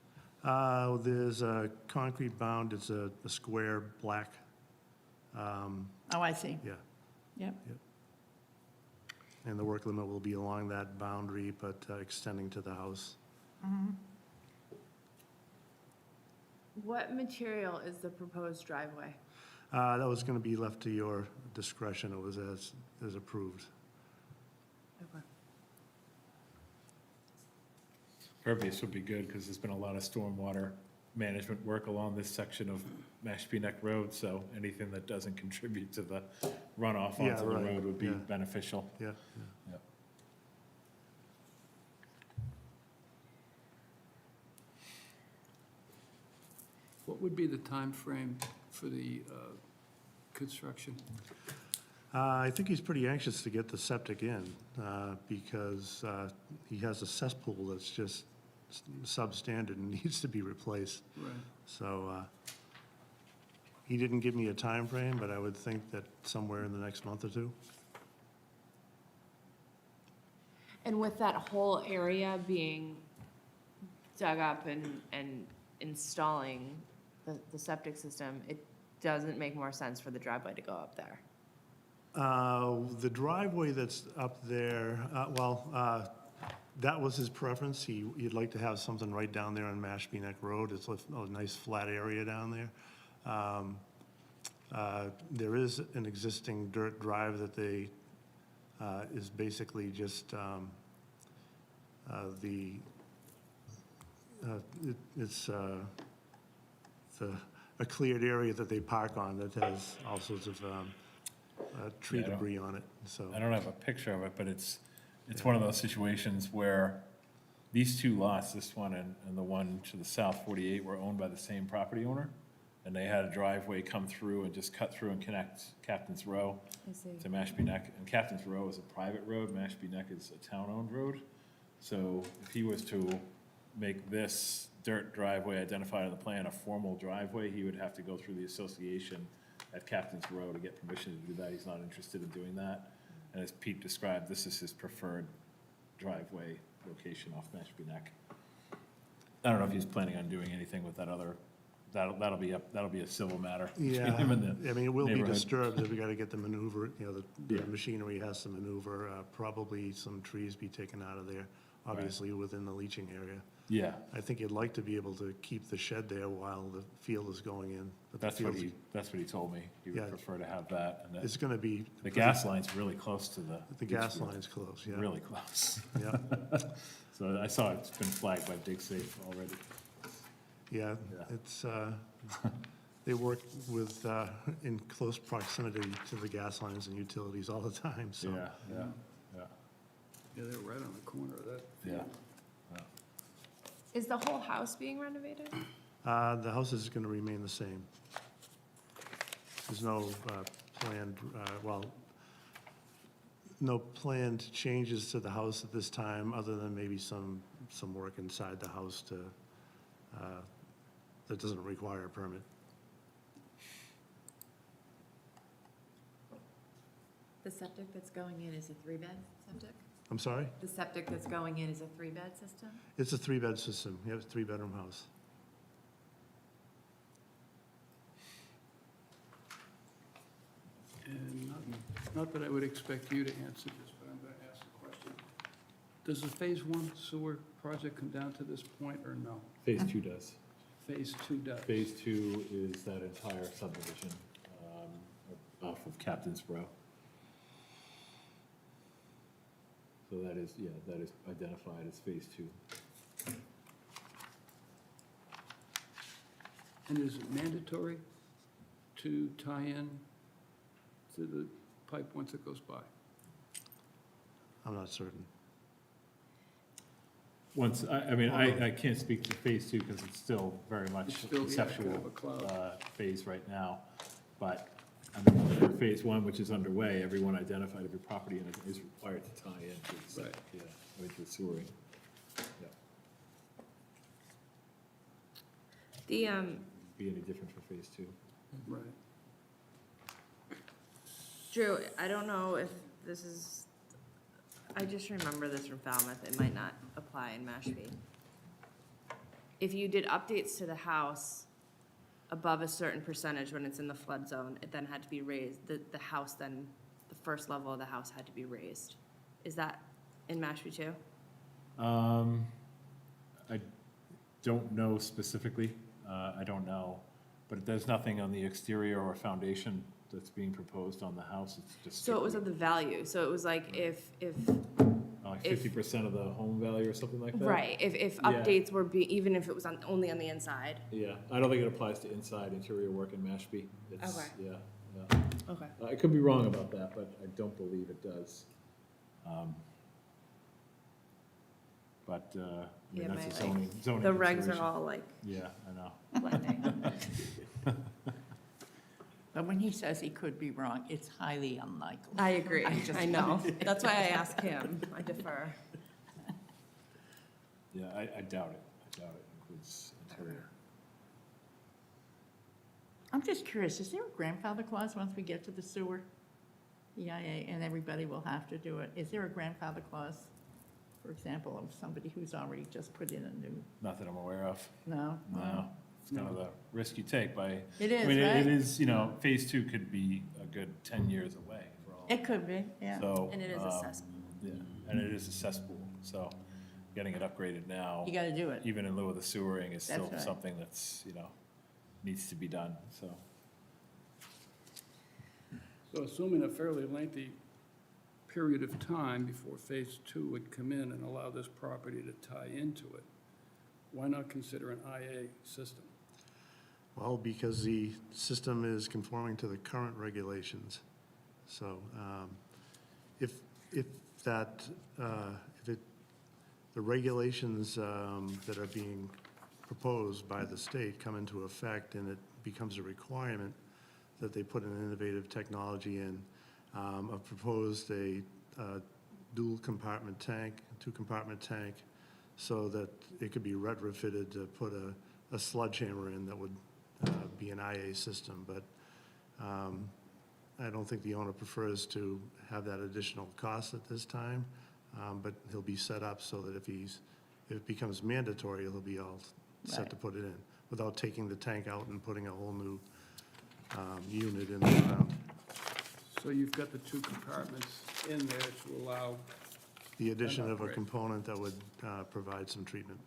There's a concrete bound, it's a square black, Oh, I see. yeah. Yep. And the work limit will be along that boundary, but extending to the house. Mhm. What material is the proposed driveway? That was going to be left to your discretion, it was as approved. Okay. Pervious would be good, because there's been a lot of stormwater management work along this section of Mashpee Neck Road, so anything that doesn't contribute to the runoff Yeah, onto the right, road would be yeah. beneficial. Yeah, Yeah. What would be the time frame for the construction? I think he's pretty anxious to get the septic in, because he has a cesspool that's just substandard and needs to be replaced. Right. So he didn't give me a time frame, but I would think that somewhere in the next month or two. And with that whole area being dug up and installing the septic system, it doesn't make more sense for the driveway to go up there. The driveway that's up there, that was his preference. He'd like to have something right down there on Mashpee Neck Road. It's a nice flat area down there. There is an existing dirt drive that they, is basically just it's a cleared area that they park on that has all sorts of tree Yeah, I don't- debris on it, so. I don't have a picture of it, but it's one of those situations where these two lots, this one and the one to the south, 48, were owned by the same property owner. And they had a driveway come through and just cut through and connect Captain's Row I see. to Mashpee Neck. And Captain's Row is a private road, Mashpee Neck is a town-owned road. So if he was to make this dirt driveway identified on the plan a formal driveway, he would have to go through the association at Captain's Row to get permission to do that. He's not interested in doing that. And as Pete described, this is his preferred driveway location off Mashpee Neck. I don't know if he's planning on doing anything with that other, that'll be a civil matter between Yeah, him and the I mean, it will be neighborhood. disturbed, we gotta get the maneuver, the Yeah. machinery has to maneuver, probably some trees be taken out of there, obviously within the leaching area. Yeah, I think he'd like to be able to keep the shed there while the field is going in. but the that's what field's- that's what he told me. He Yeah. would prefer to have that. And It's gonna be. the gas line's really close to the. The leach gas field. line's close, yeah. Really close. Yeah, So I saw it's been flagged by DigSafe already. yeah, Yeah. it's, they work with, in close proximity to the gas lines and utilities all the time, so. Yeah. Yeah, they're right on the corner of that. Yeah. Is the whole house being renovated? The house is gonna remain the same. There's no planned, no planned changes to the house at this time, other than maybe some work inside the house to, that doesn't require a permit. The septic that's going in is a three-bed septic? I'm sorry? The septic that's going in is a three-bed system? It's a three-bed system. You have a three-bedroom house. And not that I would expect you to answer this, but I'm going to ask the question. Does the Phase 1 sewer project come down to this point, or no? Phase 2 does. Phase 2 does? Phase 2 is that entire subdivision off of Captain's Row. So that is identified as Phase 2. And is it mandatory to tie in to the pipe once it goes by? I'm not certain. once, I mean, I can't speak to phase two because it's still very much It's still, yeah, kind conceptual of a cloud. phase right now. But, I mean, for phase one, which is underway, everyone identified every property and is required to tie into the, Right. yeah, with the sewering. Yeah. The, Be any different for phase two? Right. Drew, I don't know if this is, I just remember this from Falmouth, it might not apply in Mashpee. If you did updates to the house above a certain percentage when it's in the flood zone, it then had to be raised, the house then, the first level of the house had to be raised. Is that in Mashpee too? I don't know specifically, I don't know, but there's nothing on the exterior or foundation that's being proposed on the house, it's just. So it was of the value, so it was like if, Like if- 50% of the home value or something like that? right, if Yeah. updates were even if it was only on the inside. Yeah, I don't think it applies to inside interior work in Mashpee. It's, Okay. yeah, yeah. Okay. I could be wrong about that, but I don't believe it does. But, I mean, Yeah, that's a my, zoning. the regs are consideration. all like Yeah, I know. blending. But when he says he could be wrong, it's highly unlikely. I agree, just I know, wanted to- that's why I asked him, I defer. Yeah, I doubt it. I doubt it includes interior. I'm just curious, is there a grandfather clause once we get to the sewer? EIA, and everybody will have to do it. Is there a grandfather clause, for example, of somebody who's already just put in a new, Not that I'm aware of. no? No, it's kind of the risk you take by. It is, I mean, right? it is, phase two could be a good 10 years away for all. It could be, yeah. So. And it is accessible. Yeah, and it is accessible, so getting it upgraded now. You gotta do it. Even in lieu of the sewering is still That's right. something that's, needs to be done, so. So assuming a fairly lengthy period of time before phase two would come in and allow this property to tie into it, why not consider an IA system? Well, because the system is conforming to the current regulations. So if that, the regulations that are being proposed by the state come into effect and it becomes a requirement that they put an innovative technology in, I've proposed a dual compartment tank, two-compartment tank, so that it could be retrofitted to put a sledgehammer in that would be an IA system, but I don't think the owner prefers to have that additional cost at this time, but he'll be set up so that if it becomes mandatory, he'll be all set to put it in, without taking the tank out and putting a whole new unit in the ground. So you've got the two compartments in there to allow, The addition of a upgrade. component that would provide some treatment.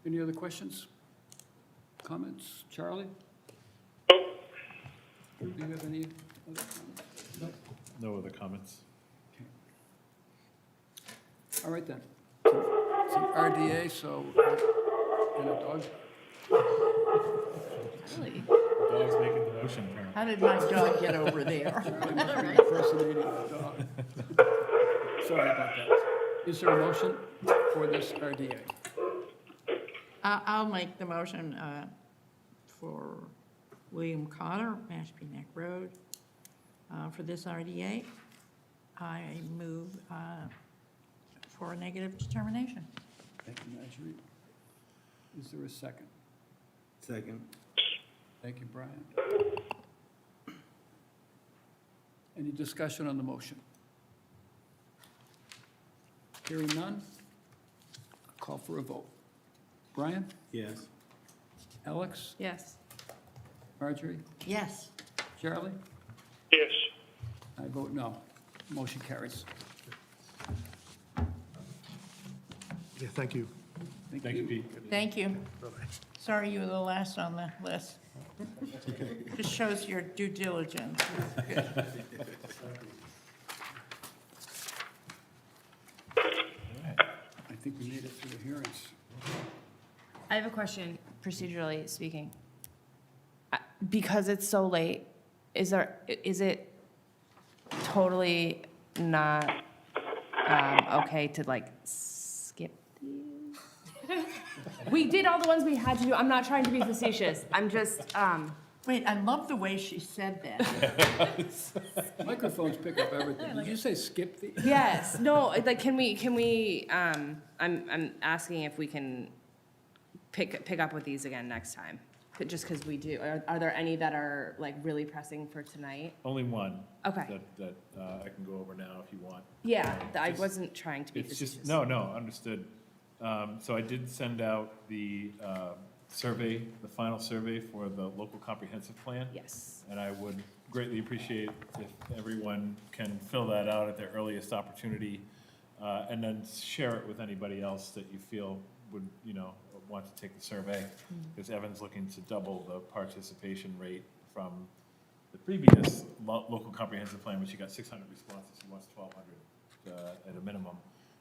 any other questions? Comments? Charlie? Do you have any other comments? No other comments? All right then. It's an RDA, so, and a dog. Really? Dog's making the motion, apparently. How did my dog get over there? Charlie must be impersonating a dog. Sorry about that. Is there a motion for this RDA? I'll make the motion for William Cotter, Mashpee Neck Road, for this RDA. I move for a negative determination. Thank you, Marjorie. Is there a second? Second. Thank you, Brian. Any discussion on the motion? Hearing none, I'll call for a vote. Brian? Yes. Alex? Yes. Marjorie? Yes. Charlie? Yes. I vote no. Motion carries. Yeah, thank you. Thank you, Pete. Thank you. Sorry you were the last on the list. Just shows your due diligence. I think we made it through the hearings. I have a question, procedurally speaking. Because it's so late, is it totally not okay to like skip these? We did all the ones we had to do. I'm not trying to be facetious. I'm just, Wait, I love the way she said that. Microphones pick up everything. Did you say skip the? yes, no, like, can we, I'm asking if we can pick up with these again next time, just because we do. Are there any that are like really pressing for tonight? Only one. Okay. That I can go over now if you want. Yeah, I Just- wasn't trying to be It's facetious. just, no, understood. So I did send out the survey, the final survey for the local comprehensive plan. Yes. And I would greatly appreciate if everyone can fill that out at their earliest opportunity, and then share it with anybody else that you feel would, want to take the survey. Because Evan's looking to double the participation rate from the previous local comprehensive plan, which you got 600 responses, he wants 1,200 at a minimum.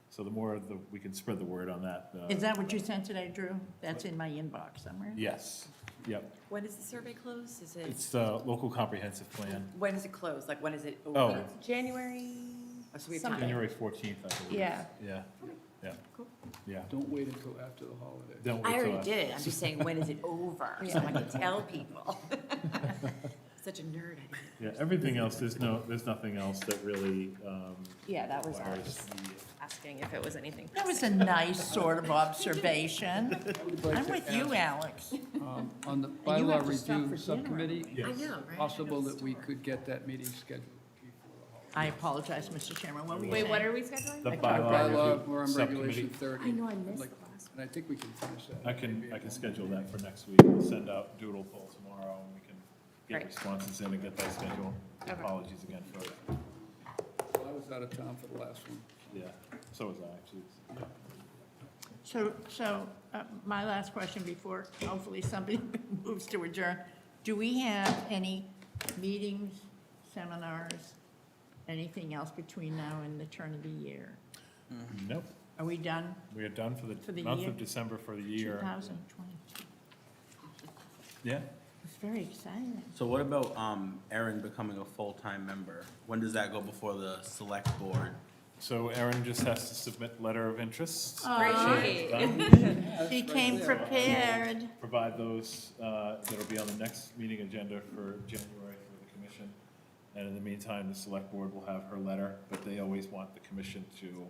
So the more we can spread the word on that. Is that what you sent today, Drew? That's in my inbox somewhere? Yes, yep. When does the survey close? Is it, It's the local comprehensive plan, when does it close? Like, when is it Oh. over? January Oh, so we have something. time. January 14th, I believe. Yeah. Yeah. Don't wait until after the holiday. Don't I wait till already after. did it. I'm just saying, when is it over? So I can tell people. Such a nerd. Yeah, everything else, there's nothing else that really, Yeah, that was all. I requires was the- asking if it was anything. That was a nice sort of observation. would like I'm to with you, ask, Alex. On the And you have bylaw to stop review for dinner. subcommittee, Yes. I know, right? possible that we could get that meeting scheduled before the holiday. I apologize, Mr. Chairman. What were you Wait, what saying? are we scheduling? The Our bylaw bylaw, review we're on subcommittee. regulation 30. I know, I missed Like, the last And I think we can finish that. I maybe can in schedule Monday. that for next week, and send out doodle poll tomorrow, and we can get Great. responses in and get that scheduled. Okay. Apologies again for that. Well, I was out of town for the last one. Yeah, so was I, actually. So, my last question before hopefully somebody moves to adjourn. Do we have any meetings, seminars, anything else between now and the turn of the year? Nope, Are we done? we are done for For the the month year? of December for the year. 2022. Yeah, It's very exciting. So what about Erin becoming a full-time member? When does that go before the select board? so Erin just has to submit letter of interest. Great. She came prepared. Provide those, that'll be on the next meeting agenda for January for the commission. And in the meantime, the select board will have her letter, but they always want the commission to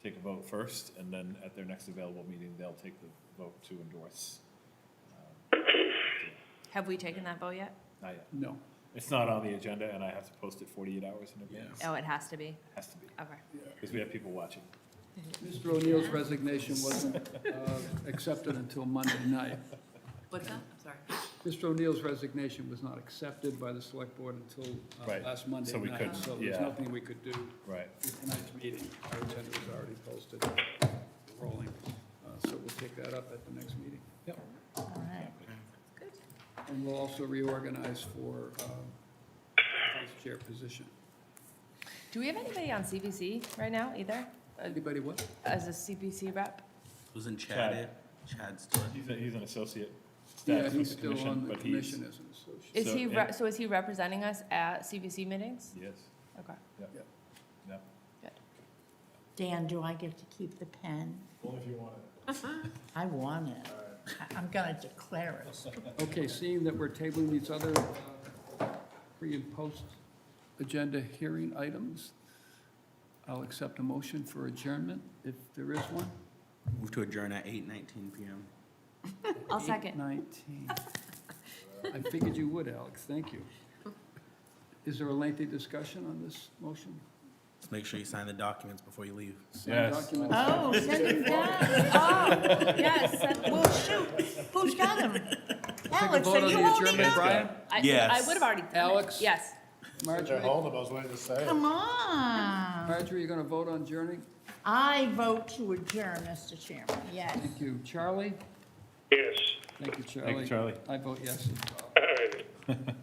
take a vote first, and then at their next available meeting, they'll take the vote to endorse. Have we taken that vote yet? Not yet. No. It's not on the agenda, and I have to post it 48 hours in advance. Oh, it has to be? Has to be, Okay. because we have people watching. Mr. O'Neill's resignation wasn't accepted until Monday night. What's that? I'm sorry. Mr. O'Neill's resignation was not accepted by the select board until Right, last Monday so we night. couldn't, So there's yeah. nothing we could do Right. for tonight's meeting. Our agenda was already posted, rolling. So we'll take that up at the next meeting. Yep. All right. And we'll also reorganize for vice chair position. Do we have anybody on CPC right now either? Anybody what? As a CPC rep? Wasn't Chad. Chad it? Chad still. He's an associate Yeah, staff from he's the still commission, on the but he's, commission as an associate. Is So, he, and- so is he representing us at CPC meetings? yes, Okay. yep, Yep. yep. Dan, do I get to keep the pen? Well, if you want it. I want it. I'm gonna declare it. Okay, seeing that we're tabling these other pre- and post-agenda hearing items, I'll accept a motion for adjournment, if there is one. Move to adjourn at 8:19 PM. I'll second. 8:19. I figured you would, Alex, thank you. Is there a lengthy discussion on this motion? Just make sure you sign the documents before you leave. Signed Yes. documents? Oh, send him down. Oh, yes. Well, shoot, who's got him? Take a Alex, vote are on you the holding adjournment, up? Brian? Yes. I would have already. done it. Alex? Yes. Marjorie? I was waiting to say it. Come on. Marjorie, you going to vote on adjourning? I vote to adjourn, Mr. Chairman, yes. Thank you. Charlie? Yes. Thank you, Charlie. Thank you, Charlie. I vote yes as well. All right.